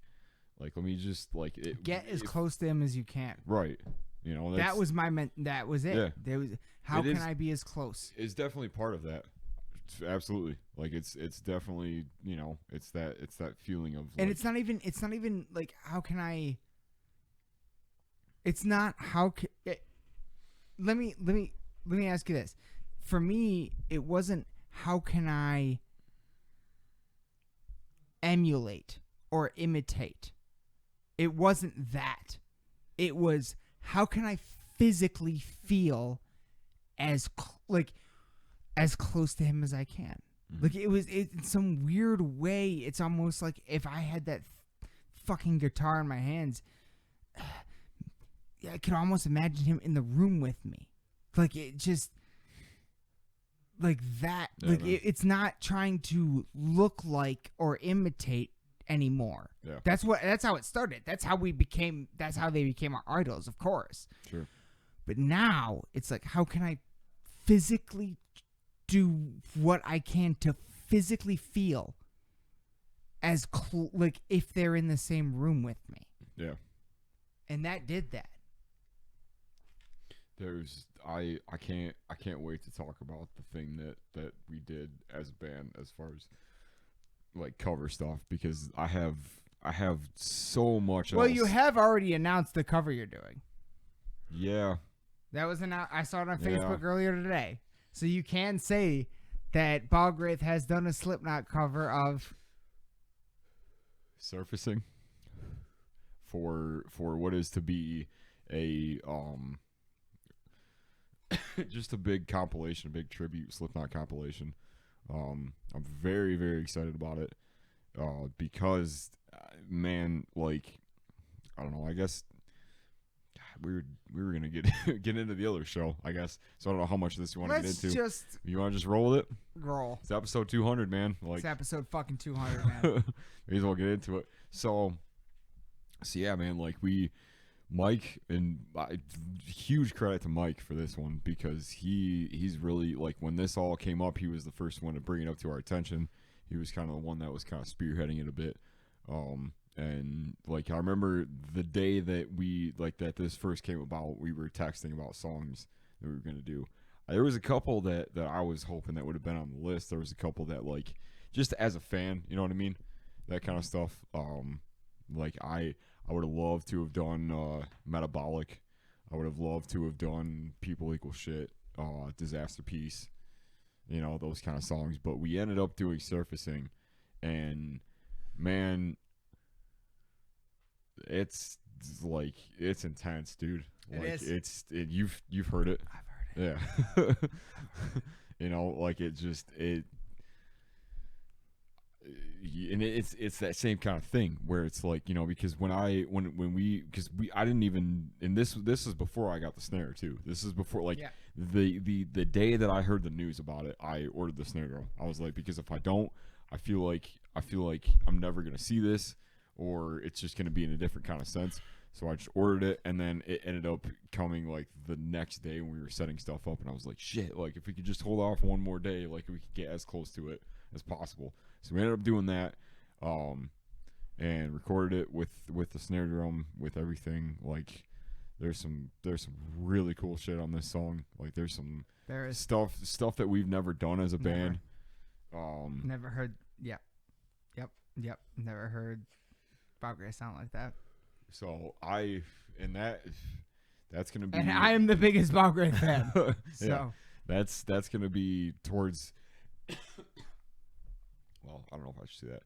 let me just like get as close to him as you can. Right. That was that was it. Yeah. There was I be as close? It's definitely part of that. Absolutely. Like it's definitely, it's that feeling of, and it's not even like, how can I, it's not how can it, let me ask you this. For me, it wasn't how can I emulate or imitate. It wasn't that. It was how can I physically feel as close to him as I can. Like in some weird way, it's almost like if I had that fucking guitar in my hands, I could almost imagine him in the room with me. Like it just like that. Yeah, like it's not trying to look like or imitate anymore. Yeah. That's how it started. That's how they became our idols, of course. Sure. But now it's like, how can I physically do what I can to physically feel as like if they're in the same room with me. Yeah. And that did that. I can't wait to talk about the thing that we did as a band as far as like cover stuff, because I have so much Well, else. you have already announced the cover you're doing. Yeah. That was I saw it on Facebook earlier today. So you can say that Balgraith has done a Slipknot cover of Surfacing for what is to be a just a big compilation, a big tribute Slipknot compilation. I'm very, very excited about it because, man, like, I don't know. I guess we were gonna get get into the other show, I guess. So I don't know how much of this you want to get into. You want to just roll with it? Roll. It's episode 200, man. Like, It's episode fucking 200, man. may as well get into it. So yeah, man. Like Mike, and huge credit to Mike for this one because he's really, like, when this all came up, he was the first one to bring it up to our attention. He was kind of the one that was kind of spearheading it a bit. And like, I remember the day that this first came about, we were texting about songs that we were going to do. There was a couple that I was hoping that would have been on the list. There was a couple that, like, just as a fan, you know what I mean? That kind of stuff. Like, I would have loved to have done Metabolic. I would have loved to have done People Equal Shit, Disaster Piece, you know, those kind of songs. But we ended up doing Surfacing, and man, it's like, it's intense, dude. Like, It is. You've heard it. I've heard it. Yeah. You know, like, and it's that same kind of thing where it's like, you know, because I didn't even, and this is before I got the snare too. This is before, like, the day that I heard the news about it, I ordered the snare drum. I was like, because if I don't, I feel like I'm never gonna see this, or it's just gonna be in a different kind of sense. So I just ordered it, and then it ended up coming, like, the next day when we were setting stuff up, and I was like, shit, like, if we could just hold off one more day, like, we could get as close to it as possible. So we ended up doing that, and recorded it with the snare drum, with everything. Like, there's some really cool shit on this song. Like, there's some stuff that we've never done as a band. Never heard. Yep. Never heard Balgraith sound like that. So that's gonna be. And I am the biggest Balgraith fan. So yeah, that's gonna be towards. Well, I don't know if I should say that.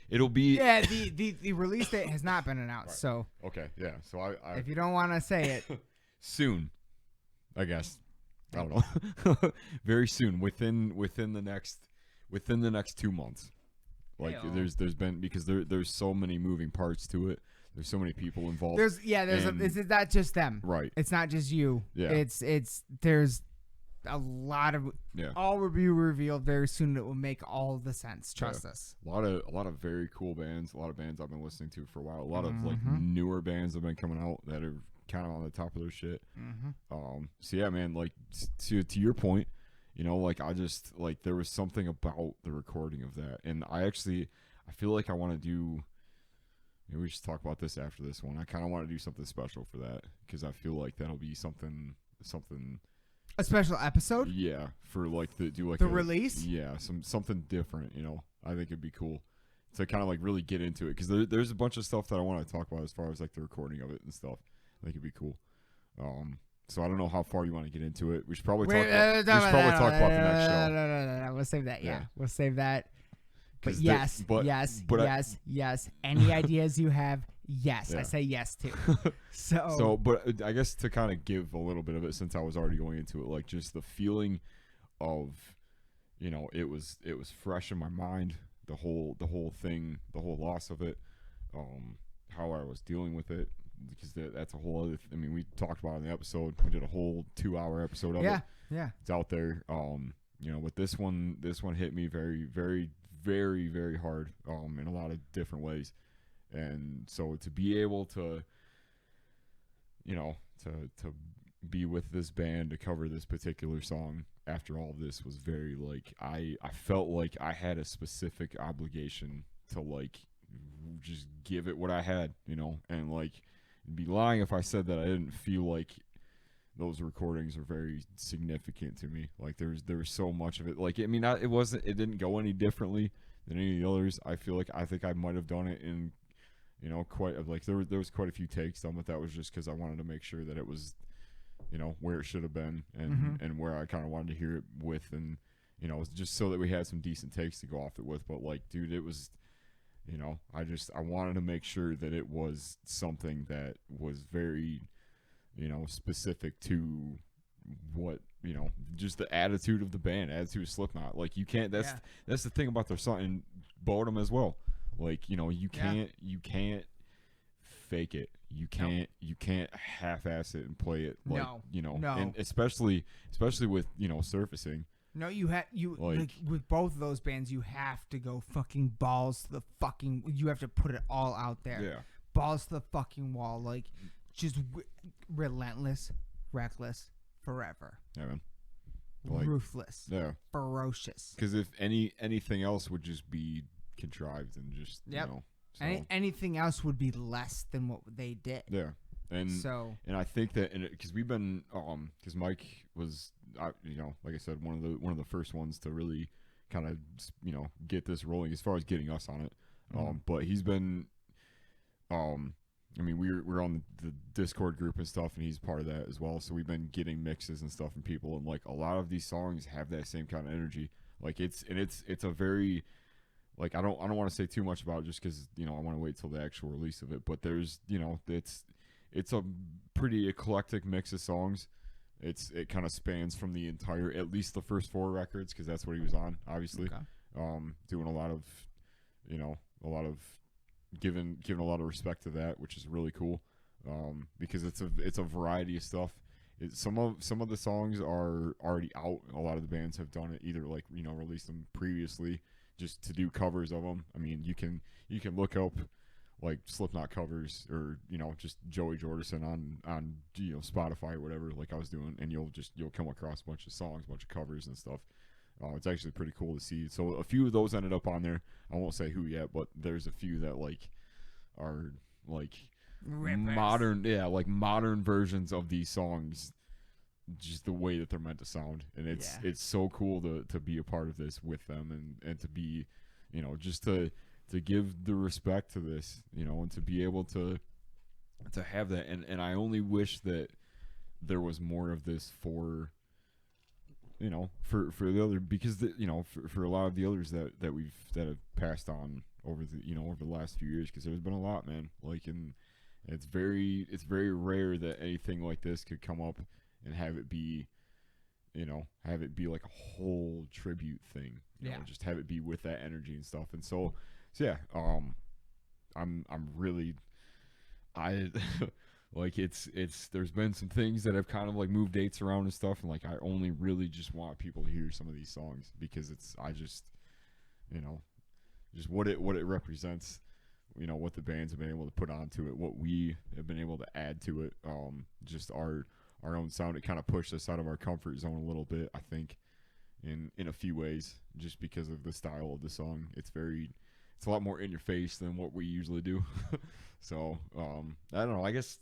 It'll be. Yeah, the release date has not been announced. Right. So okay, yeah. So I if you don't want to say it, soon, I guess. I don't know. Very soon, within the next 2 months. Like, there's been, because there's so many moving parts to it. There's so many people involved. It's not just them. Right. It's not just you. Yeah. There's a lot of. Yeah. All will be revealed very soon. It will make all the sense. Trust us. A lot of very cool bands. A lot of bands I've been listening to for a while. A lot of, like, newer bands have been coming out that are kind of on the top of their shit. So yeah, man. Like, to your point, you know, like, I just, like, there was something about the recording of that, and I feel like I want to do. Maybe we should talk about this after this one. I kind of want to do something special for that, because I feel like that'll be something. A special episode? Yeah, for, like, the release? Yeah, something different, you know. I think it'd be cool to kind of, like, really get into it, because there's a bunch of stuff that I want to talk about as far as, like, the recording of it and stuff. I think it'd be cool. So I don't know how far you want to get into it. We should probably talk about the next show. No. We'll save that. Yeah, we'll save that. But yes. Any ideas you have? Yes, yeah. I say yes to. But I guess to kind of give a little bit of it, since I was already going into it, like, just the feeling of, you know, it was fresh in my mind. The whole thing, the whole loss of it, how I was dealing with it, because that's a whole other. I mean, we talked about it in the episode. We did a whole 2-hour episode of it. Yeah. It's out there. You know, but this one hit me very, very, very, very hard. In a lot of different ways. And so to be able to, you know, to be with this band to cover this particular song after all of this was very, like, I felt like I had a specific obligation to, like, just give it what I had, you know, and, like, it'd be lying if I said that I didn't feel like those recordings are very significant to me. Like, there was so much of it. Like, I mean, it didn't go any differently than any of the others. I think I might have done it in, you know, there was quite a few takes done, but that was just because I wanted to make sure that it was, you know, where it should have been, and where I kind of wanted to hear it with, and you know, just so that we had some decent takes to go off it with. But like, dude, it was, you know, I wanted to make sure that it was something that was very, you know, specific to what, you know, just the attitude of the band, attitude of Slipknot. Like, you can't, that's the thing about their song, and Bodum as well. Like, you know, you can't fake it. You can't half-ass it and play it like, you know, and especially with, you know, surfacing. No, like with both of those bands, you have to go fucking balls to the fucking. You have to put it all out there. Yeah. Balls to the fucking wall, like just relentless, reckless, forever. Yeah, man. Like, ruthless. Yeah. Ferocious. Because if anything else would just be contrived and just, you know. So. Anything else would be less than what they did. Yeah. And I think that because we've been because Mike was you know, like I said, one of the first ones to really kind of, you know, get this rolling as far as getting us on it. But he's been I mean, we're on the Discord group and stuff, and he's part of that as well. So we've been getting mixes and stuff from people, and like a lot of these songs have that same kind of energy. Like it's a very, like, I don't want to say too much about it just because, you know, I want to wait till the actual release of it. But there's, you know, it's a pretty eclectic mix of songs. It kind of spans from the entire, at least the first 4 records, because that's what he was on, obviously. Okay. Doing a lot of, you know, giving a lot of respect to that, which is really cool. Because it's a variety of stuff. Some of the songs are already out. A lot of the bands have done it, either like, you know, released them previously just to do covers of them. I mean, you can look up like Slipknot covers, or, you know, just Joey Jordison on you know, Spotify or whatever, like I was doing, and you'll come across a bunch of songs, a bunch of covers and stuff. It's actually pretty cool to see. So a few of those ended up on there. I won't say who yet, but there's a few that like are like modern versions of these songs, just the way that they're meant to sound. And it's so cool to be a part of this with them, and to be, you know, just to give the respect to this, you know, and to be able to have that. And I only wish that there was more of this for, you know, for the other, because you know, for a lot of the others that have passed on over the last few years, because there's been a lot, man. Like, and it's very rare that anything like this could come up and have it be like a whole tribute thing. You know, just have it be with that energy and stuff. And so yeah, I'm really, like, it's there's been some things that have kind of like moved dates around and stuff, and like I only really just want people to hear some of these songs, because I just, you know, just what it represents, you know, what the bands have been able to put onto it, what we have been able to add to it, just our own sound. It kind of pushed us out of our comfort zone a little bit, I think, in a few ways, just because of the style of the song. It's a lot more in your face than what we usually do. So I don't know, I guess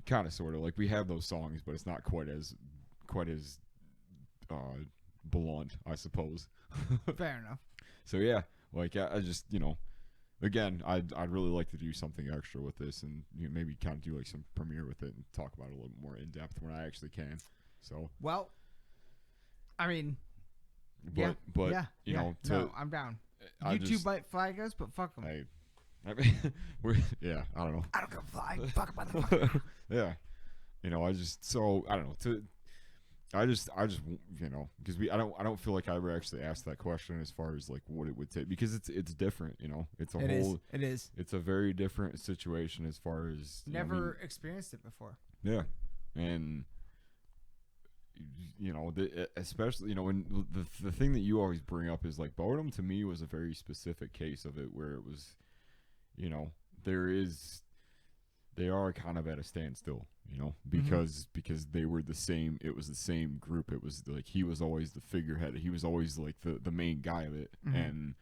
kind of sort of like we have those songs, but it's not quite as blunt, I suppose. Fair enough. So yeah, like I just, you know, again, I'd really like to do something extra with this, and, you know, maybe kind of do like some premiere with it and talk about it a little more in depth when I actually can. So, well, I mean, but you know, I'm down. YouTube might flag us, but fuck them. I don't know. I don't give a flag. Fuck motherfucker. Yeah, you know, I don't know. I just, you know, because I don't feel like I ever actually asked that question as far as like what it would take, because it's different, you know. It is. It's a very different situation as far as never experienced it before. Yeah, and you know, especially, you know, when the thing that you always bring up is like Bodum to me was a very specific case of it, where it was, you know, they are kind of at a standstill, you know, because they were the same. It was the same group. It was like he was always the figurehead. He was always like the main guy of it, and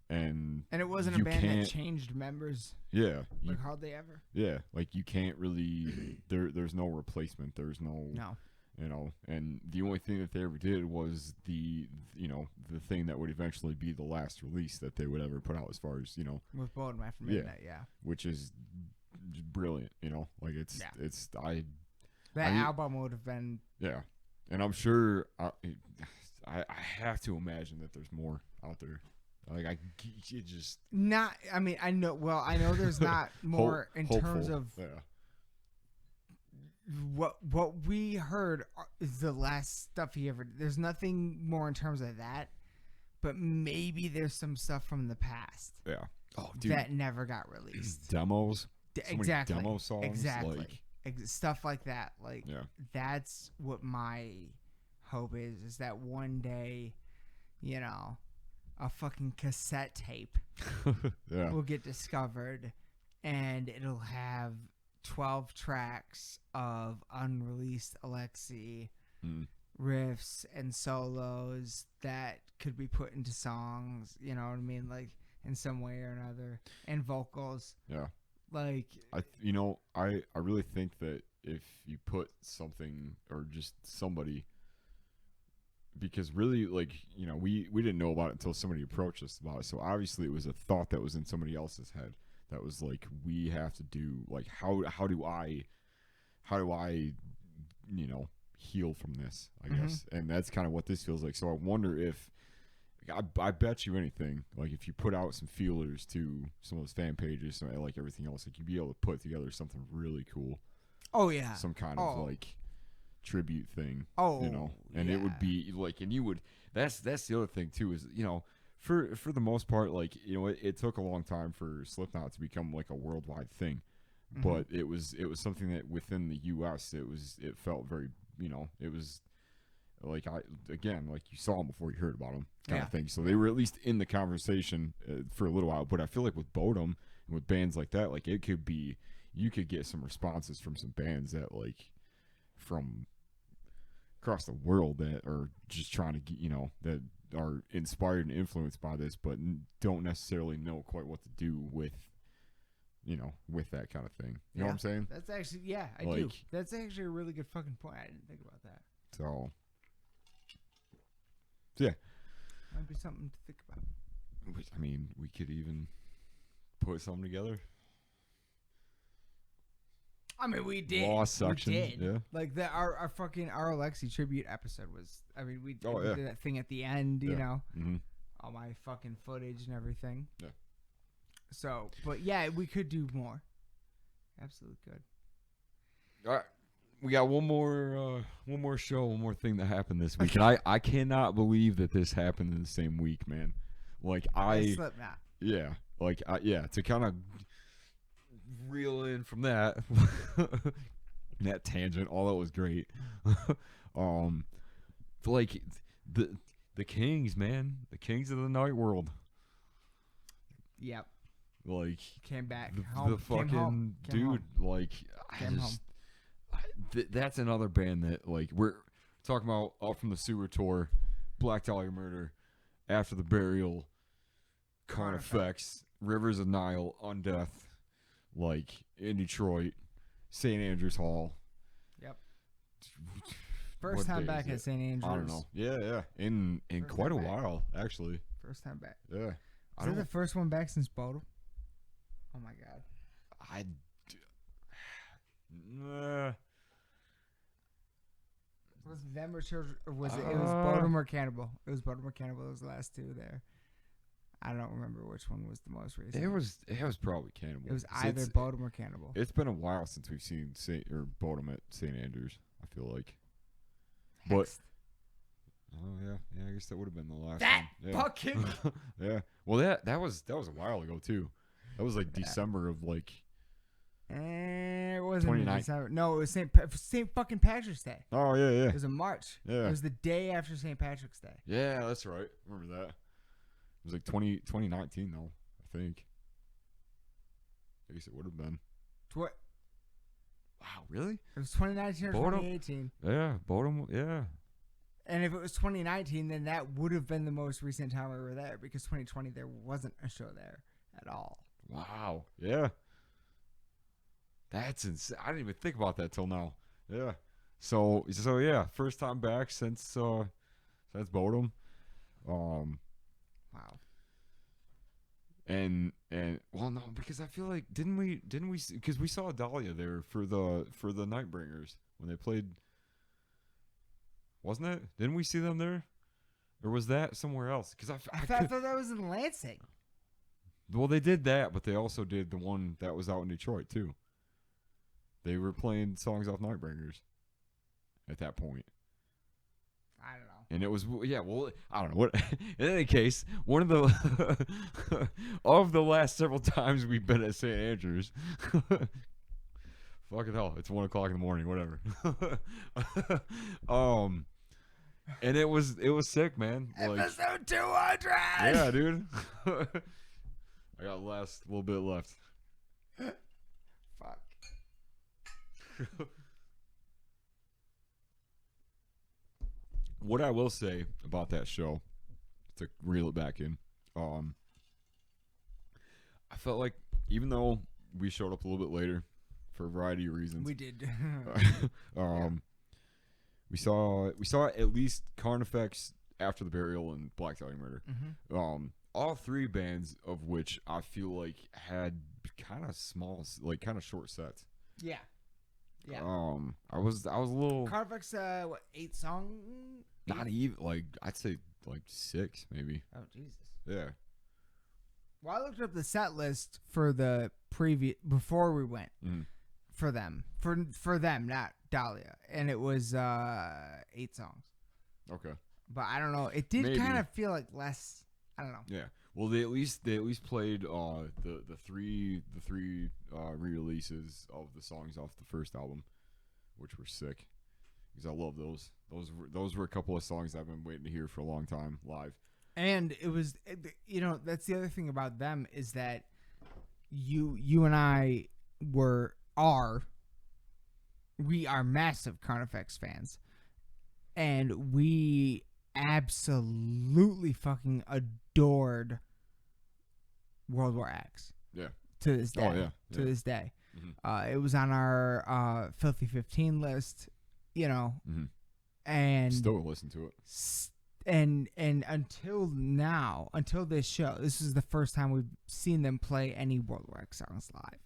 it wasn't a band that changed members. Yeah, like hardly ever. Yeah, like you can't really. There's no replacement. There's no. You know, and the only thing that they ever did was the thing that would eventually be the last release that they would ever put out, as far as, you know, with Bodum After Midnight, which is brilliant, you know, like that album would have been, and I'm sure I have to imagine that there's more out there. Like it just Not. I mean, I know. Well, I know there's not more in terms hopeful. of Yeah. what we heard is the last stuff he ever. There's nothing more in terms of that, but maybe there's some stuff from the past Yeah. Oh, dude. that never got released. Demos. So many Exactly. demo songs. Exactly. Like, Stuff like that. Like yeah. that's what my hope is that one day, a fucking cassette tape Yeah. will get discovered and it'll have 12 tracks of unreleased Alexi riffs and solos that could be put into songs, you know what I mean, like in some way or another, and vocals. Yeah. Like I really think that if you put something or just somebody, because really, like, we didn't know about it until somebody approached us about it. So obviously it was a thought that was in somebody else's head that was like, we have to do, like, how do I heal from this, I guess. And that's kind of what this feels like. So I wonder if, I bet you anything, like if you put out some feelers to some of those fan pages, like everything else, like you'd be able to put together something really cool. Oh yeah. Some kind of like tribute thing. Oh, and yeah. it would be like, and you would, that's the other thing too, is, for the most part, like, it took a long time for Slipknot to become like a worldwide thing. But it was something that within the US it felt very, it was like, like you saw them before you heard about them kind of thing. So they were at least in the conversation for a little while. But I feel like with Bodum and with bands like that, like you could get some responses from some bands that, like, from across the world that are just trying to get, that are inspired and influenced by this, but don't necessarily know quite what to do with, with that kind of thing. You know what I'm saying? That's actually, I do. That's actually a really good fucking point. I didn't think about that. So yeah. Might be something to think about. I mean, we could even put something together. I mean, we did. Lost section. We did. Yeah. Like our Alexi tribute episode was. I mean, we did that thing at the end. You know, all my fucking footage and everything. Yeah. So, but yeah, we could do more. Absolutely could. All right. We got one more show, one more thing that happened this week, and I cannot believe that this happened in the same week, man. Like Slipknot. Yeah, like to kind of reel in from that that tangent, all that was great. Like the Kings, man, the Kings of the Night World. Yep. Like Came back the home. fucking Came home. dude. Like Came home. That's another band that, like, we're talking about Up From the Sewer tour, Black Dahlia Murder, After the Burial, Carnifex, Rivers of Nile, Undeath, like, in Detroit, St. Andrews Hall. Yep. First time back at St. Andrews. I don't know. Yeah. In quite a while, actually. First time back. Yeah. Is that the first one back since Bodum? Oh my god. Was it them or children? Or was it? It was Bodum or Cannibal. It was Bodum or Cannibal. It was the last two there. I don't remember which one was the most recent. It was probably Cannibal. It was either Bodum or Cannibal. It's been a while since we've seen Bodum at St. Andrews, I feel like. But I guess that would have been the last one. Yeah. Fucking yeah. Well, that was a while ago too. That was like December of like. It wasn't 29th. December. No, it was St. fucking Patrick's Day. Oh yeah. It was in March. Yeah. It was the day after St. Patrick's Day. Yeah, that's right. Remember that? It was like 2019 though, I think. I guess it would have been. What? Wow, really? It was 2019 or Bodum? 2018. Yeah, Bodum. Yeah. And if it was 2019, then that would have been the most recent time we were there, because 2020 there wasn't a show there at all. Wow. Yeah. That's insane. I didn't even think about that till now. Yeah. So yeah, first time back since Bodum. Wow. And well, no, because I feel like didn't we because we saw Dahlia there for the Nightbringers when they played, wasn't it? Didn't we see them there? Or was that somewhere else? Because I thought that was in Lansing. Well, they did that, but they also did the one that was out in Detroit too. They were playing songs off Nightbringers at that point. I don't know. And it was, yeah, well, I don't know. What. In any case, one of the of the last several times we've been at St. Andrews, fucking hell, it's 1 o'clock in the morning, whatever. And it was sick, man. Like, Episode 200. yeah, dude. I got the last little bit left. Fuck. What I will say about that show, to reel it back in, I felt like even though we showed up a little bit later for a variety of reasons, We did. we saw at least Carnifex, After the Burial, and Black Dahlia Murder. All three bands of which I feel like had kind of small, like kind of short sets. Yeah. Yeah. I was a little Carfax, 8 song? not even like I'd say like 6 maybe. Oh, Jesus. Yeah. Well, I looked up the set list for the before we went for them, for them, not Dahlia, and it was 8 songs. Okay. But I don't know. It did kind of feel like less. I don't know. Yeah. Well, they at least played the three re-releases of the songs off the first album, which were sick. Because I love those. Those were a couple of songs I've been waiting to hear for a long time live. And it was, that's the other thing about them is that you and I we are massive Carnifex fans, and we absolutely fucking adored World War X. Yeah. To this day. Oh yeah. To this day. Mm-hmm. It was on our Filthy 15 list, and Still listen to it. And until now, until this show, this is the first time we've seen them play any World War X songs live.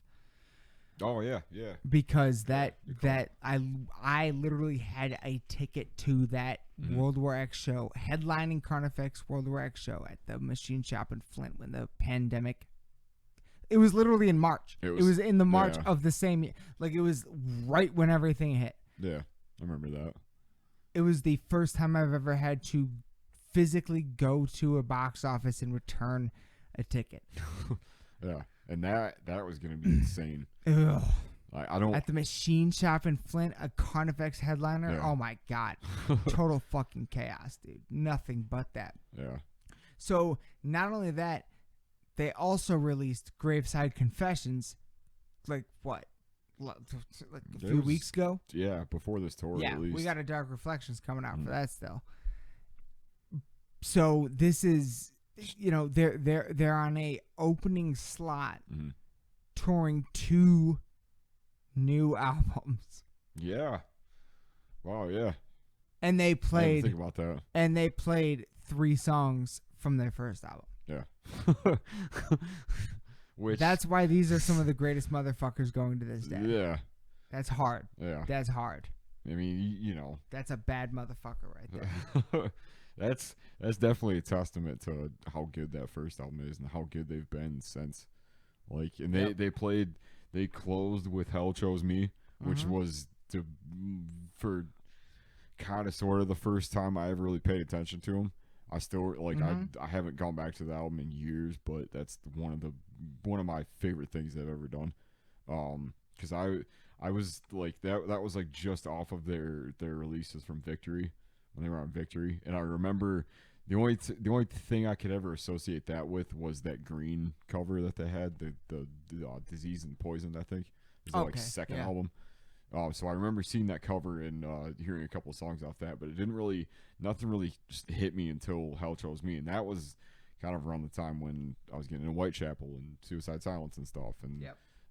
Oh yeah, yeah. Because I literally had a ticket to that World War X show, headlining Carnifex World War X show at the Machine Shop in Flint when the pandemic. It was literally in March. It was in the March of the same year. Like, it was right when everything hit. Yeah, I remember that. It was the first time I've ever had to physically go to a box office and return a ticket. Yeah, and that was gonna be insane. Ugh. Like, I don't. At the Machine Shop in Flint, a Carnifex headliner. Yeah. Oh my god, total fucking chaos, dude. Nothing but that. Yeah. So not only that, they also released Graveside Confessions, like what, like a few weeks ago. Yeah, before this tour. Yeah, released. we got a Dark Reflections coming out for that still. So this is, they're on a opening slot, touring 2 new albums. Yeah. Wow. Yeah. And they I didn't played. think about that. And they played 3 songs from their first album. Yeah. Which. That's why these are some of the greatest motherfuckers going to this day. Yeah. That's hard. Yeah. That's hard. I mean, That's a bad motherfucker right there. That's definitely a testament to how good that first album is and how good they've been since. Like, and they closed with Hell Chose Me, which was for kind of sort of the first time I ever really paid attention to them. I still I haven't gone back to the album in years, but that's one of my favorite things they've ever done. Because I was like that was like just off of their releases from Victory, when they were on Victory, and I remember the only thing I could ever associate that with was that green cover that they had, the Disease and Poison, I think. It was like second album. So I remember seeing that cover and hearing a couple of songs off that, but nothing really just hit me until Hell Chose Me, and that was kind of around the time when I was getting into Whitechapel and Suicide Silence and stuff, and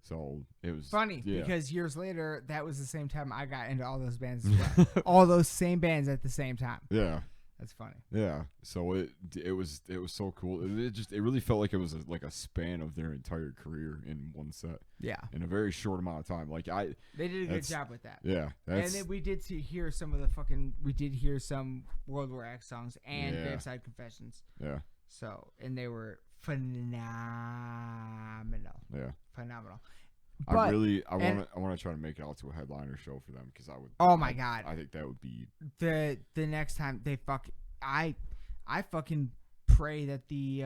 so it was funny because years later, that was the same time I got into all those bands as well. All those same bands at the same time. Yeah. That's funny. Yeah, so it was so cool. It really felt like it was like a span of their entire career in one set Yeah, in a very short amount of time. Like they did a good that's- job with that. yeah, And that's then we did hear some of we did hear some World War X songs and Yeah. Graveside Confessions. yeah, So, and they were phenomenal. yeah. Phenomenal. I But- want to try to make it out to a headliner show for them because I would. Oh my God. I think that would be The next time they I fucking pray that the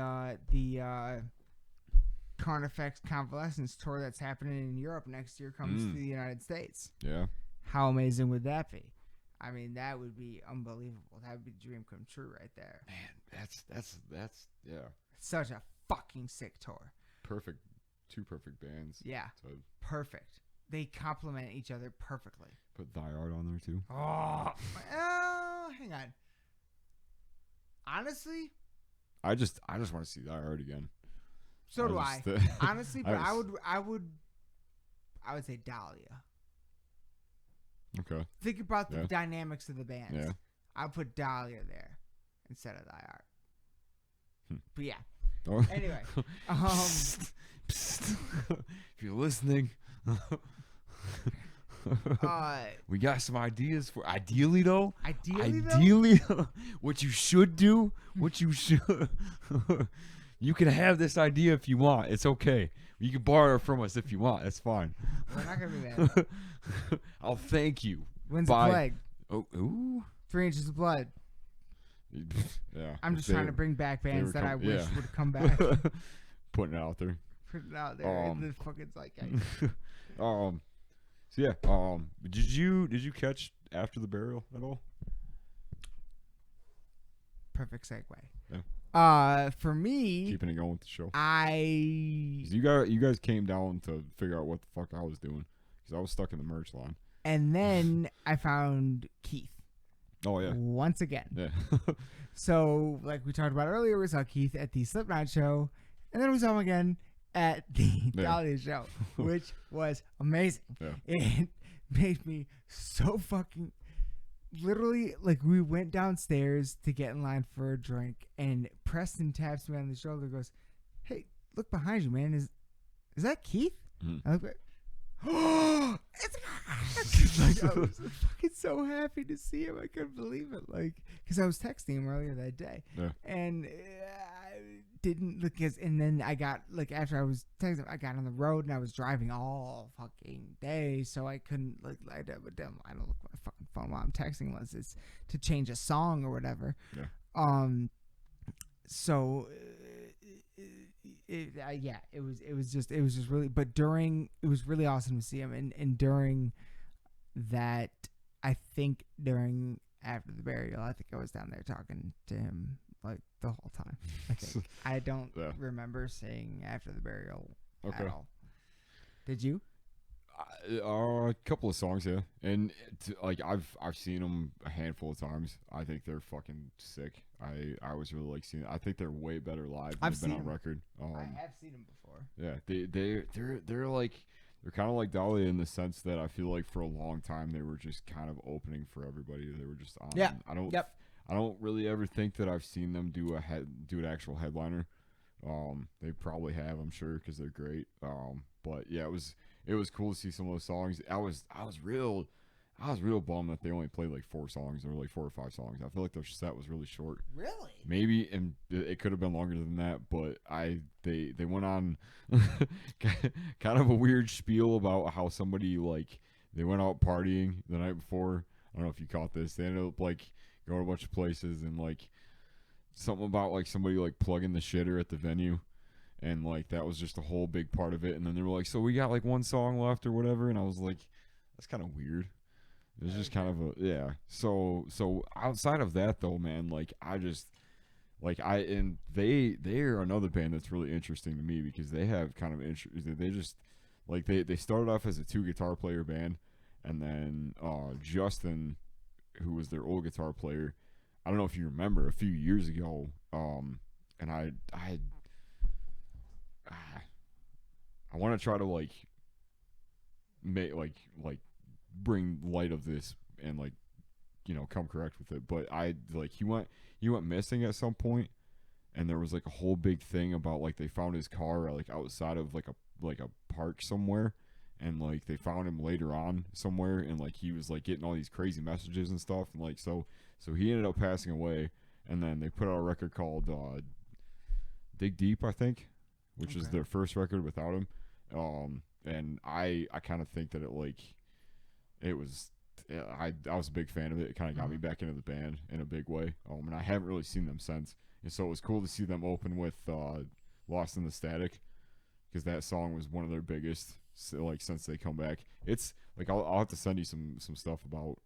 Carnifex Convalescence tour that's happening in Europe next year comes to the United States. yeah. How amazing would that be? I mean, that would be unbelievable. That would be a dream come true right there. Man, that's yeah. Such a fucking sick tour. Perfect, two perfect bands. Yeah, So perfect. They complement each other perfectly. put Thy Art on there too. Oh, hang on. Honestly, I just want to see Thy Art again. so do I. just, Honestly, but I just- would say Dahlia. Okay. Think about the Yeah. dynamics of the bands. Yeah. I'd put Dahlia there instead of Thy Art. But yeah. Oh. Anyway, Psst, psst. If you're listening, we got some ideas for. Ideally, though, what you should do, you can have this idea if you want. It's okay. You can borrow it from us if you want. That's fine. we're not gonna be mad. I'll thank you. When's Bye. the plague? Oh, ooh. 3 Inches of Blood. Yeah. I'm just trying to bring back bands that I wish yeah. would come back. Putting it out there. Put it out there in the fucking zeitgeist. So yeah. Did you catch After the Burial at all? Perfect segue. Yeah. For me, Keeping it going with the show. 'Cause you guys came down to figure out what the fuck I was doing because I was stuck in the merch line. and then I found Keith Oh yeah. once again. Yeah. So, like we talked about earlier, we saw Keith at the Slipknot show, and then we saw him again at the Yeah. Dahlia show, which was amazing. Yeah. It made me so fucking. Literally, like, we went downstairs to get in line for a drink, and Preston taps me on the shoulder and goes, "Hey, look behind you, man. Is that Keith?" Mhm. I look like, "Oh, it's like, I was fucking so happy to see him. I couldn't believe it. Like, because I was texting him earlier that day, Yeah. and I didn't look as. And then I got, like, after I was texting him, I got on the road and I was driving all fucking day, so I couldn't like light up. But then I don't look at my fucking phone while I'm texting unless it's to change a song or whatever. Yeah. So. It was just really, but it was really awesome to see him, and during that, I think during After the Burial, I think I was down there talking to him like the whole time. I think I don't Yeah. remember seeing After the Burial Okay. at all. Did you? A couple of songs, yeah, and like I've seen them a handful of times. I think they're fucking sick. I was really like seeing. I think they're way better live than I've they've been seen on 'em. record. I have seen him before. Yeah, they're like they're kind of like Dahlia in the sense that I feel like for a long time they were just kind of opening for everybody. They were just on. Yeah. I don't. Yep. I don't really ever think that I've seen them do an actual headliner. They probably have, I'm sure, because they're great. But yeah, it was cool to see some of those songs. I was real bummed that they only played like 4 songs or like 4 or 5 songs. I feel like their set was really short. Really? Maybe, and it could have been longer than that, but they went on kind of a weird spiel about how somebody like they went out partying the night before. I don't know if you caught this. They ended up like going to a bunch of places and like something about like somebody like plugging the shitter at the venue. And like that was just a whole big part of it. And then they were like, "So we got like 1 song left or whatever." And I was like, "That's kind of weird." It was just kind of a yeah. So outside of that though, man, like I just like they're another band that's really interesting to me because they have kind of they just like they started off as a 2 guitar player band, and then Justin, who was their old guitar player, I don't know if you remember a few years ago, and I want to try to like make like bring light of this and like come correct with it. But he went missing at some point, and there was like a whole big thing about like they found his car like outside of like a park somewhere, and like they found him later on somewhere, and like he was like getting all these crazy messages and stuff, and like so he ended up passing away, and then they put out a record called Dig Deep, I think, which is their first record without him. And I kind of think that I was a big fan of it. It kind of got me back into the band in a big way. And I haven't really seen them since. And so it was cool to see them open with Lost in the Static, because that song was one of their biggest since they come back. It's like I'll have to send you some stuff about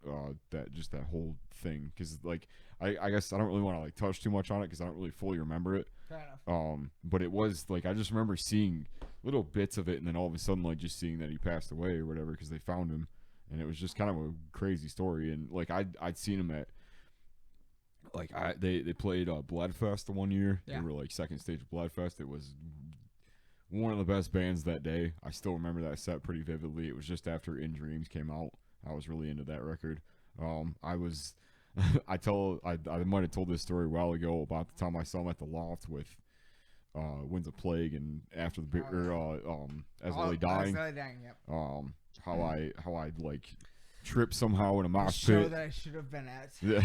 that whole thing, because like I guess I don't really want to like touch too much on it because I don't really fully remember it. Fair enough. But it was like I just remember seeing little bits of it, and then all of a sudden like just seeing that he passed away or whatever because they found him, and it was just kind of a crazy story. And like I'd seen him at they played Bloodfest the one year. Yeah. They were like second stage of Bloodfest. It was one of the best bands that day. I still remember that set pretty vividly. It was just after In Dreams came out. I was really into that record. I was I might have told this story a while ago about the time I saw him at the Loft with Winds of Plague and After the As Lily Dying. Yep. How I like tripped somehow in a mosh show pit. that I should have been at. Yeah.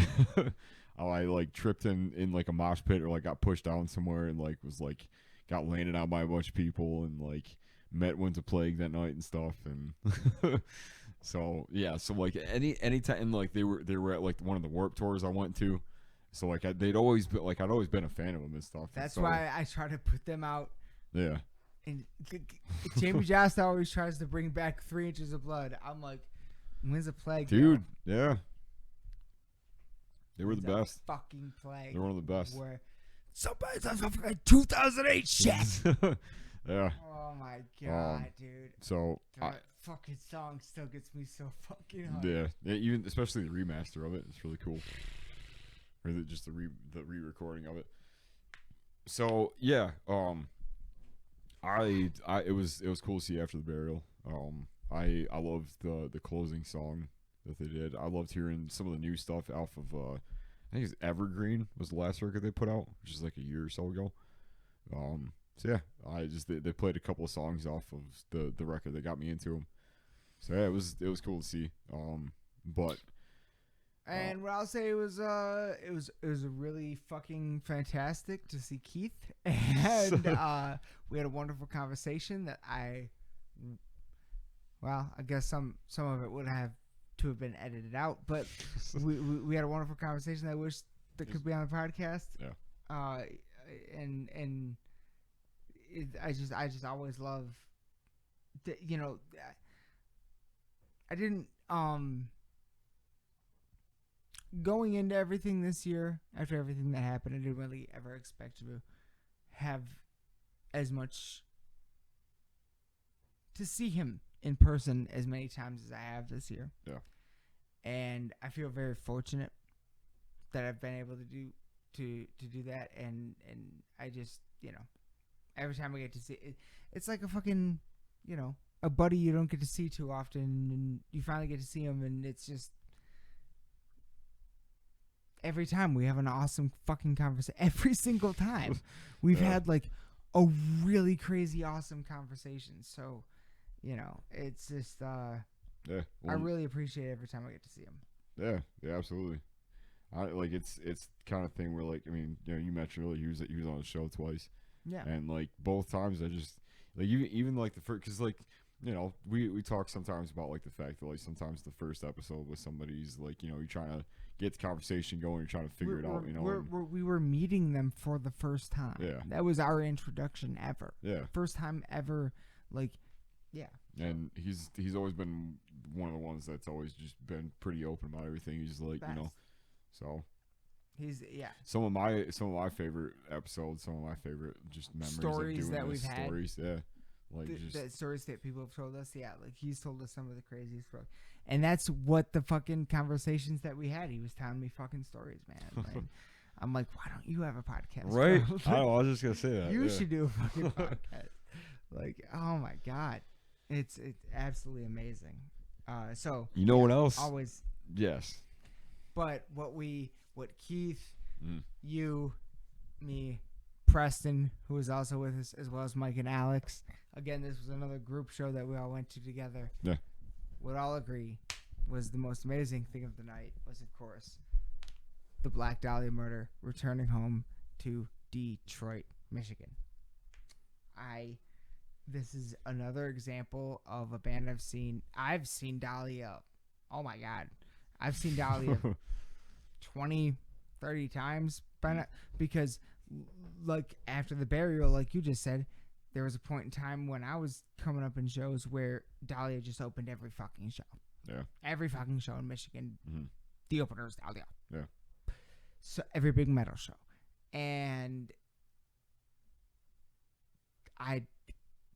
How I like tripped in like a mosh pit, or like got pushed down somewhere and like was like got landed on by a bunch of people, and like met Winds of Plague that night and stuff. And so yeah, so like any time, like they were at like one of the Warped tours I went to. So like I'd always been a fan of them and stuff. That's so, why I try to put them out. Yeah. And Jamie Jost always tries to bring back 3 Inches of Blood. I'm like, Winds of Plague, dude. Yeah. They were the best. Fucking Plague. They're one of the best. Where somebody's on fucking 2008 shit. Yeah. Oh my god, dude. So that fucking song still gets me so fucking hard. Yeah, even especially the remaster of it. It's really cool. Or just the re-recording of it. So yeah, it was cool to see After the Burial. I loved the closing song that they did. I loved hearing some of the new stuff off of I think it's Evergreen was the last record they put out, which is like a year or so ago. So yeah, they played a couple of songs off of the record that got me into them. So yeah, it was cool to see. But and what I'll say was it was really fucking fantastic to see Keith, and we had a wonderful conversation that I guess some of it would have to have been edited out, but we had a wonderful conversation that I wish that could be on the podcast. Yeah. And I just always love, I didn't going into everything this year, after everything that happened, I didn't really ever expect to have as much to see him in person as many times as I have this year. Yeah. And I feel very fortunate that I've been able to do that, and I just, every time I get to see it, it's like a fucking, a buddy you don't get to see too often, and you finally get to see him, and it's just every time we have an awesome fucking conversation. Every single time we've had like a really crazy awesome conversation. So, it's just yeah, I really appreciate it every time I get to see him. Yeah, absolutely. I like it's kind of thing where like, I mean, you mentioned earlier he was on the show twice. Yeah. And like both times I just like even like the first, because like we talk sometimes about like the fact that like sometimes the first episode with somebody's like you're trying to get the conversation going, you're trying to figure it out. We were meeting them for the first time. Yeah. That was our introduction ever. Yeah. First time ever. Like, yeah. And he's always been one of the ones that's always just been pretty open about everything. He's like, so he's some of my favorite episodes, some of my favorite just memories stories of doing that we've stories, had. yeah. Like the stories that people have told us, like he's told us some of the craziest stories, and that's what the fucking conversations that we had. He was telling me fucking stories, man. Like, I'm like, why don't you have a podcast, right? Bro? I was just gonna say that. You should do a fucking podcast. Like, oh my god, it's absolutely amazing. So what else? Always yes. But what Keith, Mm. you, me, Preston, who was also with us, as well as Mike and Alex. Again, this was another group show that we all went to together. Yeah. Would all agree was the most amazing thing of the night was, of course, the Black Dahlia murder returning home to Detroit, Michigan. This is another example of a band I've seen Dahlia. Oh my God. I've seen Dahlia 20, 30 times by now, because like after the burial, like you just said, there was a point in time when I was coming up in shows where Dahlia just opened every fucking show. Yeah. Every fucking show in Michigan. Mm-hmm. The opener is Dahlia. Yeah. So every big metal show. And I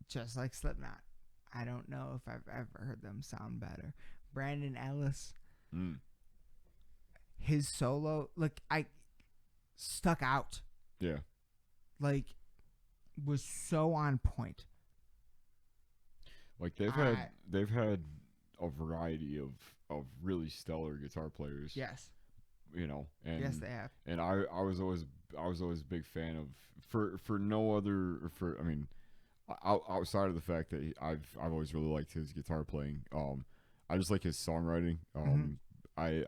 just like Slipknot. I don't know if I've ever heard them sound better. Brandon Ellis, Mm. his solo, like I stuck out. Yeah. Like was so on point. Like they've had a variety of really stellar guitar players. Yes. You know, and Yes, they have. And I was always a big fan of for no other for I mean outside of the fact that I've always really liked his guitar playing. I just like his songwriting. I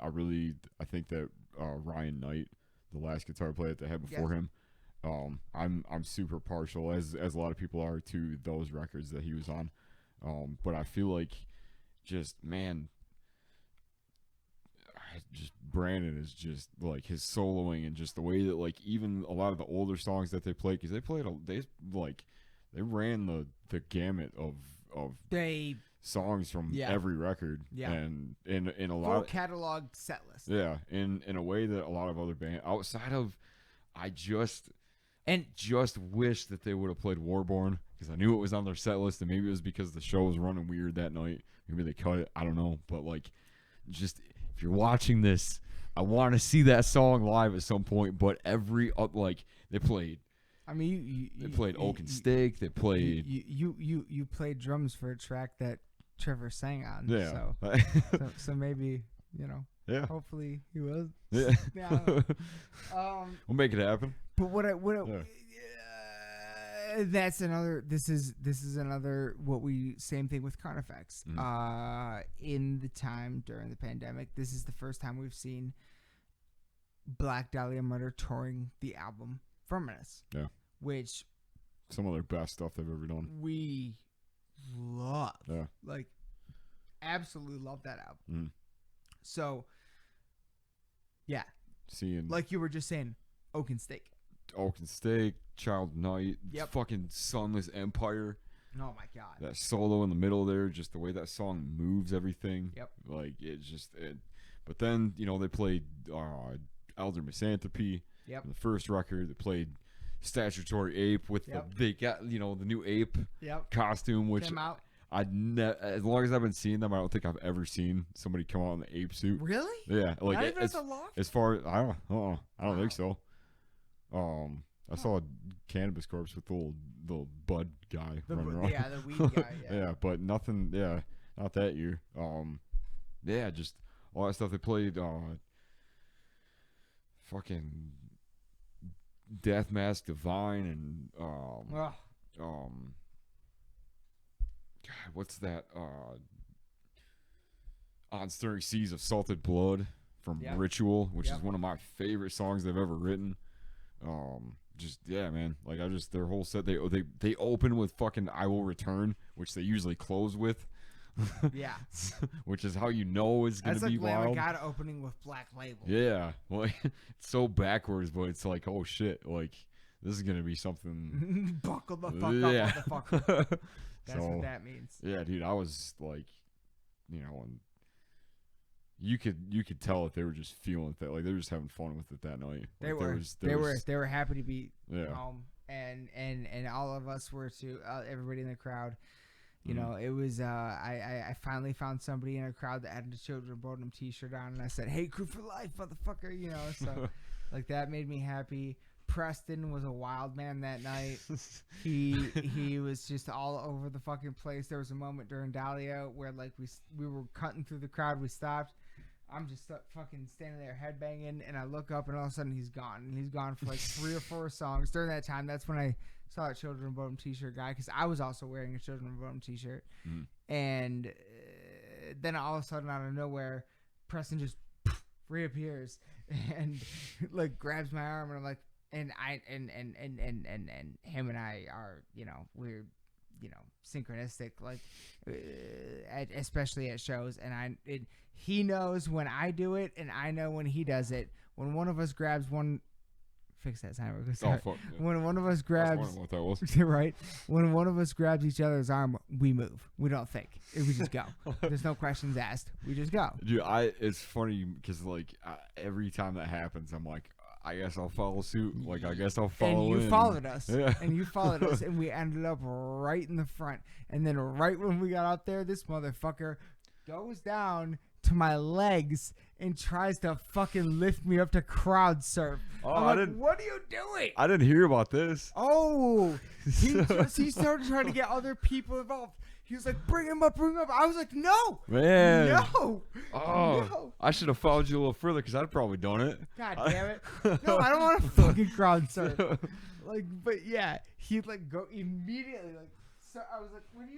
think that Ryan Knight, the last guitar player that they had before him, I'm super partial, as a lot of people are, to those records that he was on. But I feel like just Brandon is just like his soloing and just the way that like even a lot of the older songs that they play, because they ran the gamut of They songs from every record, and in a full lot catalog set list. in a way that a lot of other bands outside of I just wish that they would have played Warborn, because I knew it was on their set list, and maybe it was because the show was running weird that night. Maybe they cut it. I don't know, but like, just if you're watching this, I want to see that song live at some point. But they played. I mean, they played Oak and Steak. They played. You played drums for a track that Trevor sang on. Yeah. So maybe Yeah. Hopefully he will. Yeah. Yeah. We'll make it happen. But Yeah. That's another. This is another. Same thing with Carnifex. Mm-hmm. In the time during the pandemic, this is the first time we've seen Black Dahlia Murder touring the album Firminus. Yeah. Which some of their best stuff they've ever done. We love. Yeah. Like, absolutely love that album. Mm. So, yeah. Seeing like you were just saying, Oak and Steak. Oak and Steak, Child Night, fucking Sunless Empire. Oh my God. That solo in the middle there, just the way that song moves everything. Yep. Like it's just it. But then, they played Elder Misanthropy. Yep. The first record, they played Statutory Ape with they got the new ape costume, which came out. As long as I've been seeing them, I don't think I've ever seen somebody come out in the ape suit. Really? Yeah, like not even at the loft? As far as I don't think so. I saw a Cannabis Corpse with the little bud guy running around. Yeah, the weed guy. Yeah. Yeah, but nothing. Yeah, not that year. Yeah, just all that stuff. They played fucking Death Mask Divine and God, what's that? On Stirring Seas of Salted Blood from Ritual, which is one of my favorite songs they've ever written. Just man, like their whole set. They open with fucking I Will Return, which they usually close with. Yeah. Which is how you know it's gonna be Lamb wild. of God opening with Black Label. Yeah, well, it's so backwards, but it's like, oh shit, like this is gonna be something. Buckle the fuck up, motherfucker. That's what that means. Yeah, dude, I was like, and you could tell that they were just feeling it, like they were just having fun with it that night. They were happy to be home, and all of us were too. Everybody in the crowd. It was I finally found somebody in a crowd that had a Children of Bodom t-shirt on, and I said, "Hey, Crew for Life, motherfucker!" So like that made me happy. Preston was a wild man that night. He was just all over the fucking place. There was a moment during Dahlia where like we were cutting through the crowd. We stopped. I'm just fucking standing there headbanging, and I look up, and all of a sudden he's gone. And he's gone for like 3 or 4 songs. During that time, that's when I saw a Children of Bodom t-shirt guy, because I was also wearing a Children of Bodom t-shirt. And then all of a sudden, out of nowhere, Preston just reappears and like grabs my arm, and I'm like, and him and I are, we're, synchronistic, like, especially at shows, and he knows when I do it, and I know when he does it. When one of us grabs one, fix that sign. We're gonna fuck. Yeah. When one of us grabs, I was wondering what that was. right? When one of us grabs each other's arm, we move. We don't think. We just go. There's no questions asked. We just go. Dude, it's funny because like every time that happens, I'm like, I guess I'll follow suit. Like, I guess I'll follow. And you in. followed us. Yeah. And you followed us, and we ended up right in the front. And then right when we got out there, this motherfucker goes down to my legs and tries to fucking lift me up to crowd surf. Oh, I'm like, what are you doing? I didn't hear about this. Oh, he started trying to get other people involved. He was like, bring him up, bring him up. I was like, no. Man. No. Oh, No. I should have followed you a little further because I'd probably done it. God damn it. No, I don't want to fucking crowd surf. Like, but yeah, he'd like go immediately. Like, so I was like, what are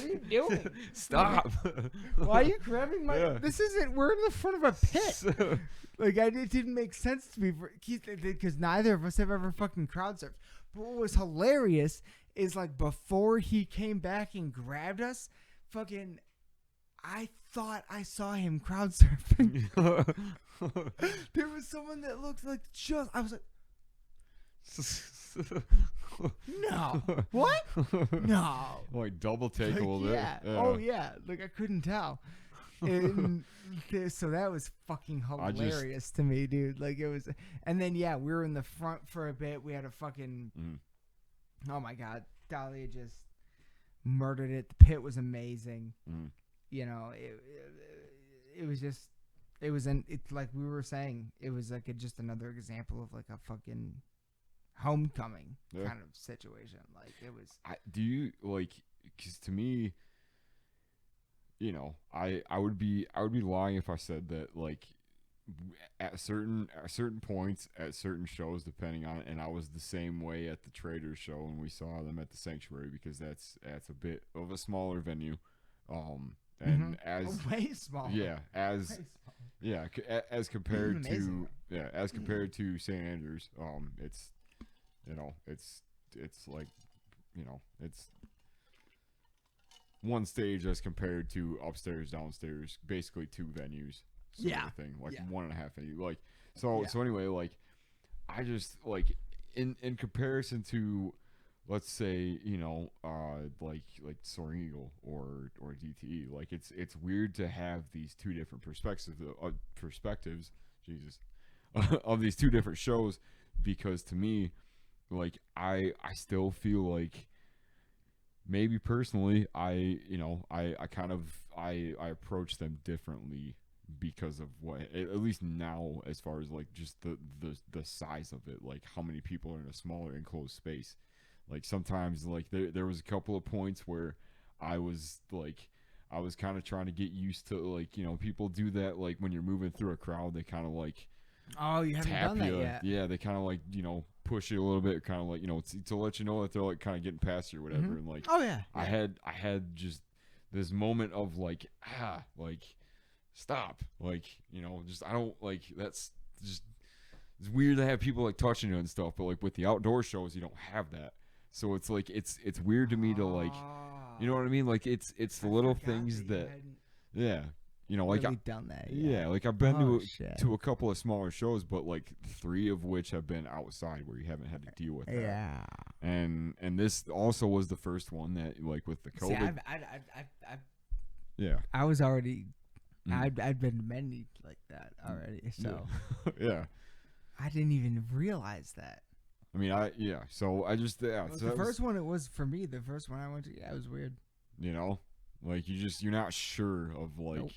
you doing? Stop. Why are you grabbing my? Yeah. This isn't. We're in the front of a pit. Like, it didn't make sense to me because neither of us have ever fucking crowd surfed. But what was hilarious is like before he came back and grabbed us, fucking, I thought I saw him crowd surfing. There was someone that looked like I was like, no, what? No. Like double take Like, a little bit. yeah. Oh yeah. Like I couldn't tell. And so that was fucking hilarious to me, dude. Like it was, and then yeah, we were in the front for a bit. We had a fucking, oh my god, Dahlia just murdered it. The pit was amazing. It was just, it's like we were saying, it was like just another example of like a fucking homecoming kind of situation. Like it was. Do you like? Because to me, I would be lying if I said that like at certain points at certain shows, depending on it, and I was the same way at the Traders show when we saw them at the Sanctuary, because that's a bit of a smaller venue, and as way smaller. Yeah, as compared to as compared to St. Andrews, it's like it's one stage as compared to upstairs, downstairs, basically 2 venues. Sort of thing, like 1.5 venue. Like so anyway, like I just like in comparison to, let's say, like Soaring Eagle or DTE, like it's weird to have these 2 different perspectives, Jesus, of these 2 different shows, because to me, like I still feel like maybe personally I approach them differently because of what, at least now, as far as like just the size of it, like how many people are in a smaller enclosed space. Like sometimes like there was a couple of points where I was kind of trying to get used to, like, people do that, like when you're moving through a crowd, they kind of like, oh, you haven't done that yet. Yeah, they kind of like, push you a little bit, kind of like, to let you know that they're like kind of getting past you or whatever. And like, oh yeah, I had just this moment of like, like stop, like, just, I don't like, that's just, it's weird to have people like touching you and stuff, but like with the outdoor shows, you don't have that. So it's like, it's weird to me to like, you know what I mean? Like it's the little things that like really done that. Yeah, like I've been to a couple of smaller shows, but like 3 of which have been outside where you haven't had to deal with that. Yeah. And this also was the first one that, like, with the COVID. See, I was already, I'd been to many like that already. So yeah. I didn't even realize that. I mean, so I just, so the first one, it was for me. The first one I went to, it was weird. Like you're not sure of like,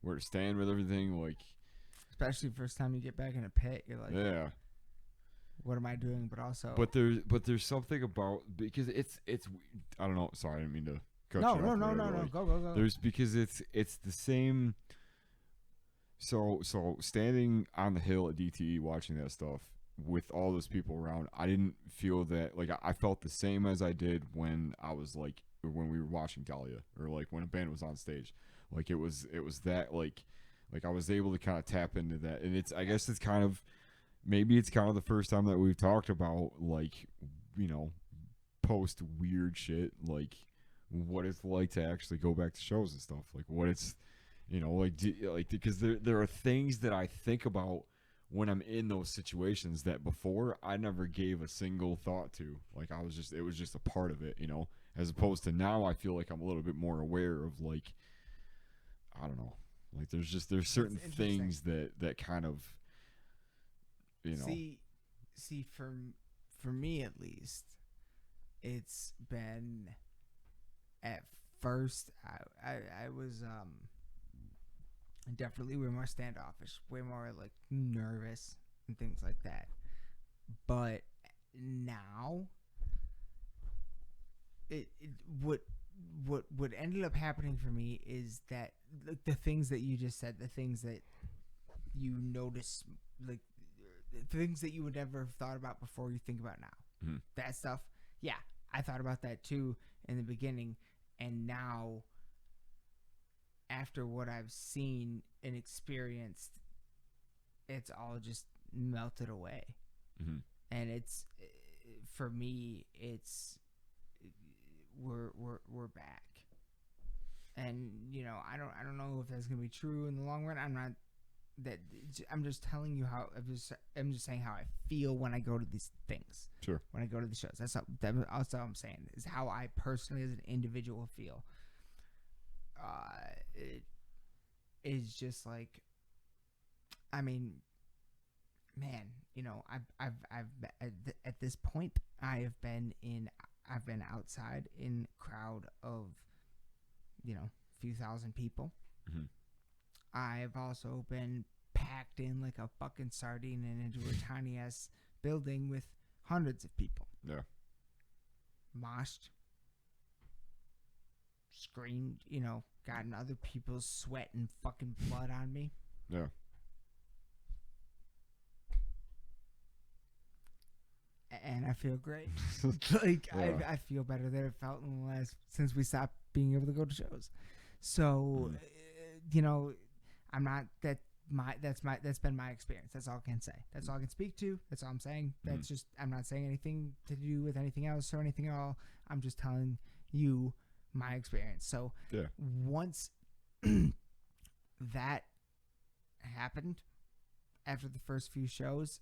where to stand with everything. Like, especially first time you get back in a pit, you're like, what am I doing? But also, but there's something about, because it's I don't know. Sorry, I didn't mean to cut No, you no, off no, or no, whatever, no. like, Go. there's because it's the same. So standing on the hill at DTE watching that stuff with all those people around, I didn't feel that, like, I felt the same as I did when I was like when we were watching Dahlia, or like when a band was on stage. Like it was that like I was able to kind of tap into that, and it's, I guess it's kind of, maybe it's kind of the first time that we've talked about, like, you know, post weird shit, like what it's like to actually go back to shows and stuff, like what it's, you know, like because there are things that I think about when I'm in those situations that before I never gave a single thought to. Like it was just a part of it, you know, as opposed to now I feel like I'm a little bit more aware of, like, I don't know, like there's certain things that kind of, you know. See, for me at least, it's been, at first I was definitely way more standoffish, way more like nervous and things like that. But now, what ended up happening for me is that, like, the things that you just said, the things that you notice, like the things that you would never have thought about before, you think about now. Mm-hmm. That stuff, yeah, I thought about that too in the beginning, and now, after what I've seen and experienced, it's all just melted away. Mm-hmm. And it's, for me, it's, we're back. And, you know, I don't know if that's gonna be true in the long run. I'm just telling you how, I'm just saying how I feel when I go to these things. Sure. When I go to the shows, that's all I'm saying, is how I personally as an individual feel. It is just like, I mean, man, you know, I've at this point, I've been outside in a crowd of, you know, a few thousand people. Mm-hmm. I've also been packed in like a fucking sardine and into a tiny ass building with hundreds of people. Yeah. Moshed, screamed, you know, gotten other people's sweat and fucking blood on me. Yeah. And I feel great. Like, yeah. I feel better than it felt in the last, since we stopped being able to go to shows. So, you know, I'm not that that's been my experience. That's all I can say. That's all I can speak to. That's all I'm saying. That's just, I'm not saying anything to do with anything else or anything at all. I'm just telling you my experience. So Yeah. once that happened, after the first few shows,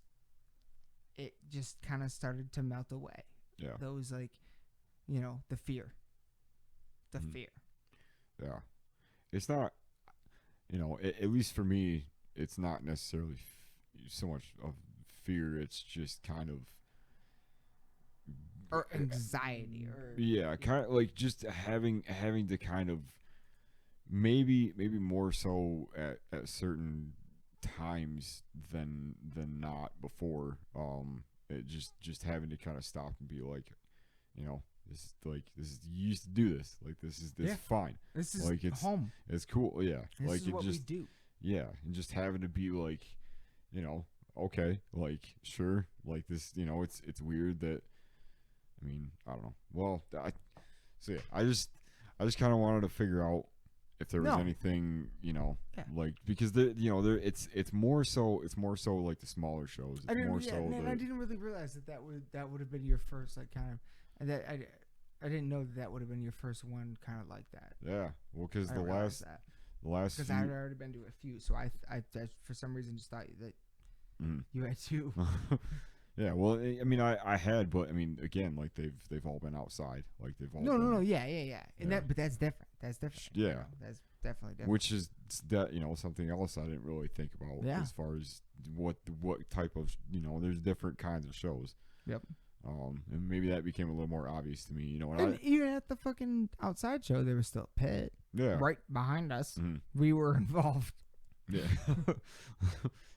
it just kind of started to melt away. Yeah. Those, like, you know, the fear. Fear. Yeah. It's not, you know, at least for me, it's not necessarily so much of fear. It's just kind of, Or anxiety, or yeah, kind of like just having to kind of, maybe more so at certain times than not before. It just having to kind of stop and be like, you know, this is, you used to do this, like this is fine. This is like, it's home. It's cool, yeah. This like is it what just, we do. yeah, and just having to be like, you know, okay, like, sure, like this, you know, it's weird that, I mean, I don't know. Well, I just kind of wanted to figure out if there was anything, you know, like, because you know, it's more so like the smaller shows. It's I didn't, more yeah, so man, I didn't really realize that would have been your first, like, kind of, and that I didn't know that would have been your first one kind of like that. Yeah, well, because the last because I had already been to a few, so I for some reason just thought that you had two. Yeah, well, I mean, I had, but I mean, again, like they've all been outside, like they've all no, yeah, and but that's different. That's different. Yeah, you know? That's definitely different. Which is that, you know, something else I didn't really think about as far as what type of, you know, there's different kinds of shows. Yep. And maybe that became a little more obvious to me, you know. And even at the fucking outside show, there was still a pit. Yeah. Right behind us. Mm-hmm. We were involved. Yeah.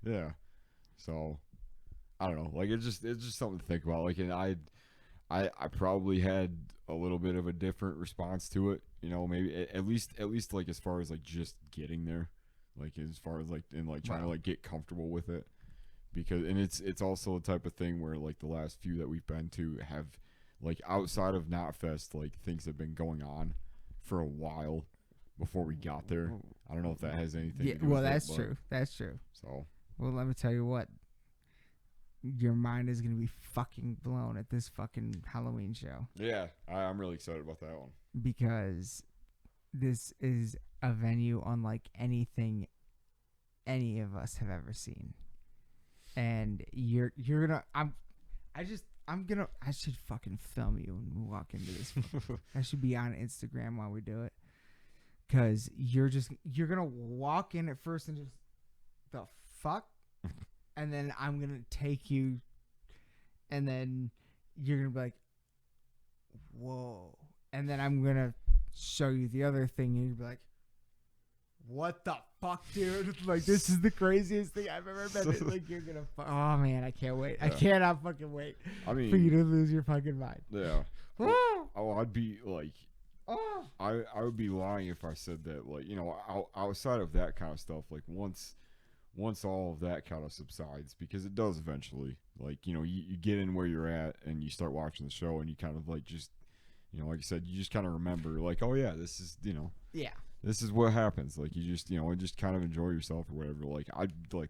Yeah. So, I don't know. Like, it's just something to think about. Like, and I probably had a little bit of a different response to it. You know, maybe at least like as far as like just getting there, like as far as like and like trying to like get comfortable with it, because and it's also a type of thing where like the last few that we've been to have like outside of Knotfest, like things have been going on for a while before we got there. I don't know if that has anything. Yeah, to do well, with that's it, true. That's true. So Well, let me tell you what. Your mind is gonna be fucking blown at this fucking Halloween show yeah, I'm really excited about that one. because this is a venue unlike anything any of us have ever seen, and you're gonna. I should fucking film you when we walk into this. I should be on Instagram while we do it, cause you're gonna walk in at first and just the fuck. And then I'm going to take you, and then you're going to be like, whoa. And then I'm going to show you the other thing, and you'll be like, what the fuck, dude? Like, this is the craziest thing I've ever been in. Like, you're going to oh, man, I can't wait. I cannot fucking wait I mean, for you to lose your fucking mind. Yeah. Oh, I'd be like, oh. I would be lying if I said that, like, you know, outside of that kind of stuff, like once all of that kind of subsides, because it does eventually, like, you know, you get in where you're at and you start watching the show and you kind of like just, you know, like I said, you just kind of remember like, oh yeah, this is, you know, Yeah. this is what happens. Like you just, you know, just kind of enjoy yourself or whatever. Like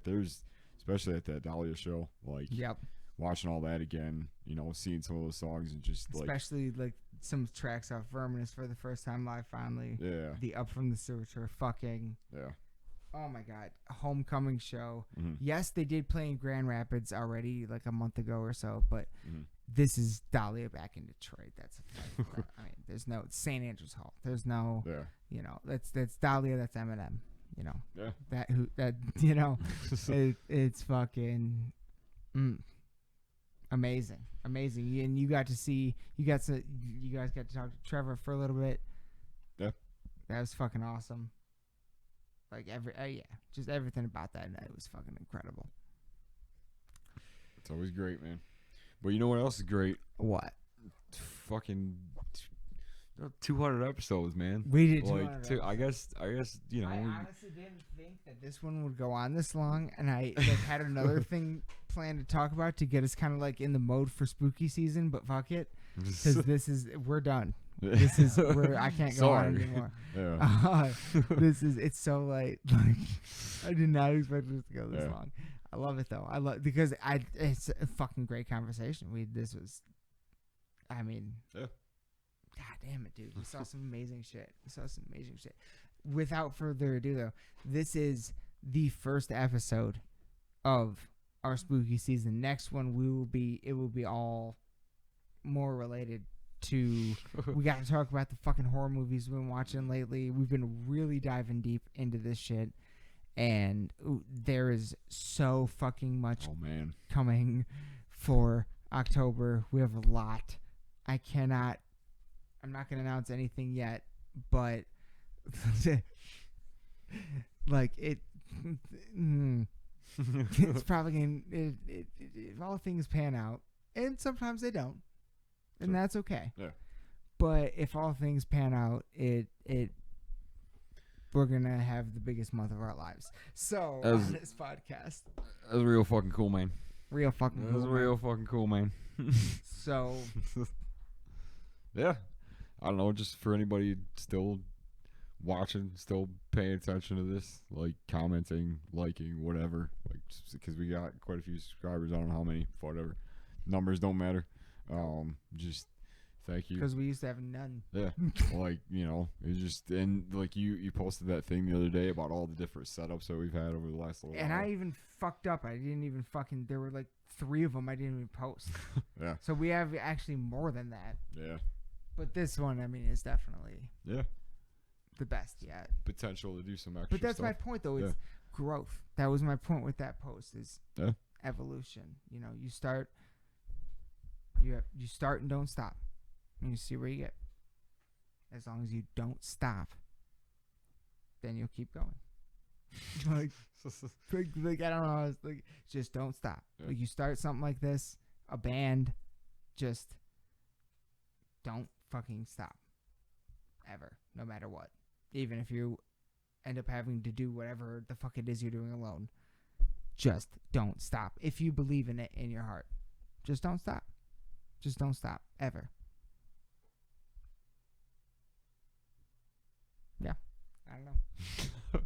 there's, especially at that Dahlia show, like Yep. watching all that again, you know, seeing some of those songs and just like, Especially like some tracks off Verminous for the first time live finally. yeah, The Up From the Sewer Tour fucking. yeah. Oh my God, a homecoming show. Mhm. Yes, they did play in Grand Rapids already, like a month ago or so, but Mhm. this is Dahlia back in Detroit. That's I mean, there's no St. Andrews Hall. There's no, Yeah. you know, that's Dahlia. That's Eminem. You know, Yeah. that you know, it's fucking amazing. And you guys got to talk to Trevor for a little bit. Yeah. That was fucking awesome. Like just everything about that night was fucking incredible. It's always great, man. But you know what else is great? What? Fucking 200 episodes, man. We did like 200 I guess you know. I honestly didn't think that this one would go on this long, and I like, had another thing planned to talk about to get us kind of like in the mode for spooky season. But fuck it, because we're done. This is where I can't go on anymore. Yeah. It's so late. Like I did not expect this to go this long. I love it though. Because it's a fucking great conversation. I mean, yeah. God damn it, dude. We saw some amazing shit. Without further ado though, this is the first episode of our spooky season. Next one it will be all more related to we got to talk about the fucking horror movies we've been watching lately. We've been really diving deep into this shit, and there is so fucking much coming for October. We have a lot. I'm not gonna announce anything yet, but like it's probably gonna if all things pan out, and sometimes they don't. And that's okay. Yeah. But if all things pan out, we're gonna have the biggest month of our lives. So on this podcast, that was real fucking cool, man. Real fucking cool. That was real fucking cool, man. So yeah, I don't know. Just for anybody still watching, still paying attention to this, like commenting, liking, whatever. Like, because we got quite a few subscribers. I don't know how many. Whatever. Numbers don't matter. Just thank you, because we used to have none. Yeah. Like, you know, it's just, and like you posted that thing the other day about all the different setups that we've had over the last little and while. I even fucked up. I didn't even fucking, there were like 3 of them I didn't even post. Yeah. So we have actually more than that. Yeah. But this one, I mean, is definitely the best yet. Potential to do some extra But that's stuff. my point though. It's growth. That was my point with that post, is evolution. You know, you start and don't stop, and you see where you get. As long as you don't stop, then you'll keep going. like I don't know. It's like, just don't stop. Yeah. Like, you start something like this, a band, just don't fucking stop. Ever. No matter what. Even if you end up having to do whatever the fuck it is you're doing alone. Just don't stop. If you believe in it in your heart, just don't stop. Just don't stop. Ever. Yeah. I don't know.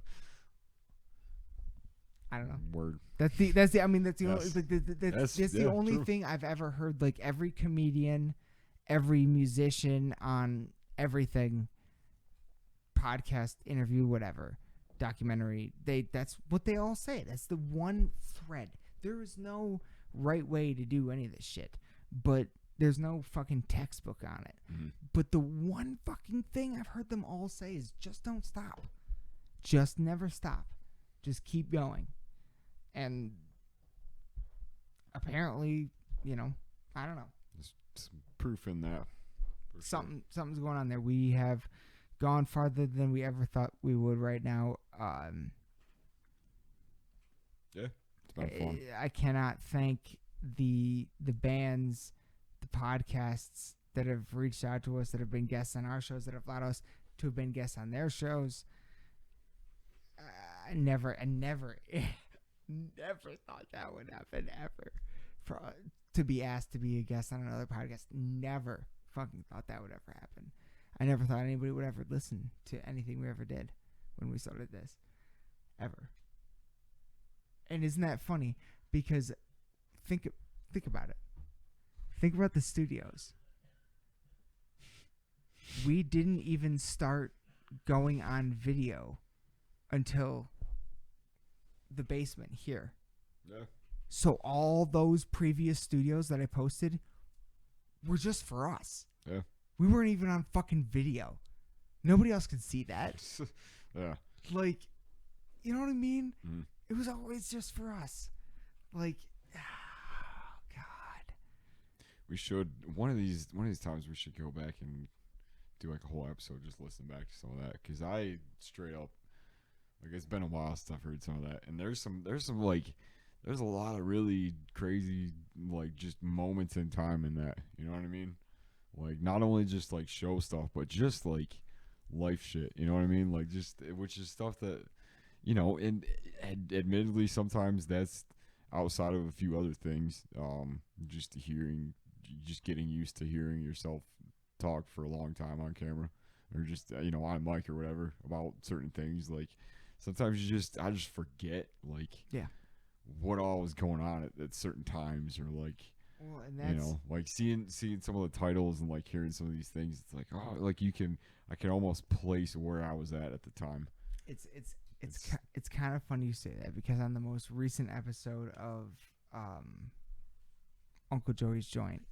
I don't know. Word. That's the I mean that's the only Yes. like that's Yes, the yeah, only true. thing I've ever heard. Like every comedian, every musician on everything, podcast, interview, whatever, documentary, that's what they all say. That's the one thread. There is no right way to do any of this shit, but there's no fucking textbook on it. Mhm. But the one fucking thing I've heard them all say is just don't stop. Just never stop. Just keep going. And apparently, you know, I don't know. There's some proof in that. for sure. Something's going on there. We have gone farther than we ever thought we would right now. Yeah, it's been fun. I cannot thank the bands, the podcasts that have reached out to us, that have been guests on our shows, that have allowed us to have been guests on their shows. I never thought that would happen ever. To be asked to be a guest on another podcast, never fucking thought that would ever happen. I never thought anybody would ever listen to anything we ever did when we started this, ever. And isn't that funny? Because think about it. Think about the studios. We didn't even start going on video until the basement here. Yeah. So all those previous studios that I posted were just for us. Yeah. We weren't even on fucking video. Nobody else could see that. Yeah. Like, you know what I mean? Mhm. It was always just for us. Like, oh God. We should one of these times we should go back and do like a whole episode, just listen back to some of that, because I straight up, like, it's been a while since I've heard some of that, and there's a lot of really crazy, like, just moments in time in that, you know what I mean? Like, not only just like show stuff, but just like life shit, you know what I mean? Like, just, which is stuff that, you know, and admittedly sometimes that's outside of a few other things, just getting used to hearing yourself talk for a long time on camera, or just, you know, on mic or whatever, about certain things. Like, sometimes I just forget, like, Yeah. what all was going on at certain times, or like, Well, and you know, like seeing some of the titles and like hearing some of these things, it's like, oh, like I can almost place where I was at the time. it's kind of funny you say that, because on the most recent episode of Uncle Joey's Joint,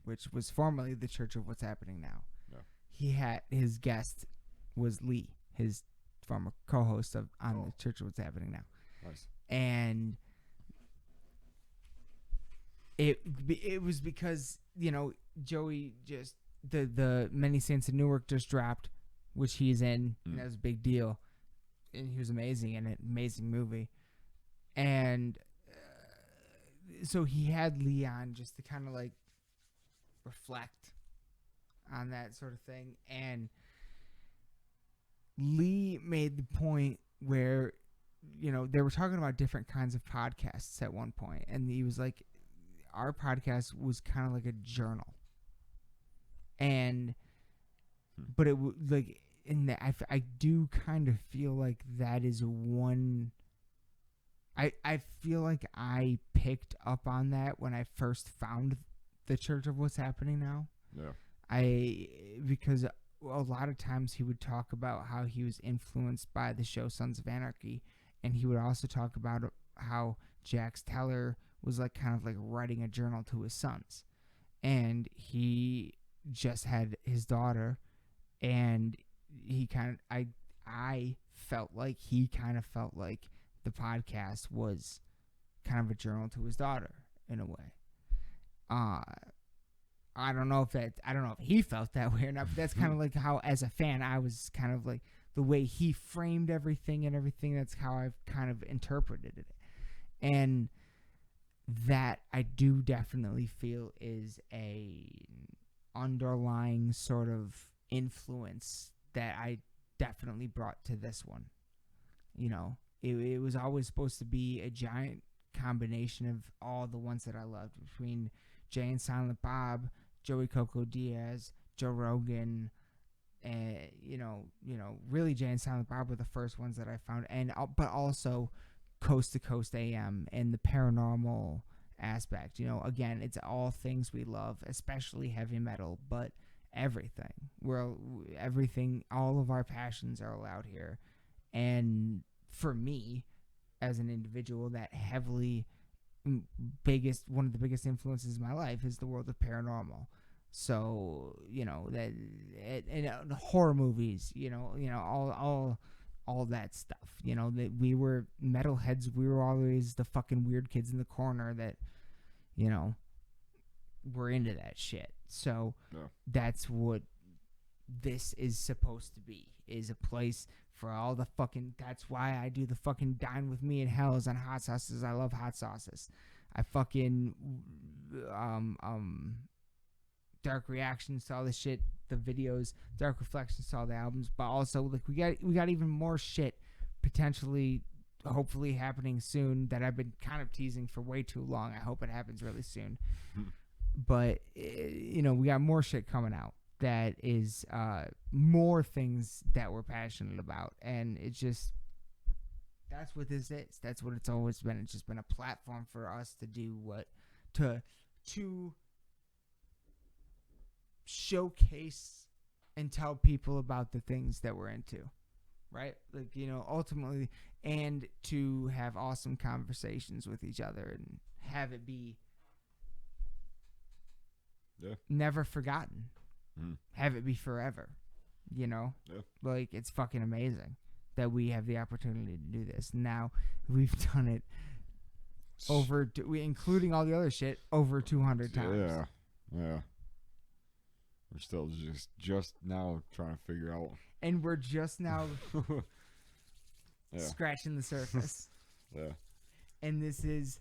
which was formerly the Church of What's Happening Now, Yeah. he had his guest was Lee, his former co-host on the Church of What's Happening Now. Nice. And it was because, you know, Joey just the Many Saints of Newark just dropped, which he's in, and that was a big deal, and he was amazing in it, amazing movie, and so he had Lee on just to kind of like reflect on that sort of thing, and Lee made the point where, you know, they were talking about different kinds of podcasts at one point, and he was like, our podcast was kind of like a journal, and but it would like in that I do kind of feel like that is one. I feel like I picked up on that when I first found the Church of What's Happening Now. Yeah. Because a lot of times he would talk about how he was influenced by the show Sons of Anarchy, and he would also talk about how Jax Teller was like kind of like writing a journal to his sons, and he just had his daughter, and he kind of I felt like he kind of felt like the podcast was kind of a journal to his daughter in a way. I don't know if he felt that way or not, but that's kind of like how, as a fan, I was kind of like the way he framed everything and everything. That's how I've kind of interpreted it. And that I do definitely feel is a underlying sort of influence that I definitely brought to this one. You know, it was always supposed to be a giant combination of all the ones that I loved, between Jay and Silent Bob, Joey Coco Diaz, Joe Rogan, and really Jay and Silent Bob were the first ones that I found, and but also Coast to Coast AM and the paranormal aspect. You know, again, it's all things we love, especially heavy metal, but everything. Everything, all of our passions are allowed here. And for me, as an individual, that heavily one of the biggest influences in my life is the world of paranormal. So, you know, that and horror movies, all that stuff. You know, that we were metalheads. We were always the fucking weird kids in the corner that, you know, were into that shit. So that's what this is supposed to be, is a place for all the fucking, that's why I do the fucking Dine With Me in Hells on hot sauces. I love hot sauces. I fucking Dark Reactions to all the shit, the videos, Dark Reflections to all the albums, but also like we got even more shit potentially, hopefully happening soon, that I've been kind of teasing for way too long. I hope it happens really soon. But we got more shit coming out that is more things that we're passionate about, and it's just, that's what this is. That's what it's always been. It's just been a platform for us to do to showcase and tell people about the things that we're into, right? Like, ultimately, and to have awesome conversations with each other and have it be never forgotten. Have it be forever, like, it's fucking amazing that we have the opportunity to do this. Now we've done it including all the other shit, over 200 times. Yeah. We're still just now trying to figure out, and we're just now scratching the surface. And this is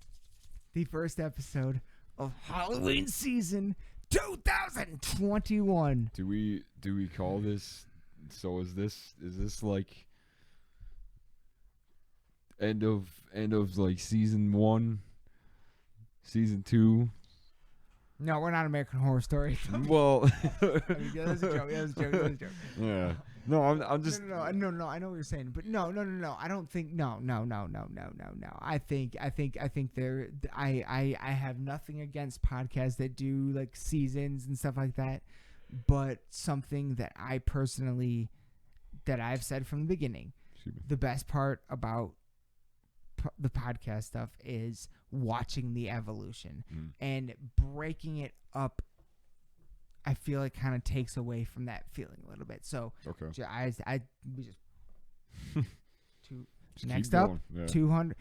the first episode of Halloween season 2021. Do we call this? So is this like end of like season 1, season 2? No, we're not American Horror Story. Well, that was a joke. Yeah. No, I'm just. No. I know what you're saying, but no. I don't think. No. I think I have nothing against podcasts that do like seasons and stuff like that, but something that I personally, that I've said from the beginning, the best part about the podcast stuff is watching the evolution and breaking it up. I feel it kind of takes away from that feeling a little bit. So we just next up, 200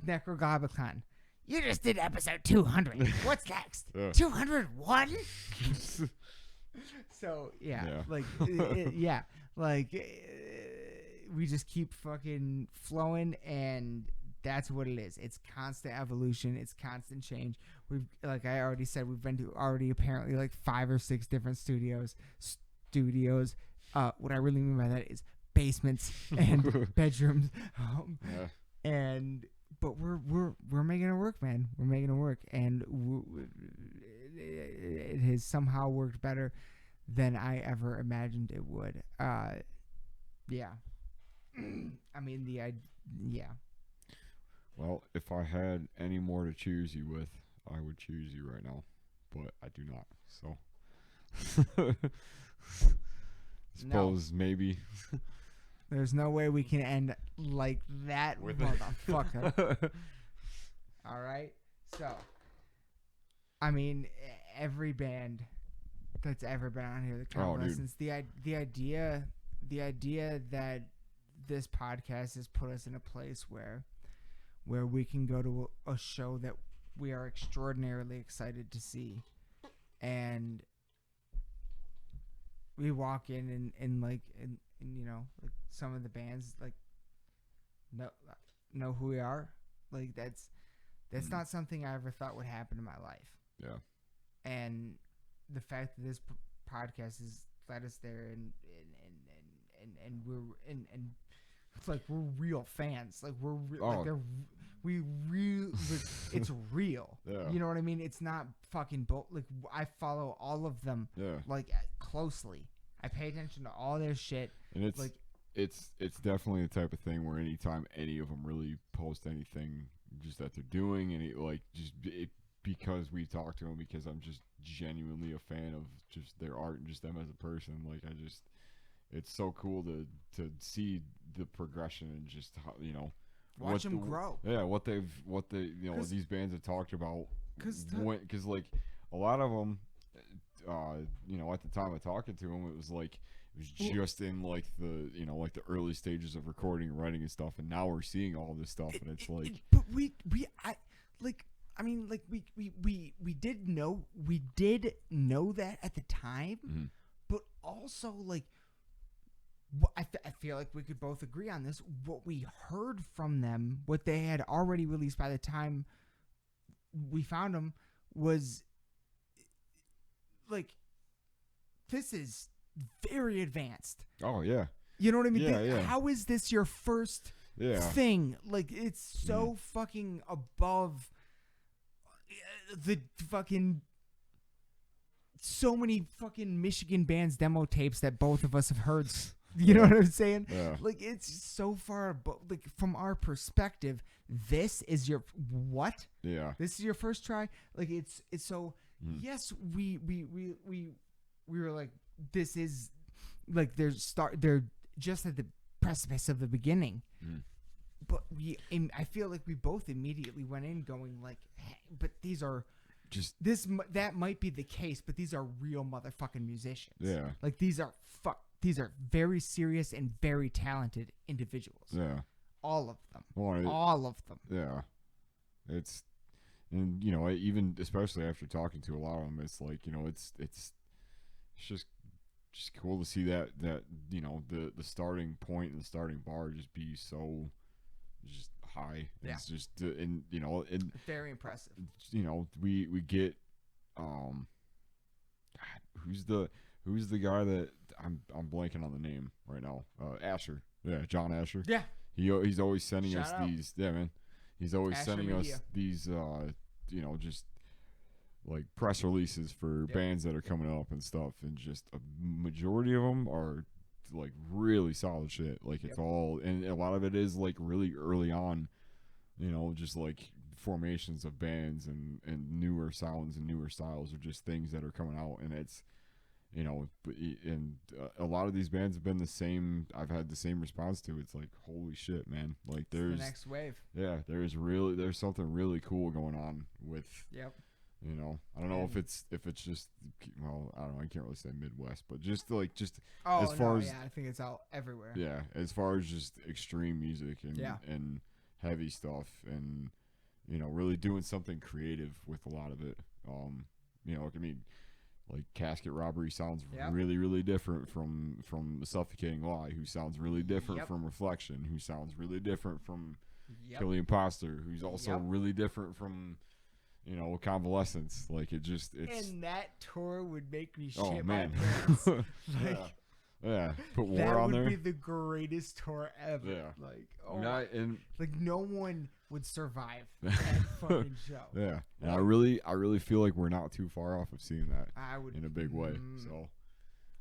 Necrogoblicon. You just did episode 200. What's next? 201. So we just keep fucking flowing, and that's what it is. It's constant evolution. It's constant change. We've, like I already said, we've been to already apparently like 5 or 6 different studios. What I really mean by that is basements and bedrooms. But we're making it work, man. We're making it work, and it has somehow worked better than I ever imagined it would. Yeah. I mean, Well, if I had any more to choose you with, I would choose you right now, but I do not. So, suppose maybe. There's no way we can end like that, motherfucker. All right. So, I mean, every band that's ever been on here, the Convalescents, the idea that this podcast has put us in a place where we can go to a show that we are extraordinarily excited to see, and we walk in and like some of the bands like know who we are. Like that's not something I ever thought would happen in my life. Yeah. And the fact that this podcast has led us there, and we're and it's like we're real fans. Like we're like they're we real. It's real. Yeah. You know what I mean? It's not fucking like I follow all of them. Yeah. Like closely. I pay attention to all their shit. And it's like it's definitely the type of thing where anytime any of them really post anything just that they're doing, and because we talk to them, because I'm just genuinely a fan of just their art and just them as a person. Like it's so cool to see the progression and just how, you know, watch them grow. Yeah, what they you know these bands have talked about. Because like a lot of them, you know, at the time of talking to them, it was just in like the, you know, like the early stages of recording and writing and stuff, and now we're seeing all this stuff, and it's like. But we did know that at the time, Mm-hmm. but also like. I feel like we could both agree on this. What we heard from them, what they had already released by the time we found them, was like, this is very advanced. Oh yeah. You know what I mean? Yeah. How is this your first thing? Like, it's so fucking above the fucking. So many fucking Michigan bands demo tapes that both of us have heard. You know what I'm saying? Yeah. Like, it's so far above, like, from our perspective, this is your what? Yeah. This is your first try? Like, it's so yes, we were like, this is like they're just at the precipice of the beginning. But I feel like we both immediately went in going like, hey, but these are just that might be the case, but these are real motherfucking musicians. Yeah. Like, these are very serious and very talented individuals. Yeah. All of them. Well, all of them. Yeah. It's, and you know, even especially after talking to a lot of them, it's like, you know, it's just cool to see that you know the starting point and the starting bar just be so just high. Yeah. It's just and you know, and Very impressive. you know, we get God, who's the guy that I'm blanking on the name right now. Asher. Yeah, John Asher. Yeah. He's always sending Shout us out. these. Yeah, man. He's always Asher sending Media. us these. You know, just like press releases for bands that are coming up and stuff, and just a majority of them are like really solid shit. Like it's all, and a lot of it is like really early on. You know, just like formations of bands and newer sounds and newer styles, or just things that are coming out, and it's. You know, and a lot of these bands have been the same. I've had the same response to. It's like, holy shit, man! Like, there's the next wave. Yeah, there's something really cool going on with. Yep. You know, I don't know if it's just, well, I don't know. I can't really say Midwest, but just as far as I think it's out everywhere. Yeah, as far as just extreme music and Yeah. and heavy stuff, and you know, really doing something creative with a lot of it. You know, I mean. Like Casket Robbery sounds really, really different from The Suffocating Lie, who sounds really different from Reflection, who sounds really different from Kill the Imposter, who's also really different from, you know, Convalescence. Like it's and that tour would make me shit oh man, my pants. Like, yeah, put War that on would there. be the greatest tour ever. Yeah. Like, and no one would survive that fucking show. Yeah, and I really feel like we're not too far off of seeing that. I would in a big way. So,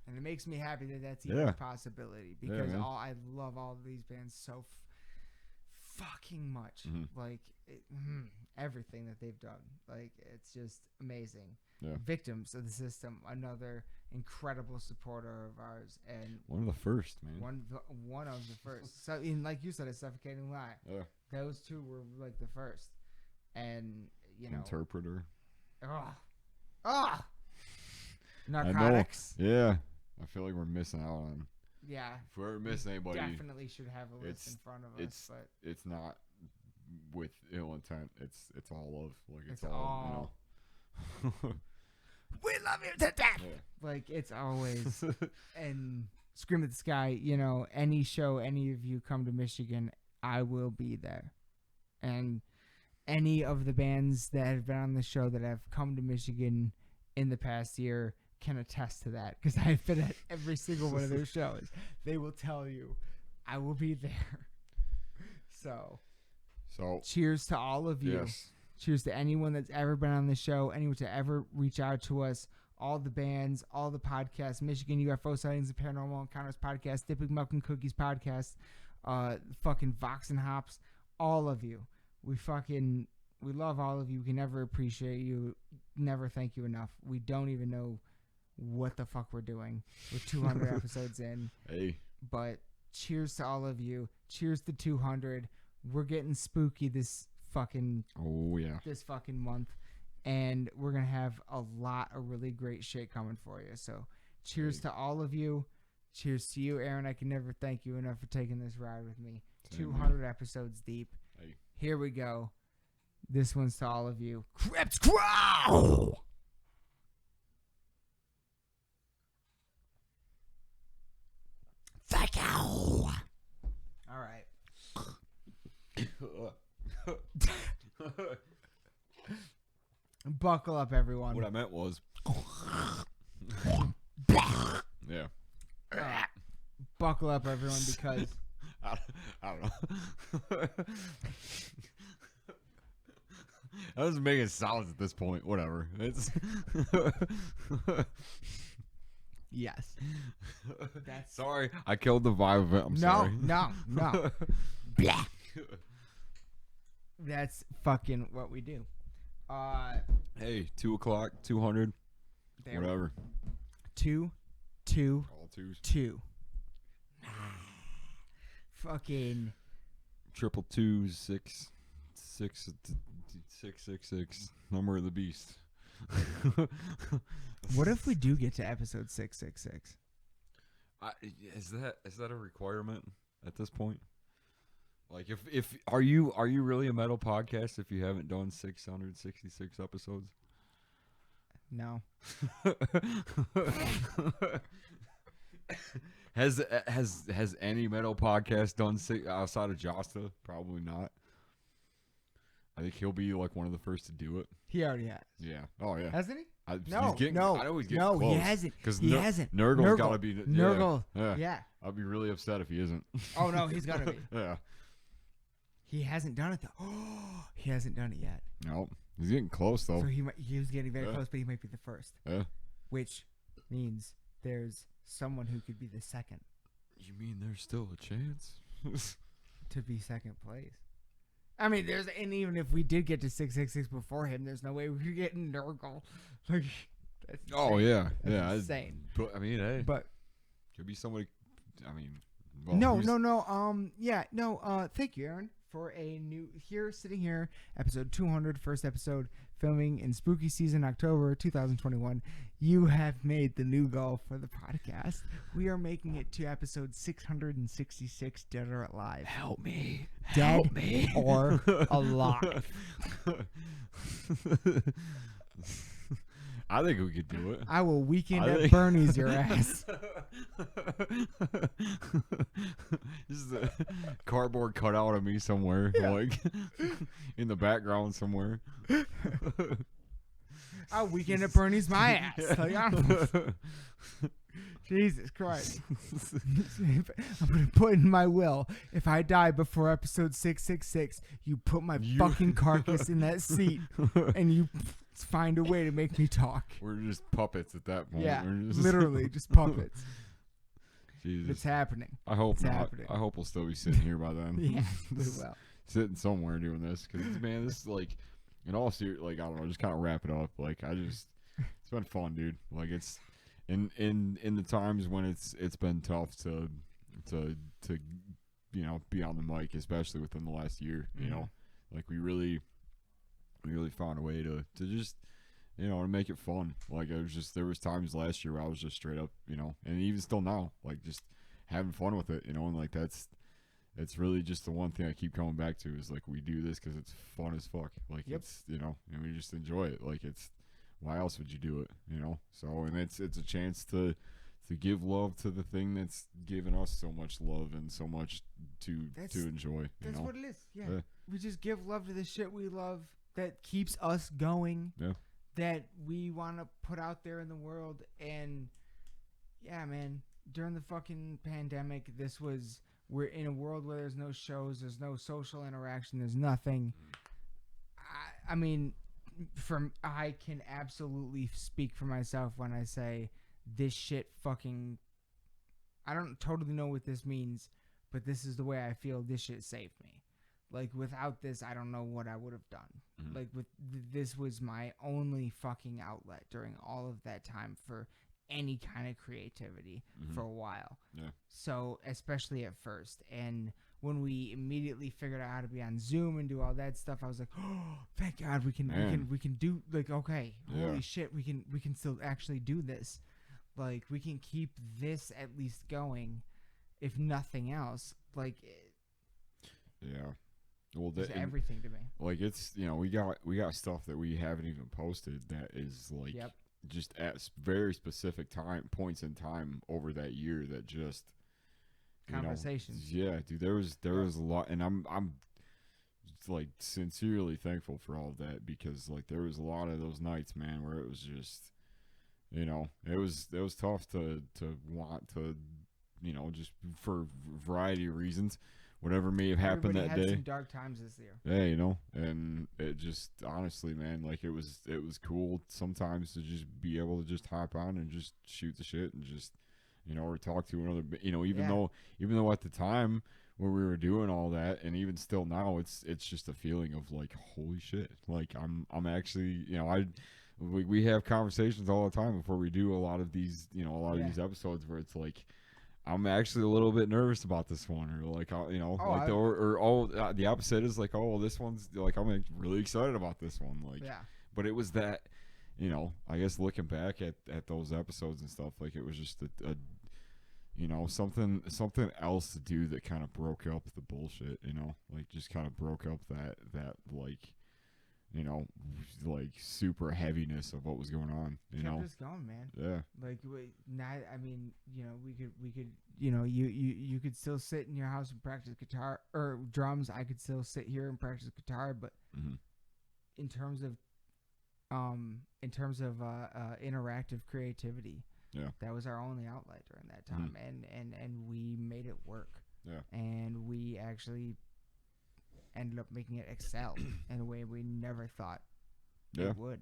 and it makes me happy that that's even a possibility, because I love all of these bands so fucking much. Like everything that they've done, like it's just amazing. Yeah. Victims of the System, another incredible supporter of ours, and one of the first, man. One of the first. So, like you said, a Suffocating Lie. Yeah. Those two were like the first, and you know, Interpreter. Narcotics. Yeah, I feel like we're missing out on. Yeah. If we're missing anybody, definitely should have a list in front of us, but it's not with ill intent. It's all love. Like it's all you know. We love you to death. Yeah. Like it's always and Scream at the Sky. You know, any show, any of you come to Michigan, I will be there. And any of the bands that have been on the show that have come to Michigan in the past year can attest to that because I've been at every single one of their shows. They will tell you I will be there. So cheers to all of you. Yes. Cheers to anyone that's ever been on the show, anyone to ever reach out to us, all the bands, all the podcasts, Michigan UFO Sightings and Paranormal Encounters podcast, Dipping Milk and Cookies podcast, fucking Vox and Hops, all of you. We love all of you. We can never appreciate you, never thank you enough. We don't even know what the fuck we're doing. We're 200 episodes in. Hey. But cheers to all of you. Cheers to 200. We're getting spooky this fucking month, and we're gonna have a lot of really great shit coming for you. So cheers to all of you. Cheers to you, Aaron. I can never thank you enough for taking this ride with me. 200 episodes deep. Hey. Here we go. This one's to all of you. Crips Crow! Thank you. All right. Buckle up, everyone. What I meant was. Yeah. Buckle up, everyone, because I don't know. I was making sounds at this point. Whatever. It's. yes. That's Sorry, I killed the vibe of it. I'm sorry. No. That's fucking what we do. Hey, 2 o'clock, 200, There whatever. 2, All twos. 2. Fucking Triple twos, 6, 6, 666. Number of the beast. what if we do get to episode 666? Is that a requirement at this point? Like, if are you really a metal podcast if you haven't done 666 episodes? No. Has any metal podcast done outside of Josta? Probably not. I think he'll be like one of the first to do it. He already has. Yeah. Oh yeah. Hasn't he? No. I know he's getting no, close. he hasn't. Because He hasn't. Nurgle's got to be. Nurgle. Yeah. Yeah. I'll be really upset if he isn't. Oh no, he's gotta be. Yeah. He hasn't done it though. Oh, he hasn't done it yet. Nope. He's getting close though. So he was getting very close, but he might be the first. Yeah. Which means there's someone who could be the second You mean there's still a chance? to be second place. I mean, and even if we did get to 666 before him, there's no way we could get Nurgle. Like, that's Oh insane. yeah. That's Yeah. insane. But I mean, hey, But could be somebody. I mean, well, no. Thank you, Aaron, for a new sitting here, episode 200, first episode, filming in spooky season, October 2021. You have made the new goal for the podcast. We are making it to episode 666, Dead or Alive. Help me. Dead Help me. or alive. I think we could do it. I will weekend I at think- Bernie's your ass. This is a cardboard cutout of me somewhere, like in the background somewhere. I'll weekend at Bernie's my ass. Like, I don't know. Jesus Christ. I'm going to put in my will, if I die before episode 666, you put my fucking carcass in that seat and you find a way to make me talk. We're just puppets at that point. Yeah, We're just literally just puppets. Jesus. It's happening. I hope it's not. happening. I hope we'll still be sitting here by then. Yeah, we will. Sitting somewhere doing this, because man, this is like, in all serious, like, I don't know, just kind of wrap it up. Like, it's been fun, dude. Like, it's in the times when it's been tough to you know, be on the mic, especially within the last year. You know, like we really found a way to just, you know, to make it fun. Like, there was times last year where I was just straight up, you know, and even still now, like, just having fun with it, you know, and like it's really just the one thing I keep coming back to is like, we do this because it's fun as fuck. Like, it's, you know, and we just enjoy it. Like, it's, why else would you do it, you know? So, and it's a chance to give love to the thing that's given us so much love and so much to enjoy. That's you know? what it is. Yeah. We just give love to the shit we love that keeps us going. Yeah. that we want to put out there in the world. And yeah, man, during the fucking pandemic, we're in a world where there's no shows, there's no social interaction, there's nothing. I mean, I can absolutely speak for myself when I say this shit fucking, I don't totally know what this means, but this is the way I feel. This shit saved me. Like, without this, I don't know what I would have done. Mhm. Like, this was my only fucking outlet during all of that time for any kind of creativity for a while. Yeah. So, especially at first. And when we immediately figured out how to be on Zoom and do all that stuff, I was like, oh, thank God we can do, like, okay, Yeah. holy shit, we can still actually do this. Like, we can keep this at least going, if nothing else. Like, Yeah. Well, it's everything to me. like it's we got stuff that we haven't even posted that is like Yep. just at very specific points in time over that year that just Conversations. Yeah, dude, there was a lot, and I'm like sincerely thankful for all of that, because like there was a lot of those nights, man, where it was just it was tough to want to just for a variety of reasons, whatever may have happened Everybody that had day. some dark times this year. Yeah, and it just honestly, man, like it was cool sometimes to just be able to just hop on and just shoot the shit and just or talk to another, even though at the time when we were doing all that, and even still now, it's just a feeling of like, holy shit, like I'm actually, we have conversations all the time before we do a lot of these, these episodes where it's like, I'm actually a little bit nervous about this one, or like, the opposite is like, oh, this one's like, I'm really excited about this one, like, Yeah. but it was that, I guess looking back at those episodes and stuff, like it was just a something else to do that kind of broke up the bullshit, like just kind of broke up that like, like super heaviness of what was going on, Kept us going, man. Yeah. Like, I mean, we could, you could still sit in your house and practice guitar or drums. I could still sit here and practice guitar, but Mm-hmm. in terms of interactive creativity, Yeah. that was our only outlet during that time, and we made it work. Yeah. And we actually ended up making it excel in a way we never thought it would.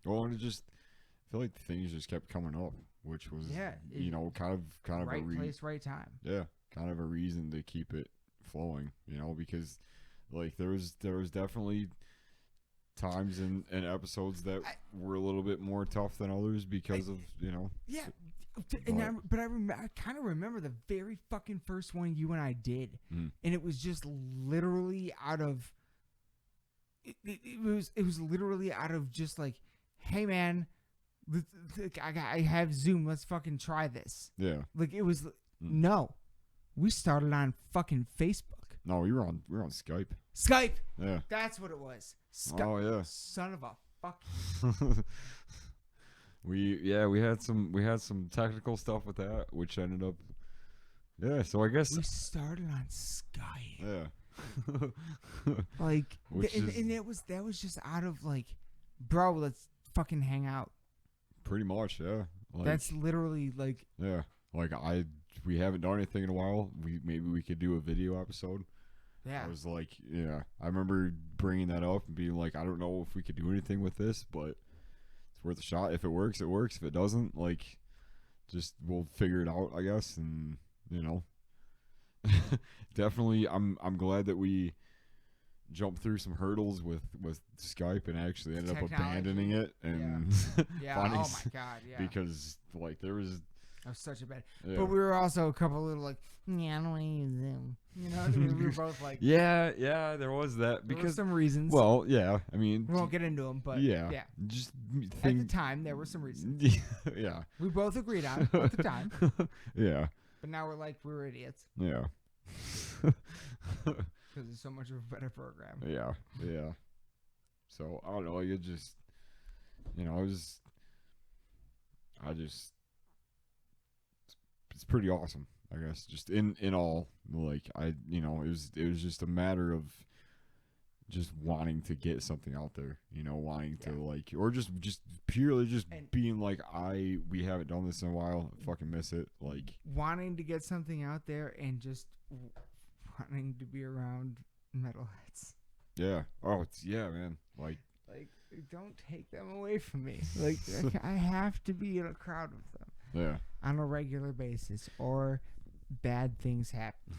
Well, and I feel like things just kept coming up, which was kind of Right place, right time. Yeah, kind of a reason to keep it flowing, because like there was definitely times and episodes that were a little bit more tough than others because of Yeah, and I kind of remember the very fucking first one you and I did, and it was just literally out of it was literally out of just like, hey man, I have Zoom, let's fucking try this. Yeah, like it was no, we started on fucking Facebook. No, we were on Skype. Skype. Yeah, that's what it was. Oh yeah, son of a fuck. We had some technical stuff with that, which ended up so I guess we started on Skype. Yeah. Like and that was just out of like, bro, let's fucking hang out. Pretty much, yeah. Like, that's literally like, yeah. Like we haven't done anything in a while. Maybe we could do a video episode. Yeah. I was like, yeah. I remember bringing that up and being like, I don't know if we could do anything with this, but it's worth a shot. If it works, it works. If it doesn't, like, just we'll figure it out, I guess. And definitely, I'm glad that we jumped through some hurdles with Skype and actually ended up abandoning it and finding, oh my god, yeah, because like there was. That was such a bad. Yeah. But we were also a couple little like, I don't want to use Zoom. We were both like, yeah, there was that because there were some reasons. Well, yeah, I mean, we won't get into them, but yeah, just at the time there were some reasons. Yeah, we both agreed on at the time. Yeah, but now we're like, we were idiots. Yeah, because it's so much of a better program. Yeah. So I don't know. You just, it's pretty awesome, I guess. Just in all, like it was just a matter of just wanting to get something out there, you know, wanting to like, or just purely just And- being like, we haven't done this in a while, I fucking miss it, like, wanting to get something out there and just wanting to be around metalheads. yeah, oh, yeah, man, like, Don't take them away from me. Like, I have to be in a crowd with them yeah, on a regular basis, or bad things happen.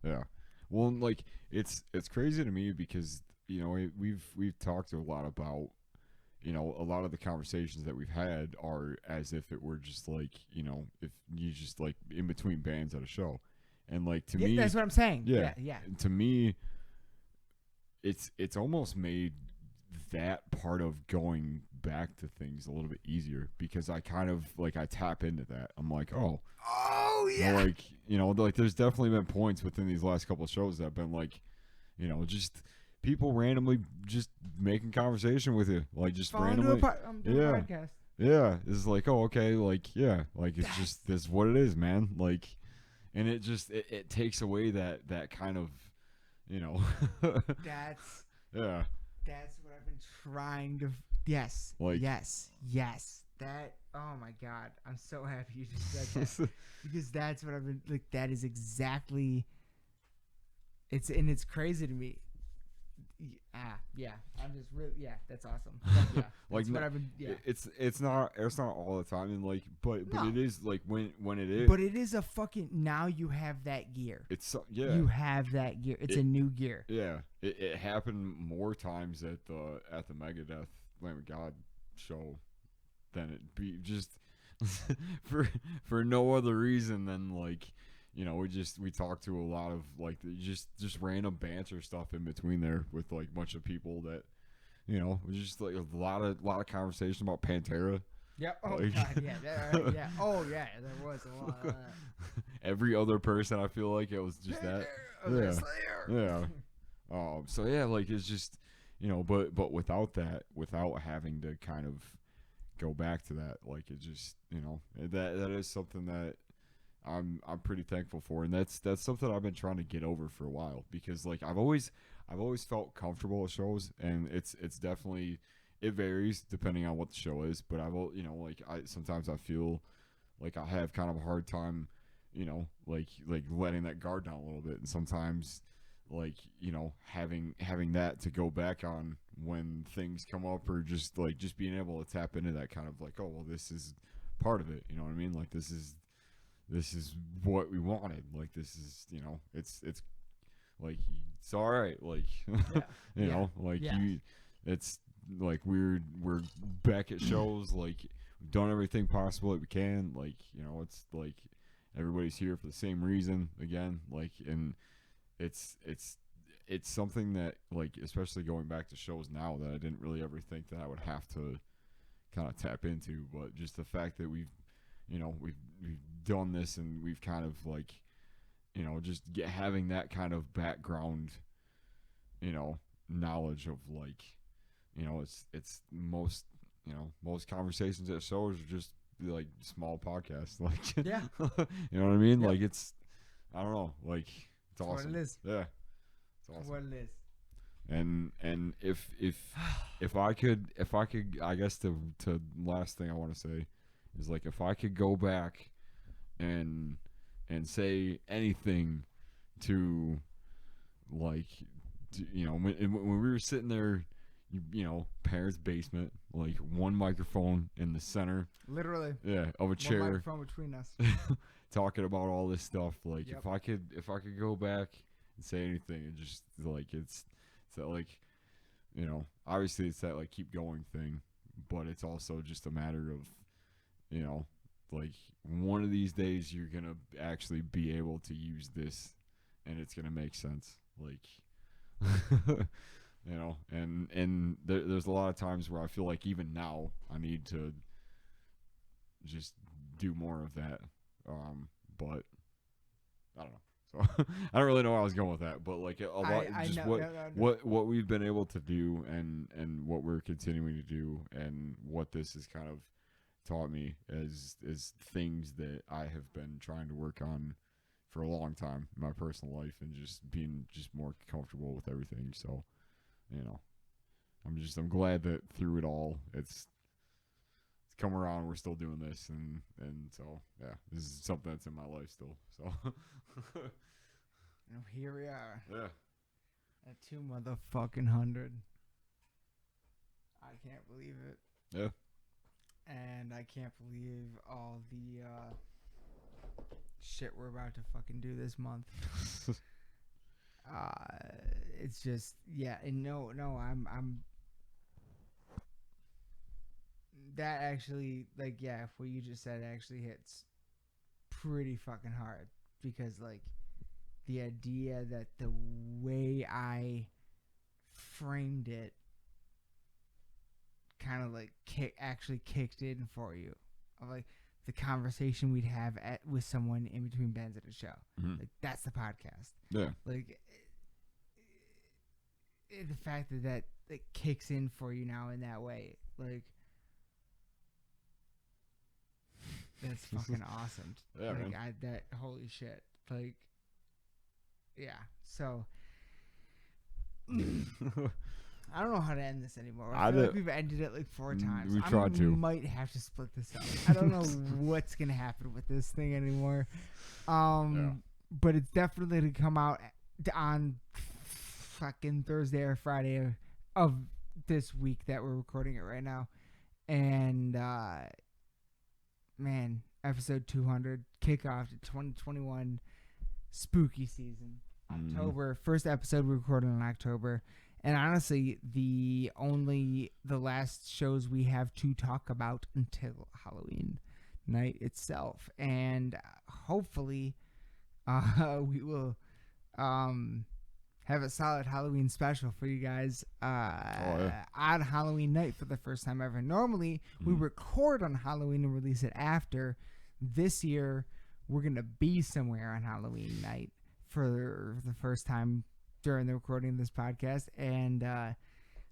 yeah. Well, and, like, it's crazy to me because, you know, we've talked a lot about, you know, a lot of the conversations that we've had are as if it were just like, you know, if you just like in between bands at a show, and like to me, That's what I'm saying. yeah, Yeah. to me, it's almost made that part of going back to things a little bit easier because I kind of like I tap into that. I'm like, oh, Yeah. like, you know, like there's definitely been points within these last couple of shows that have been like, you know, just people randomly just making conversation with you, like just randomly. I'm doing Yeah. a podcast. Yeah, it's like, oh, okay, like, yeah, like it's just this is what it is, man. Like, and it just it takes away that kind of, you know, That's yeah, what I've been trying to. Yes. Like- yes. That. Oh my God! I'm so happy you just said that because that's what I've been like. That is exactly. It's crazy to me. Yeah. I'm just really that's awesome. Yeah, Like, that's what I've been. Yeah. it's not all the time, and like, but No. it is like when it is, But it is a fucking. Now you have that gear. it's yeah. You have that gear. It's a new gear. Yeah, it happened more times at the Megadeth Lamb of God show than it be just for no other reason than like, you know, we talked to a lot of like just random banter stuff in between there with like a bunch of people that, you know, it was just like a lot of conversation about Pantera. Yeah. Oh Like- God. Yeah. Yeah. Oh yeah. There was a lot of that. Every other person, I feel like it was just that. Yeah. Yeah. So yeah, like it's just, you know, but without that, without having to kind of go back to that, like it just, you know, that is something that I'm pretty thankful for, and that's something I've been trying to get over for a while because like I've always felt comfortable at shows, and it's definitely, it varies depending on what the show is, but you know, like sometimes I feel like I have kind of a hard time, you know, like letting that guard down a little bit, and sometimes like, you know, having that to go back on when things come up, or just being able to tap into that kind of like, oh well, this is part of it, you know what I mean, like this is what we wanted, like this is, you know, it's like it's all right, like you know, like it's like we're back at shows, like we've done everything possible that we can, like, you know, it's like everybody's here for the same reason again, like, and it's something that, like, especially going back to shows now, that I didn't really ever think that I would have to kind of tap into, but just the fact that we've done this, and we've kind of like, you know, just having that kind of background, you know, knowledge of like, you know, it's most, you know, most conversations at shows are just like small podcasts, like, Yeah. you know what I mean, Yeah. like it's, I don't know, like it's That's awesome. what it is. Yeah, it's awesome. What it is. And if I could, I guess the last thing I want to say is, like, if I could go back and say anything to, like, you know, when we were sitting there, you know, parents' basement, like one microphone in the center, Literally. yeah, of a One chair, microphone between us. talking about all this stuff, like, Yep. if I could go back and say anything, and just like it's that, like, you know, obviously it's that like keep going thing, but it's also just a matter of, you know, like one of these days you're gonna actually be able to use this, and it's gonna make sense, like, you know, and there's a lot of times where I feel like even now I need to just do more of that, but I don't know. So I don't really know where I was going with that, but like a lot, I just know, what we've been able to do, and what we're continuing to do, and what this has kind of taught me is things that I have been trying to work on for a long time in my personal life, and just being just more comfortable with everything. So you know, I'm glad that through it all, it's come around. We're still doing this, and so yeah, this is something that's in my life still. So And here we are yeah, at 200. I can't believe it. yeah. And I can't believe all the shit we're about to fucking do this month. It's just, yeah, and no, I'm that actually, like, yeah, what you just said actually hits pretty fucking hard, because, like, the idea that the way I framed it kind of like actually kicked in for you, of like the conversation we'd have with someone in between bands at a show. Mhm. Like, that's the podcast. Yeah. Like, the fact that it kicks in for you now in that way, like, that's fucking awesome. Yeah, like, man. holy shit. Like, yeah. So I don't know how to end this anymore. I feel like we've ended it like 4 times. We tried to. Might have to split this up. I don't know what's gonna happen with this thing anymore. But it's definitely to come out on fucking Thursday or Friday of this week that we're recording it right now. And man, episode 200, kickoff to 2021 spooky season. October, first episode we recorded in October. And honestly, the last shows we have to talk about until Halloween night itself. And hopefully we will have a solid Halloween special for you guys on Halloween night for the first time ever. Normally, we record on Halloween and release it after. This year, we're going to be somewhere on Halloween night for the first time during the recording of this podcast, and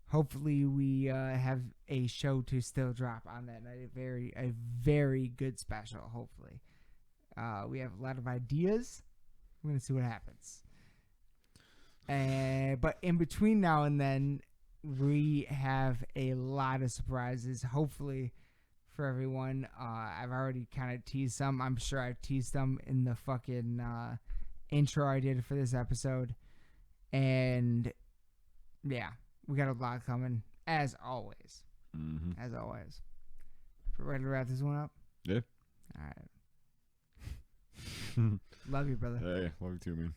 hopefully we have a show to still drop on that night. A very good special. Hopefully, we have a lot of ideas. We're gonna see what happens. But in between now and then, we have a lot of surprises. Hopefully, for everyone. I've already kind of teased some. I'm sure I've teased them in the fucking intro I did for this episode. And yeah, we got a lot coming, as always. Mm-hmm. As always. Ready to wrap this one up? Yeah. All right. Love you, brother. Hey, love you too, man.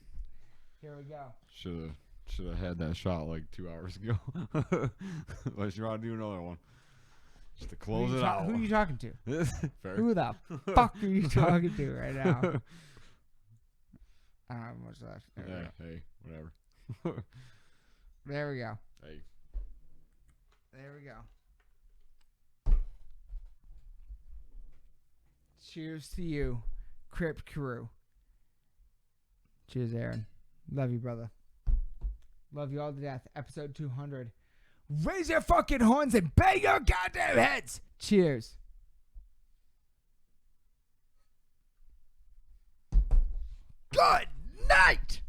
Here we go. Should have had that shot like 2 hours ago. Unless you want to do another one. Just to close it out. Who are you talking to? Fair. Who the fuck are you talking to right now? I don't have much left. Yeah, hey, whatever. There we go. Hey. There we go. Cheers to you, Crypt Crew. Cheers, Aaron. Love you, brother. Love you all to death. Episode 200. Raise your fucking horns and bang your goddamn heads. Cheers. Good night.